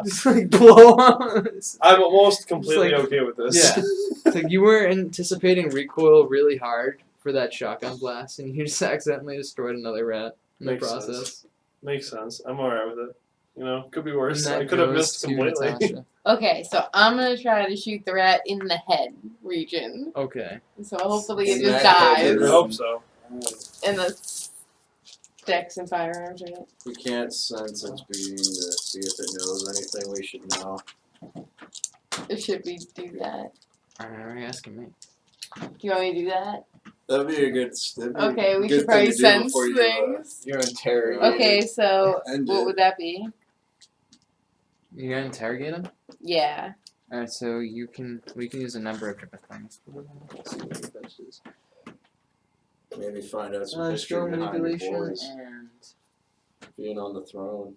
Just like blow on. I'm almost completely like- okay with this. Yeah. It's like you were anticipating recoil really hard for that shotgun blast, and you just accidentally destroyed another rat in the Makes process. sense. Makes sense. I'm alright with it. You know, could be worse. And that I could have goes missed to completely. Natasha. Okay, so I'm gonna try to shoot the rat in the head region. Okay. So hopefully it In just that head I dies. hope so. And the sticks and firearms, right? We can't sense its being to see if it knows anything we should know. Or should we do that? Are you asking me? Do you want me to do that? That'd be a good. That'd be a Okay, we good should probably thing to do sense before you, things. You're interrogated. Okay, so And what would that be? You gonna interrogate him? Yeah. Alright, so we can use a number of different things. Let's see what the best is. maybe find out some history Skill behind your manipulation boys and being on the throne.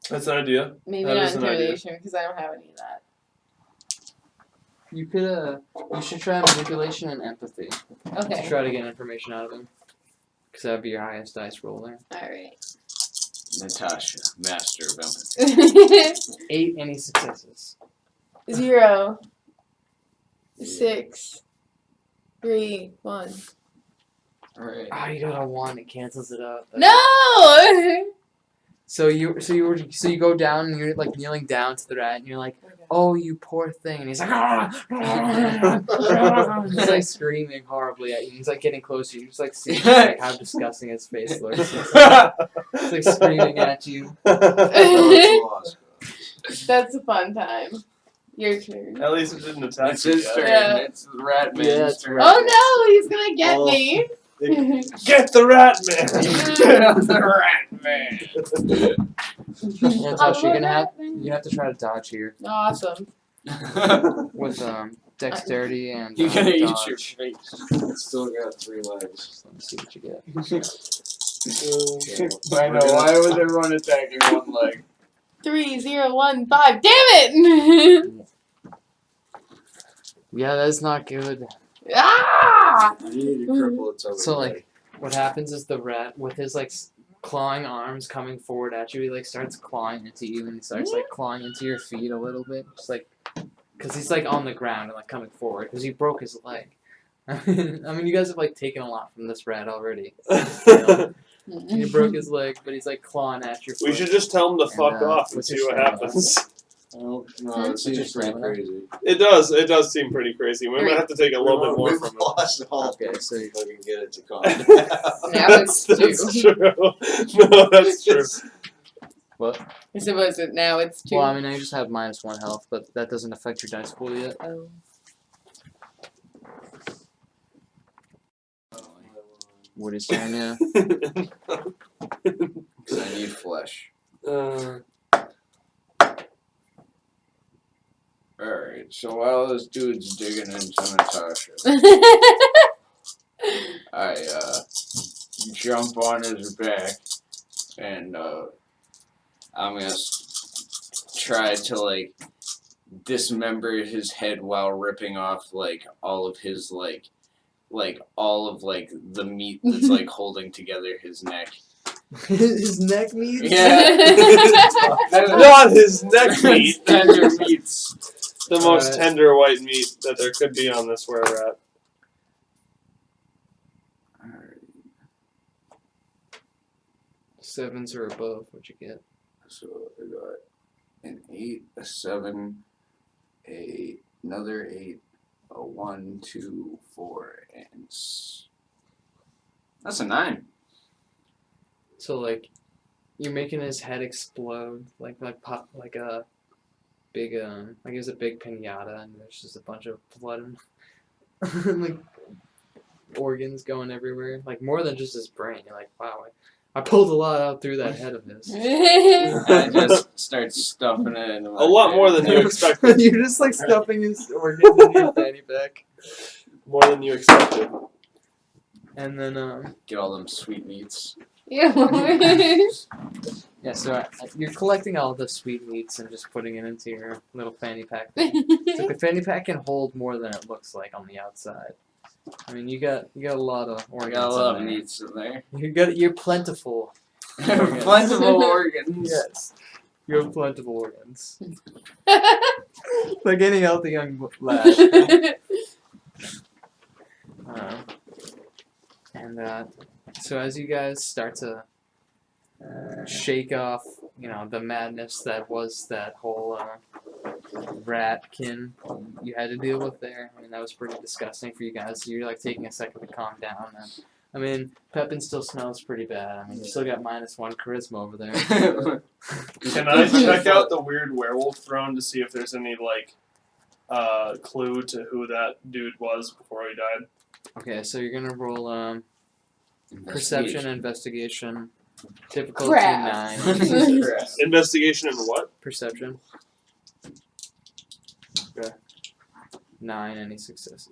That's an idea. Maybe That not is an idea. interrogation because I don't have any of that. you could you should try manipulation and empathy to Okay. try to get information out of him. Because that would be your highest dice roll there. Alright. Natasha, master of empathy. 8 any successes. 0, 6, 3, 1. Alright. Ah, you got a 1, it cancels it out. No! So you go down and you're like kneeling down to the rat and you're like, oh you poor thing, and he's like, he's like screaming horribly at you. He's like getting closer. You just like see like how disgusting his face looks. He's like screaming at you. That's a fun time. Your turn. At least it didn't attack It's you his yet. turn. Yeah. It's the rat Yeah, man's it's turn. right. Oh no, he's gonna get Oh. me! Get the rat man! The rat man. Natasha, you have to try to dodge here Awesome. with dexterity and You're gonna eat dodge. your face. Still got 3 legs. Let me see what you get. I know. Why was everyone attacking one leg? 3, 0, 1, 5. Damn it! Yeah, that's not good. Ah! You need to cripple its other So leg. like, what happens is the rat with his like clawing arms coming forward at you, he like starts clawing into you, and he starts like clawing into your feet a little bit, just like, cause he's like on the ground and like coming forward, cause he broke his leg. I mean, you guys have like taken a lot from this rat already. He broke his leg, but he's like clawing at your foot. We should just tell him to fuck And, off and what's see your what stamina? happens. No, it seems Just pretty stamina? crazy. It does seem pretty crazy. We might have to take a little bit more We've from him. lost all. Okay, so if I can get it to calm Now down. it's That's 2. true. No, that's true. what? I suppose it now it's 2. Well, I mean, I just have -1 health, but that doesn't affect your dice pool yet. Oh. Woody's turn, yeah. Because I need flesh. Alright, so while this dude's digging into Natasha, I jump on his back and I'm gonna try to like dismember his head while ripping off like all of his like all of like the meat that's like holding together his neck. His neck meat? Yeah. Not his neck meat. Tender meats. The most tender white meat that there could be on this were rat. Alright, 7s or above, what'd you get? so I got an 8, a 7, another 8, a 1, 2, 4, and that's a 9. So like, you're making his head explode like pop like a big like it was a big pinata, and there's just a bunch of blood and like organs going everywhere, like more than just his brain. You're like, wow, I pulled a lot out through that head of his. I just start stuffing it into my A lot more head. than you expected. You're just like stuffing his organs in your fanny pack, More than you expected. and then Get all them sweet meats. Ew. Yeah, so you're collecting all the sweetmeats and just putting it into your little fanny pack thing. So the fanny pack can hold more than it looks like on the outside. I mean, you got a lot of I organs got a lot of in there. meats in there. You're plentiful. Organs. Plentiful organs. Yes, you have plentiful organs. Like any healthy young lad. And so as you guys start to shake off, the madness that was that whole ratkin you had to deal with there. I mean, that was pretty disgusting for you guys. So you're like taking a second to calm down. And I mean, Pepin still smells pretty bad. I mean, you still got -1 charisma over there. Can I check out the weird werewolf throne to see if there's any clue to who that dude was before he died? Okay, so you're gonna roll perception, investigation, difficulty Crap. 9. Investigation and what? Perception. Okay. 9, any successes.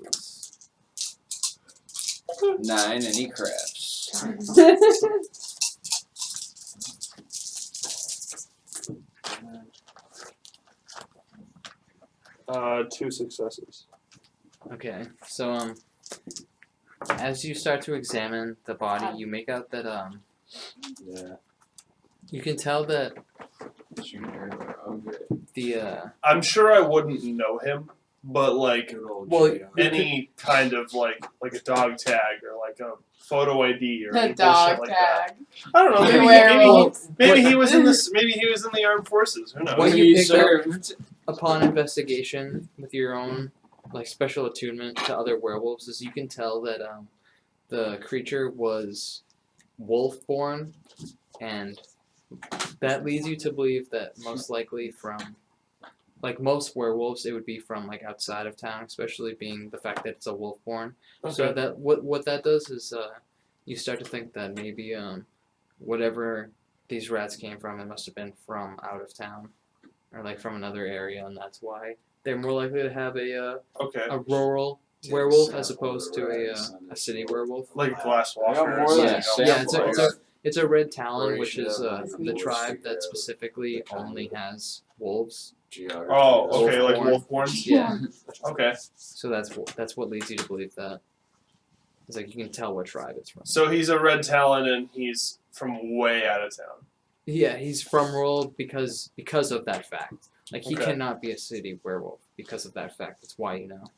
9, any craps. 2 successes. Okay, so as you start to examine the body, you make out that Yeah. you can tell that the I'm sure I wouldn't know him, but Good old Well, JR. any kind of like a dog tag or like a photo ID or A any dog bullshit like that. tag. I don't know. The Maybe, werewolf. maybe he was in this. Maybe he was in the armed forces. Who knows? What When you you pick up served. upon investigation with your own special attunement to other werewolves is you can tell that the creature was wolf-born, and that leads you to believe that most likely from most werewolves it would be from outside of town, especially being the fact that it's a wolf-born. So Okay. that what that does is you start to think that maybe whatever these rats came from, it must have been from out of town or from another area, and that's why they're more likely to have a Okay. rural werewolf as opposed to a city werewolf. Like a glass I got walker. or more something than a else. sample. Yeah, it's a red talon, which Operation is of the tribe linguistic that specifically only has wolves. Geography. Oh, okay, like Wolf-born. Wolfborns. Yeah, Okay. so that's what leads you to believe that. It's you can tell what tribe it's from. So he's a red talon and he's from way out of town. Yeah, he's from rural because of that fact. He Okay. cannot be a city werewolf because of that fact. That's why you know.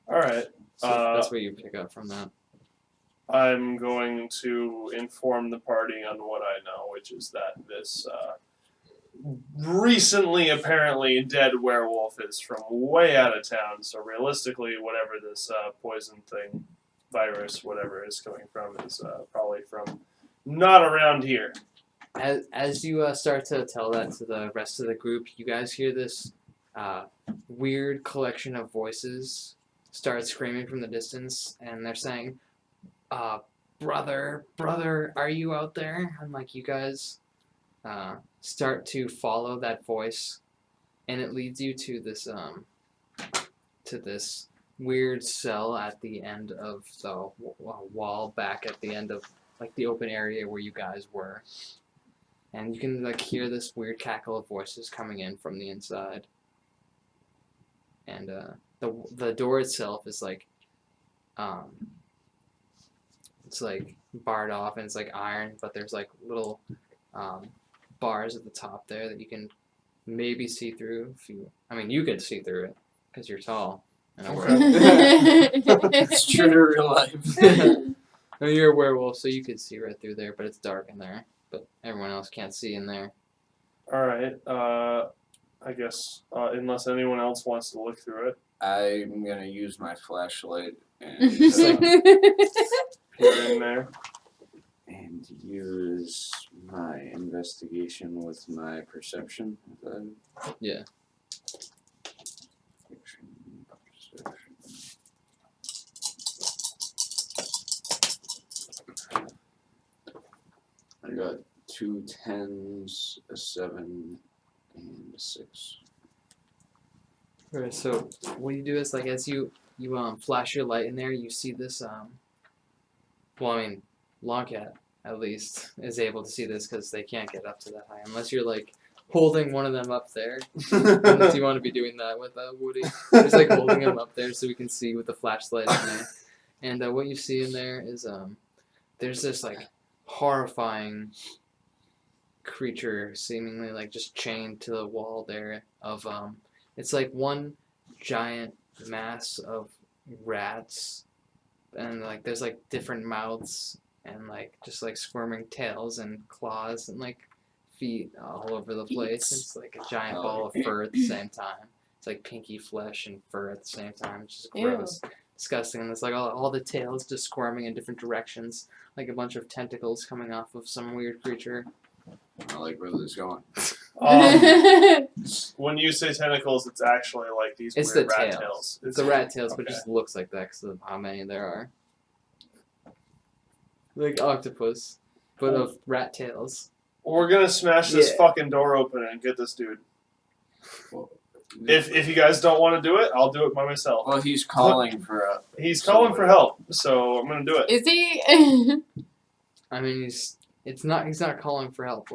All right. So that's what you pick up from that. I'm going to inform the party on what I know, which is that this recently apparently dead werewolf is from way out of town. So realistically, whatever this poison thing, virus, whatever is coming from, is probably from not around here. As you start to tell that to the rest of the group, you guys hear this weird collection of voices start screaming from the distance, and they're saying, brother, are you out there? And you guys start to follow that voice, and it leads you to this weird cell at the end of the wall, back at the end of the open area where you guys were. And you can hear this weird cackle of voices coming in from the inside. And the door itself is it's barred off, and it's iron, but there's little bars at the top there that you can maybe see through. You could see through it because you're tall. And It's true to real life. I mean, you're a werewolf, so you could see right through there, but it's dark in there. But everyone else can't see in there. All right. I guess unless anyone else wants to look through it. I'm gonna use my flashlight and Peer in there. And use my investigation with my perception. Yeah. I got 2 10s, a 7, and a 6. Alright, so what you do is as you flash your light in there, you see this Longcat, at least, is able to see this because they can't get up to that high unless you're like holding one of them up there. Unless you want to be doing that with Woody, just like holding him up there so we can see with the flashlight in there. And what you see in there is there's this like horrifying creature seemingly like just chained to the wall there of it's like one giant mass of rats, and like there's like different mouths and like just like squirming tails and claws and like feet all over the place. It's like a giant ball of fur at the same time. It's like pinky flesh and fur at the same time. It's just gross. Ew. Disgusting. And it's like all the tails just squirming in different directions, like a bunch of tentacles coming off of some weird creature. I like where this is going. When you say tentacles, it's actually like these It's weird the rat tails. tails. It's the rat tails, but it okay. just looks like that because of how many there are. Like octopus, but of rat tails. We're gonna smash this Yeah. fucking door open and get this dude. If you guys don't want to do it, I'll do it by myself. Well, he's calling for He's calling for help, so I'm gonna do it. Is he? I mean, he's not calling for help.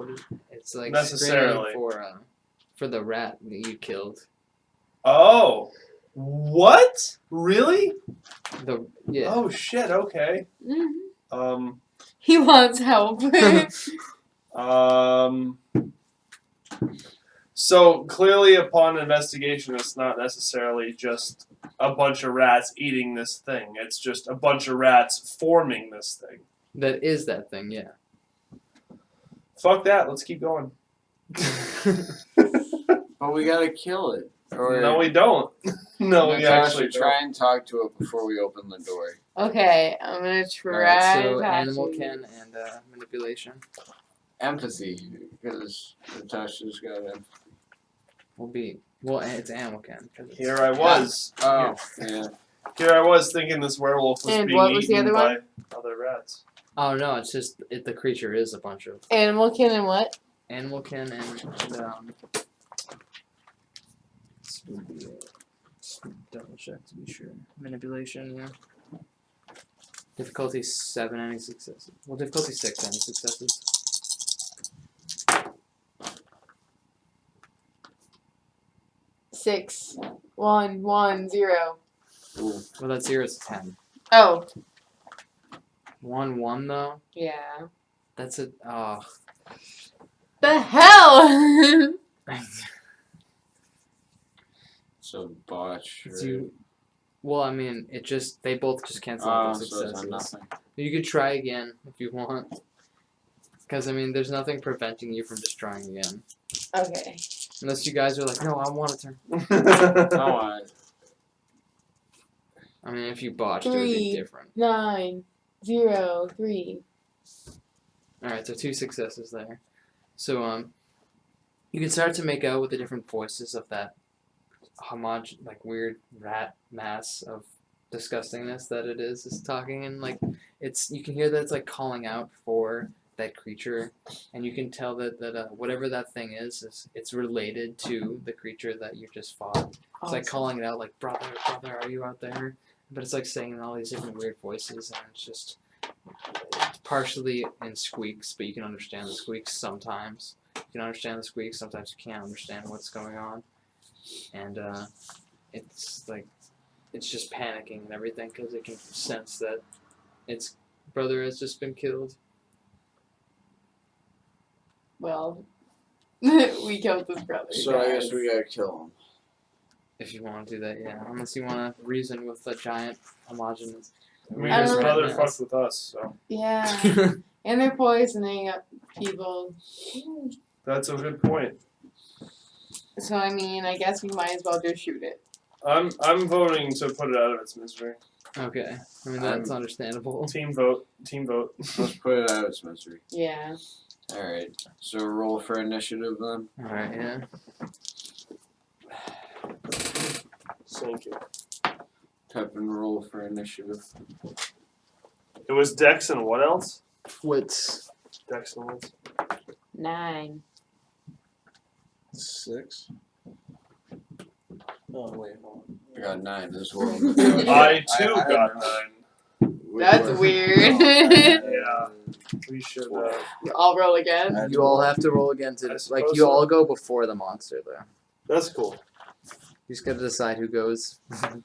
It's like Necessarily. screaming for the rat that you killed. Oh, what? Really? Yeah. Oh shit. Okay. Mhm. He wants help. So clearly, upon investigation, it's not necessarily just a bunch of rats eating this thing. It's just a bunch of rats forming this thing. That is that thing. Yeah. Fuck that. Let's keep going. But we gotta kill it. Or No, we don't. No, we Natasha, actually try don't. and talk to it before we open the door. Okay, I'm gonna try. Alright, so to animal actually- ken and manipulation Empathy, because Natasha's got empathy. It's animal ken. 'Cause it's- Here I was. Oh, yeah. Here I was thinking this werewolf was And being what was the eaten other by one? other rats. Oh no, it's just the creature is a bunch of Animal kin and what? animal ken and this would be double check to be sure. Manipulation, yeah. Difficulty 7, any successes. Well, difficulty 6, any successes. Six, 1, 1, 0. Ooh. Well, that's 0 is 10. Oh, 1, 1 though. yeah. That's a oh. The hell! So botch. It's Right? you. Well, I mean, they both just cancel out the So it's successes. nothing. You could try again if you want. Because, I mean, there's nothing preventing you from just trying again. Okay. Unless you guys are like, no, I want a turn. I want it. I mean, if you botched, it would be 3. different. 9, 0, 3. Alright, so 2 successes there. So, you can start to make out with the different voices of that like, weird rat mass of disgustingness that it is talking, and, like, you can hear that it's, like, calling out for that creature, and you can tell that whatever that thing is, it's related to the creature that you just fought. It's like calling it out, like, brother, are you out there? But it's like saying all these different weird voices, and it's just partially in squeaks, but you can understand the squeaks sometimes. You can understand the squeaks, sometimes you can't understand what's going on. And it's like, it's just panicking and everything because it can sense that its brother has just been killed. Well, we killed his brother. So I guess we gotta kill him. If you want to do that, yeah. Unless you want to reason with a giant homogeneous. I mean, I his don't brother know. fucked with us, so Yeah. And they're poisoning up people. that's a good point. So, I mean, I guess we might as well just shoot it. I'm voting to put it out of its misery. Okay. I mean, that's understandable. Team vote. Team vote. Let's put it out of its misery. Yeah. Alright. So roll for initiative then. Alright, yeah. Thank you. Type and roll for initiative. It was Dex and what else? Wits. Dex and what? 9. 6. Oh wait, hold on. I got 9 as well. I too I got know. 9. That's weird. Yeah. We should. I'll roll again. You all have to roll again to I like suppose you so. all go before the monster though. That's cool. You just gotta decide who goes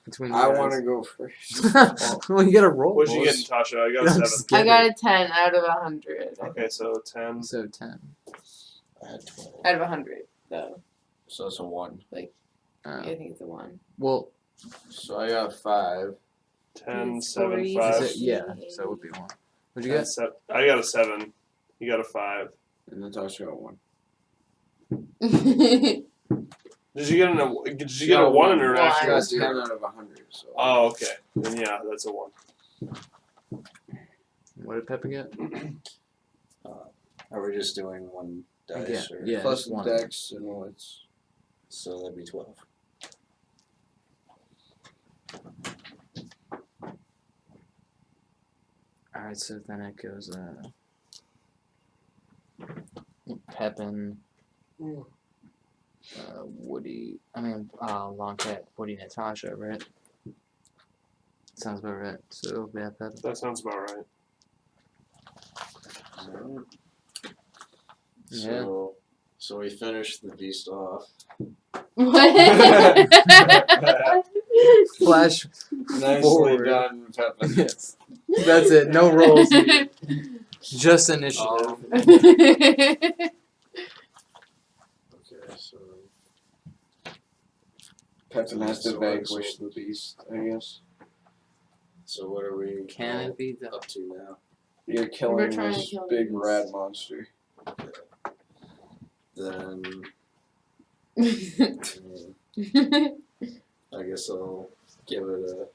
between you I guys. want to go first. Well, you gotta roll. What'd you get, boys. Natasha? I got a I'm 7. just I kidding. got a 10 out of 100. Okay, so 10. So 10. I had 12. Out of 100, though. So it's a 1. I think it's a 1. Well, So I got 5. 10, It's 7, 40. 5. is it, yeah. So it would be 1. What'd you get? I got a 7. You got a 5. And Natasha got 1. Did you get a 1 in her One. actual I got zero? 10 out of 100. So. Oh, okay. Then yeah, that's a 1. What did Peppa get? Are we just doing one dice? Or? Yeah. Plus just one. dex and what's. So that'd be 12. Alright, so then it goes Pepin, Woody, Longcat, Woody, Natasha, right? Sounds about right. So, yeah, Pepin. That sounds about right. Alright. Yeah. So we finished the beast off. What? Flash. Nicely Forward. done, Peppa. Yes. That's it. No rolls needed. Just initiative. Okay, so Peppa has to So- vanquish the beast, I guess. so what are we Can it be done? up to now? You're We're killing trying to this kill big the rat beast. monster. Then I guess I'll give it a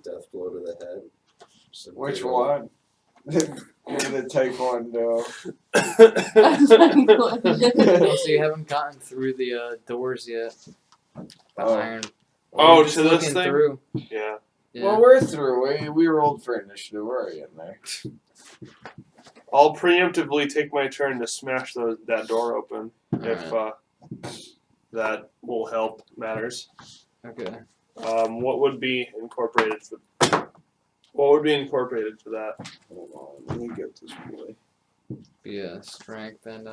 death blow to the head. Just a Which big ol'- one? Give it a taekwondo. So you haven't gotten through the doors yet. The Oh. iron. Oh, You're just to this looking thing? Through. Yeah. Yeah. Well, we're through. We rolled for initiative. We're already in there. I'll preemptively take my turn to smash that door open if that will help matters. Okay. What would be incorporated for? What would be incorporated for that? Hold on, let me get this boy. Be strength and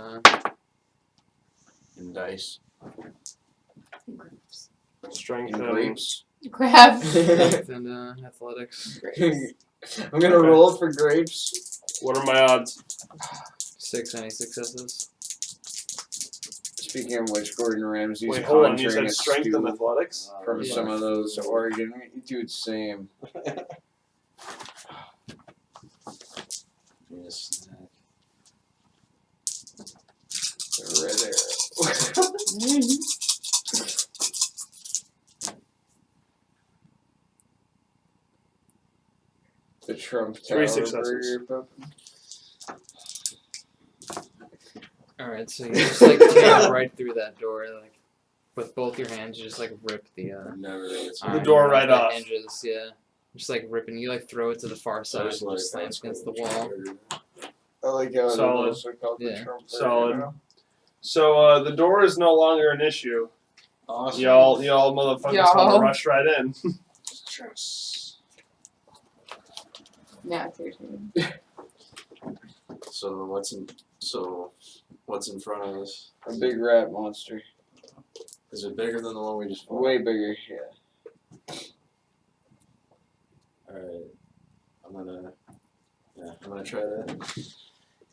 And dice. Strength And and grapes. Crap. strength and athletics. I'm gonna Okay. roll for grapes. What are my odds? 6 any successes. Speaking of which, Gordon Ramsay's Wait, hold on. You conjuring said a strength stew and athletics. from Yeah. some of those Oregon dude. Same. Need a snack. Red arrow. The Trump Tower 3 successes. burger. Alright, so you just like tear right through that door, like with both your hands. You just like rip the Never really gets iron door off right the off. hinges. Yeah, just like ripping. You like throw it to the far side, and it just slams against the wall. I like how Solid. it also called the Yeah. Trump burger Solid. now. So the door is no longer an issue. Awesome. Y'all motherfuckers Y'all. want to rush right in. Yes. Yeah, it's your turn. So what's in front of us? A big rat monster. Is it bigger than the one we just fought? Way bigger, yeah. Alright. I'm gonna try to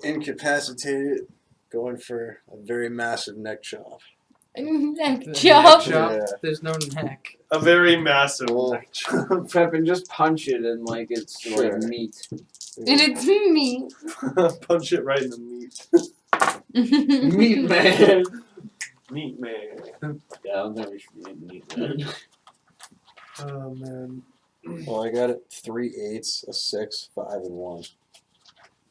incapacitate it, going for a very massive neck chop. Neck The chop. neck chop? Yeah. There's no neck. A very massive Well, neck chop. Pep, and just punch it and like it's Sure. like meat. And it's me. Punch it right in the meat. Meat man. Meat man. Yeah, I don't think we should be eating meat man. Oh man. Well, I got it 3 8s, a 6, 5, and 1.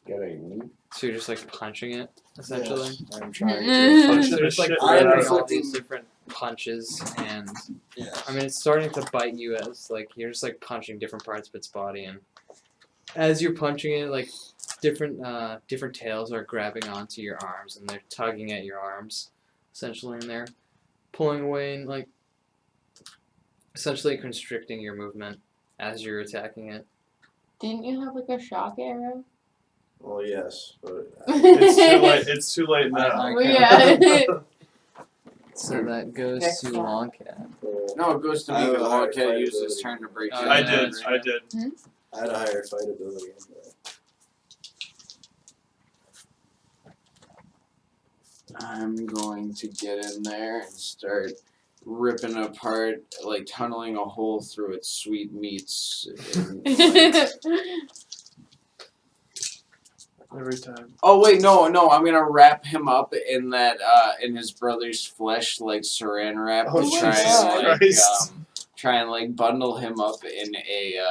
Gotta eat meat. So you're just like punching it, essentially. Yes, I'm trying Mm. to. Punch So the there's like shit right out ripping of all it. these different punches, and Yeah. I mean it's starting to bite you as like you're just like punching different parts of its body, and as you're punching it, like different tails are grabbing onto your arms, and they're tugging at your arms, essentially, and they're pulling away and like essentially constricting your movement as you're attacking it. Didn't you have like a shock arrow? Well, yes, but It's too late. It's too late now. I Well, can't. yeah. So that goes Next to one. Longcat. No, it goes to I me. have a higher Longcat fight used his ability. turn to break Oh, it. I yeah, did. that's I did. I had a higher fight ability. I'm going to get in there and start ripping apart, like tunneling a hole through its sweet meats. And, like, Every time. oh wait, no, I'm gonna wrap him up in that in his brother's flesh like saran wrap Oh, to try Jesus and like Christ. try and like bundle him up in a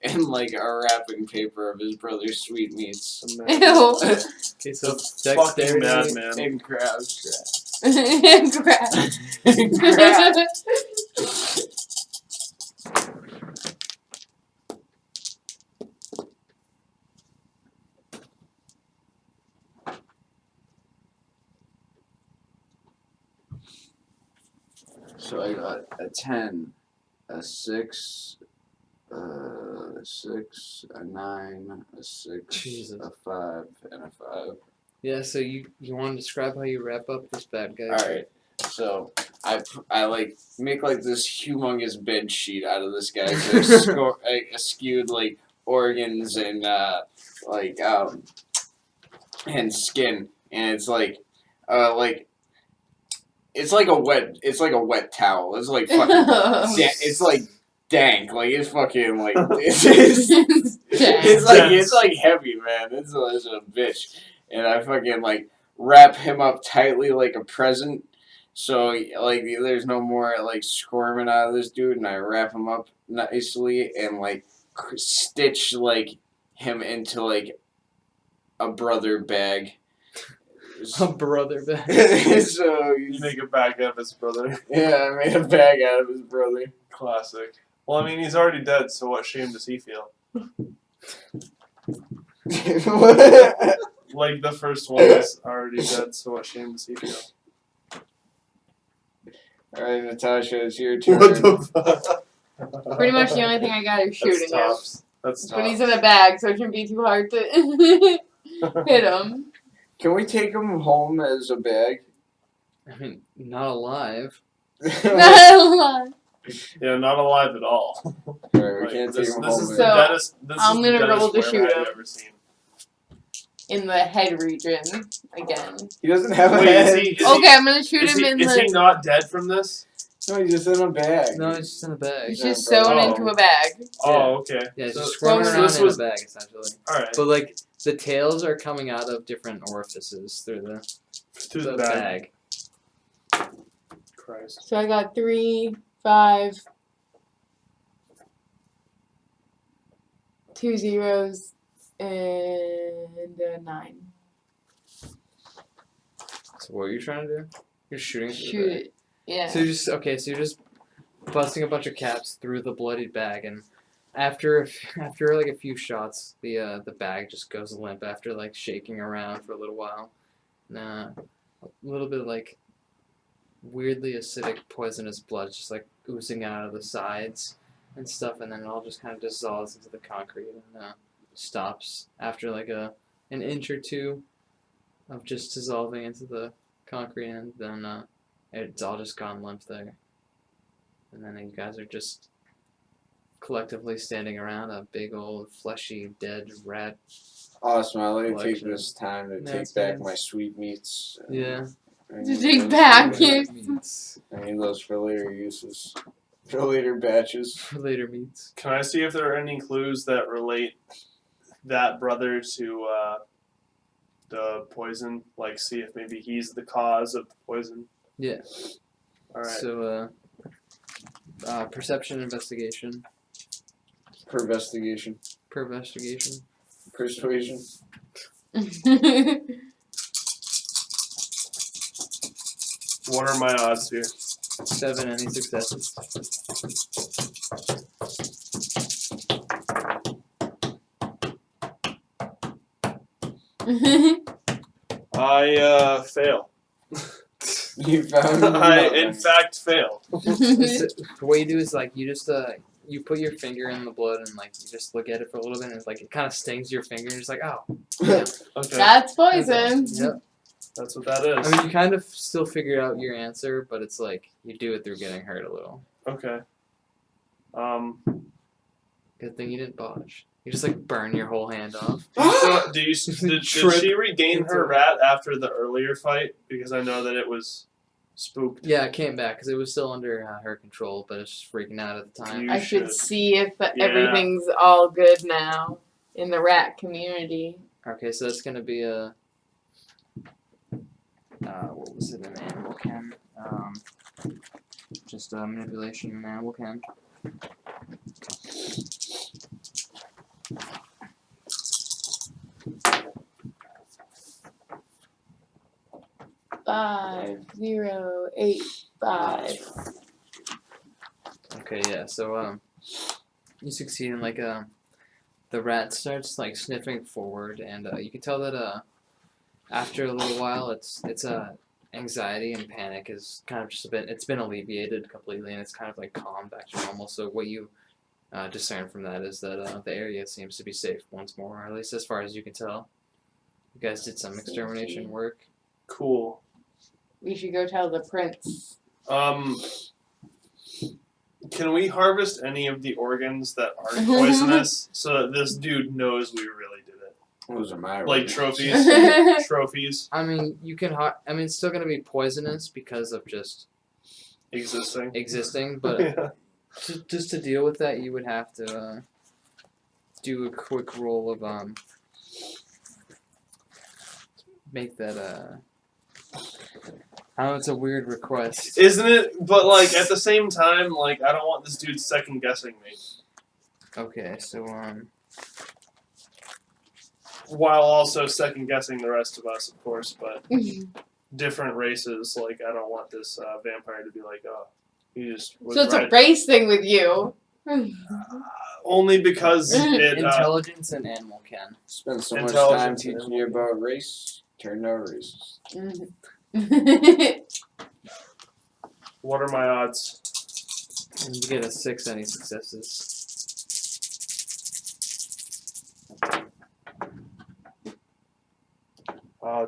in like a wrapping paper of his brother's sweet meats. Ew. Okay, so Fucking dexterity. madman. And crab strap. Crap. Crab. So I got a 10, a 6, a 6, a 9, a 6, Jesus. a 5, and a 5. Yeah, so you want to describe how you wrap up this bad guy? Alright, so I like make like this humongous bed sheet out of this guy's like, skewed like organs and and skin, and it's like it's like a wet towel. It's like fucking it's like dank, like it's fucking like it's like heavy, man. It's a bitch, and I fucking like wrap him up tightly like a present. So like there's no more like squirming out of this dude, and I wrap him up nicely and like stitch like him into like a brother bag. A brother bag. So You make a bag out of his brother. yeah, I made a bag out of his brother. Classic. Well, I mean, he's already dead, so what shame does he feel? Like, the first one is already dead, so what shame does he feel? Alright, Natasha, it's your turn. What the fuck? Pretty much the only thing I got is shooting him. That's But he's in a bag, so it shouldn't be too hard to hit him. Can we take him home as a bag? I mean, not alive. Alright, Yeah, not alive at all. we Like, can't this, take him this home. is the So, deadest. This I'm is the gonna roll deadest to werewolf shoot I've him. ever seen. In the head region again. He doesn't have a Wait, head. is he Okay, I'm gonna shoot him in is the. he not dead from this? No, he's just in a bag. No, it's just in a bag. He's Yeah, just bro. sewn Oh. into a bag. Oh, okay. Yeah, it's So- just squirming so around this in was- a bag, essentially. Alright. But, like, the tails are coming out of different orifices through Through the the bag. Christ. So I got 3, 5, 2 zeros, and a 9. So what are you trying to do? You're shooting through the Shoot bag. it. Yeah. So you're just busting a bunch of caps through the bloodied bag, and after like a few shots, the bag just goes limp after like shaking around for a little while. A little bit of like weirdly acidic, poisonous blood just like oozing out of the sides and stuff, and then it all just kind of dissolves into the concrete and stops after like an inch or two of just dissolving into the concrete, and then it's all just gone limp there. And then you guys are just collectively standing around a big old fleshy dead rat. Awesome, I'd like to take Collection. this time to Yeah, take it's back nice. my sweetmeats. Yeah. I To need take those back for later- it. Meats. I need those for later uses. For later batches. For later meats. Can I see if there are any clues that relate that brother to the poison? Like, see if maybe he's the cause of the poison? Yeah. Alright. So, perception investigation. Per investigation. Per investigation. Persuasion. What are my odds here? 7, any successes. I fail. You found I nothing. in fact fail. So, what you do is like you just you put your finger in the blood and like you just look at it for a little bit and it's like it kind of stings your finger and it's like oh. Okay, That's poison. Yep. that's what that is. I mean, you kind of still figure out your answer, but it's like you do it through getting hurt a little. Okay. Good thing you didn't botch. You just like burn your whole hand off. Did Trip she regain her into- rat after the earlier fight? Because I know that it was spooked. Yeah, it came back because it was still under her control, but it's just freaking out at the time. You I should should. see if Yeah. everything's all good now in the rat community. Okay, so that's gonna be a. What was it? An animal chem. Just manipulation in animal chem. Five, 0, 8, 5. Okay, yeah. So you succeed in like the rat starts like sniffing forward, and you can tell that after a little while, its anxiety and panic is kind of just it's been alleviated completely, and it's kind of like calm back to normal. So what you discern from that is that the area seems to be safe once more, or at least as far as you can tell. You guys did some extermination work. Cool. We should go tell the prince. Can we harvest any of the organs that aren't poisonous so that this dude knows we really did it? Those are my Like words. trophies? Trophies I mean, you can. I mean, it's still gonna be poisonous because of just existing. existing, but Yeah. just to deal with that, you would have to do a quick roll of make that I know it's a weird request. Isn't it? But like at the same time, like I don't want this dude second guessing me. Okay, so While also second guessing the rest of us, of course, but different races. Like I don't want this vampire to be like, oh, he just was So it's right. a race thing with you. Only because it. intelligence and animal can. Spend so much time Intelligence. teaching you about race, turned out racist. What are my odds? And you get a 6 any successes.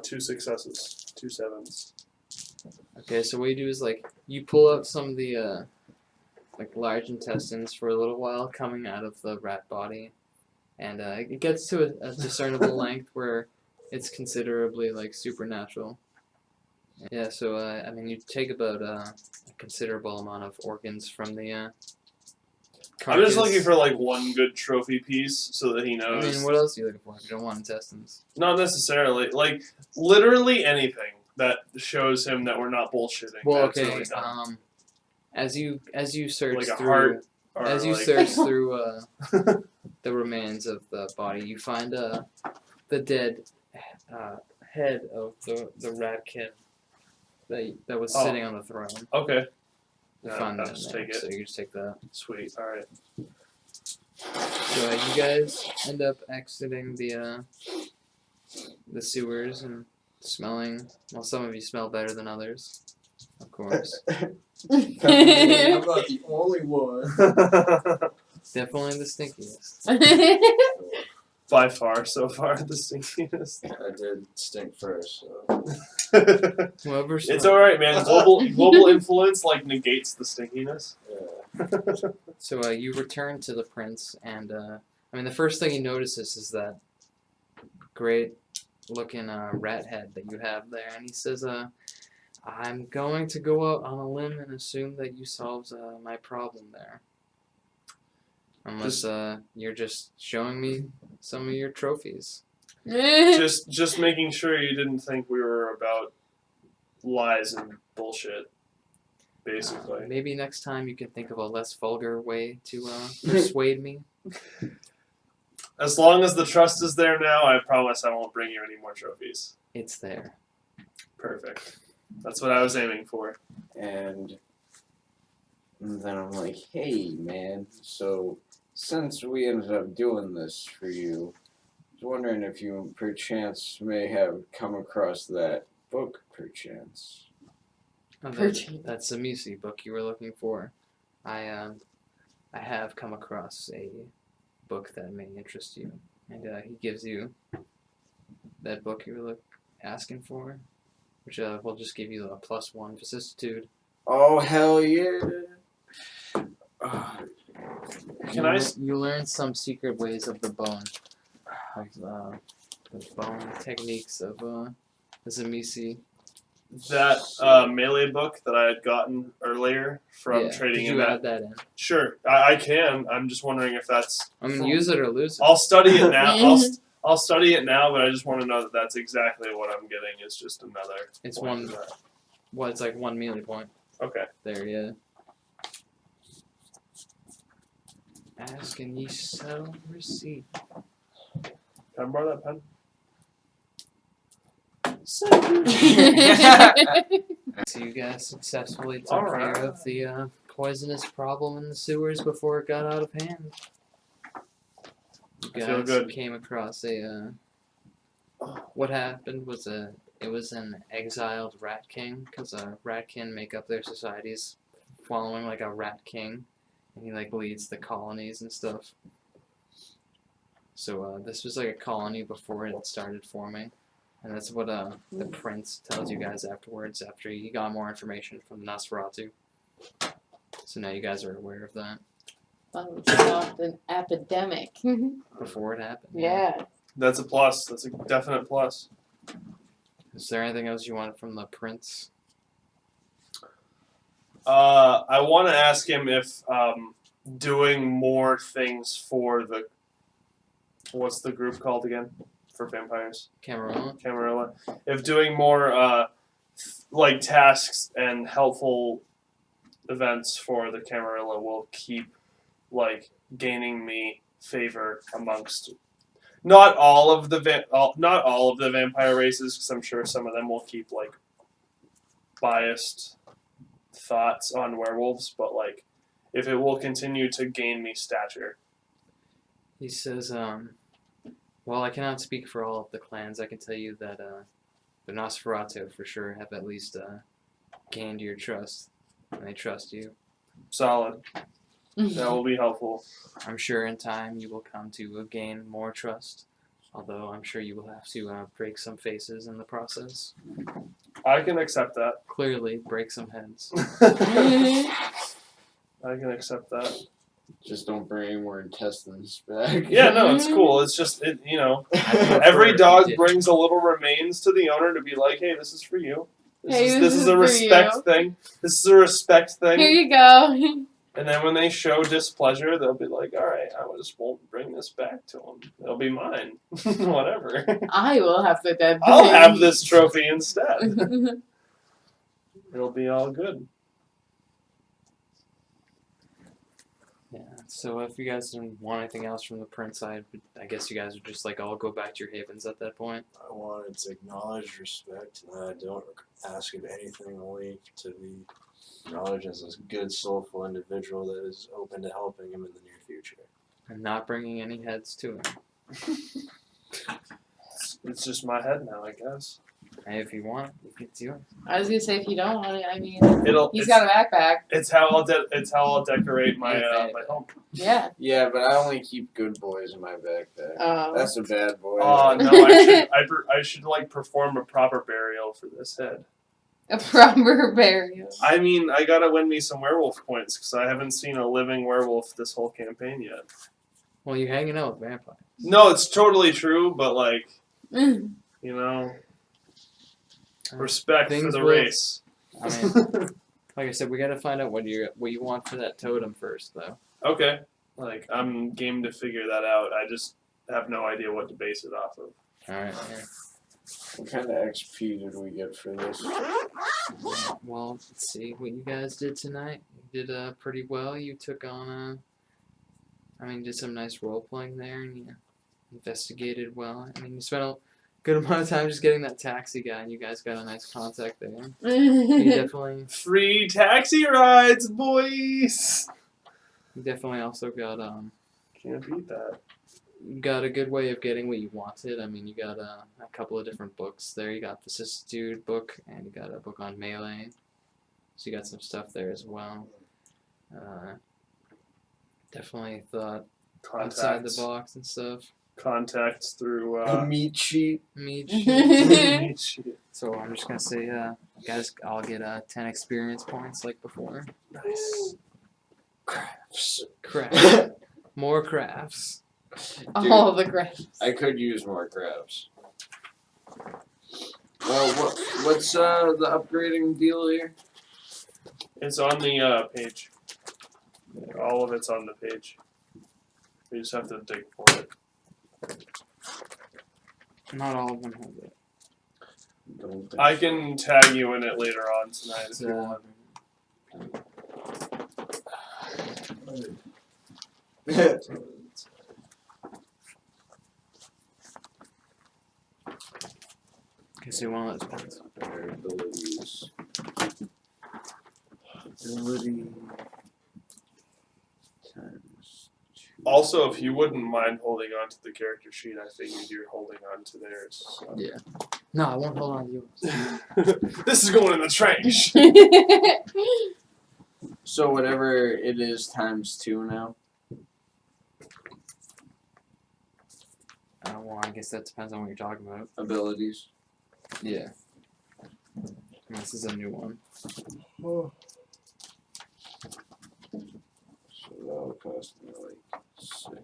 Two successes, 2 7s. Okay, so what you do is like you pull out some of the like large intestines for a little while coming out of the rat body, and it gets to a discernible length where it's considerably like supernatural. Yeah, so I mean you take about a considerable amount of organs from the I'm carcass. just looking for like one good trophy piece so that he I knows. mean, what else are you looking for if you don't want intestines? Not necessarily. Like literally anything that shows him that we're not bullshitting. Well, That's okay. really dumb. As you search Like a through heart or as you like, search through the remains of the body, you find the dead head of the rat kid that was Oh. sitting on the throne. Okay. You Yeah, find I'll that in just there, take it. so you just take that. Sweet. All right. So you guys end up exiting the sewers and smelling. Well, some of you smell better than others, of course. I'm not the only one. Definitely the stinkiest. By far, so far, the stinkiest. I did stink first, so. Whoever It's smells. all right, man. Global influence like negates the stinkiness. Yeah. So you return to the prince, and I mean the first thing he notices is that great looking rat head that you have there, and he says, "I'm going to go out on a limb and assume that you solved my problem there, unless you're just showing me some of your trophies." just making sure you didn't think we were about lies and bullshit. Basically. Maybe next time you can think of a less vulgar way to persuade me. As long as the trust is there now, I promise I won't bring you any more trophies. It's there. Perfect. That's what I was aiming for. And then I'm like, hey, man, so since we ended up doing this for you, I was wondering if you perchance may have come across that book, perchance. Oh, Perchance. that's the Musi book you were looking for. I I have come across a book that may interest you, and he gives you that book you were asking for, which will just give you a +1 vicissitude. Oh hell yeah! You learn some secret ways of the bone, like the bone techniques of the Zamisi. That melee book that I had gotten earlier from Yeah. trading Did in you that. add that in? Sure, I can. I'm just wondering if that's. I mean, use it or lose it. I'll study it now. I'll study it now, but I just want to know that that's exactly what I'm getting. It's just another. It's point one. of that. Well, it's like 1 melee point. Okay. There, yeah. Ask and ye shall receive. Can I borrow that pen? So you guys successfully took Alright. care of the poisonous problem in the sewers before it got out of hand. You I feel guys good. came across a. What happened was it was an exiled rat king, because rat kin make up their societies following like a rat king, and he like leads the colonies and stuff. So this was like a colony before it started forming. And that's what the prince tells you guys afterwards, after he got more information from Nosferatu. So now you guys are aware of that. An epidemic. Before it happened. Yeah. That's a plus. That's a definite plus. Is there anything else you wanted from the prince? I want to ask him if doing more things for the. What's the group called again? For vampires? Camarilla. If doing more like tasks and helpful events for the Camarilla will keep like gaining me favor amongst not all of the vampire races, because I'm sure some of them will keep like biased thoughts on werewolves, but like if it will continue to gain me stature. He says, well, I cannot speak for all of the clans. I can tell you that the Nosferatu for sure have at least gained your trust, and they trust you. Solid. That will be helpful. I'm sure in time you will come to gain more trust, although I'm sure you will have to break some faces in the process. I can accept that. Clearly, break some heads. I can accept that. Just don't bring any more intestines back. Yeah, no, it's cool. It's just, you know, prefer every if you dog did. brings a little remains to the owner to be like, hey, this is for you. Hey, This is a for respect you. thing. This is a respect thing. Here you go. And then when they show displeasure, they'll be like, all right, I just won't bring this back to him. It'll be mine. Whatever. I will have the dead I'll thing. have this trophy instead. It'll be all good. Yeah. So if you guys didn't want anything else from the prince, I guess you guys would just like all go back to your havens at that point. I wanted to acknowledge respect, and I don't ask of anything, only to be acknowledged as a good, soulful individual that is open to helping him in the near future. And not bringing any heads to him. It's just my head now, I guess. Hey, if you want, it's yours. I was gonna say if you don't want it, I mean, he's It's got a backpack. It's how I'll decorate my my home. Yeah. Yeah, but I only keep good boys in my backpack. Oh. That's a bad boy. Oh no! I should like perform a proper burial for this head. A proper burial. I mean, I gotta win me some werewolf points because I haven't seen a living werewolf this whole campaign yet. Well, you're hanging out with vampires. No, it's totally true, but like, Mm. you know, respect for Things the will- race. I mean, like I said, we gotta find out what you want for that totem first, though. Okay, like I'm game to figure that out. I just have no idea what to base it off of. All right. Yeah. What kind of XP did we get for this? Well, let's see what you guys did tonight. You did pretty well. You took on did some nice role playing there, and you investigated well. I mean, you spent a good amount of time just getting that taxi guy, and you guys got a nice contact there. You definitely Free taxi rides, boys. also got Can't beat that. got a good way of getting what you wanted. I mean, you got a couple of different books there. You got the Vicissitude book, and you got a book on melee. So you got some stuff there as well. Definitely thought outside the Contacts. box and stuff. Contacts through. A meat sheet. Meat Shit. So I'm just gonna say, guys, I'll get 10 experience points like before. Nice. Craft. More crafts. All the crafts. I could use more crabs. Well, what's the upgrading deal here? It's on the page. All of it's on the page. You just have to dig for it. Not all of them have it. Don't think I so. can tag you in it later on tonight if It's, you want. Okay, so you want those pens. Their abilities. Ability times 2. Also, if you wouldn't mind holding on to the character sheet, I figured you're holding on to theirs. So. Yeah. No, I won't hold on to yours. This is going in the trash. So whatever it is times 2 now. Well, I guess that depends on what you're talking about. Abilities. Yeah. This is a new one. So that'll cost me like 6.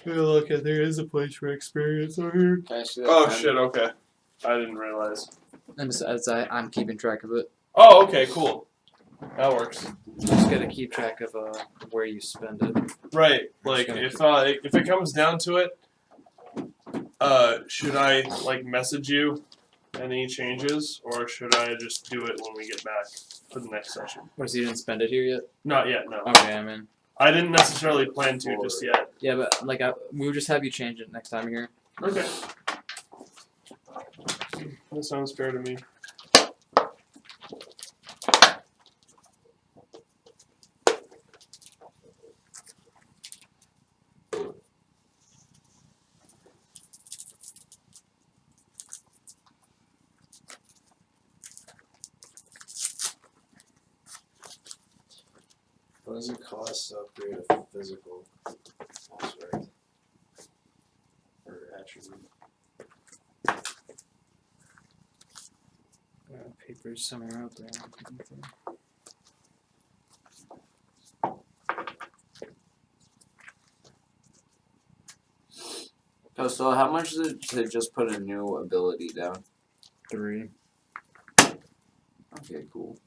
Hey, look, there is a place for experience over here. Can I see that? Oh pen? shit, okay. I didn't realize. And as I'm keeping track of it. Oh, okay, cool. That works. You just gotta keep track of where you spend it. Right, like if it comes down to it, should I like message you any changes, or should I just do it when we get back for the next session? Or so you didn't spend it here yet? Not yet, no. Okay, I'm in. I didn't necessarily plan to just yet. Yeah, but like we would just have you change it next time you're here. Okay. That sounds fair to me. What does it cost to upgrade a physical aspect or attribute? Paper's somewhere out there. Oh, so how much is it to just put a new ability down? 3. Okay, cool.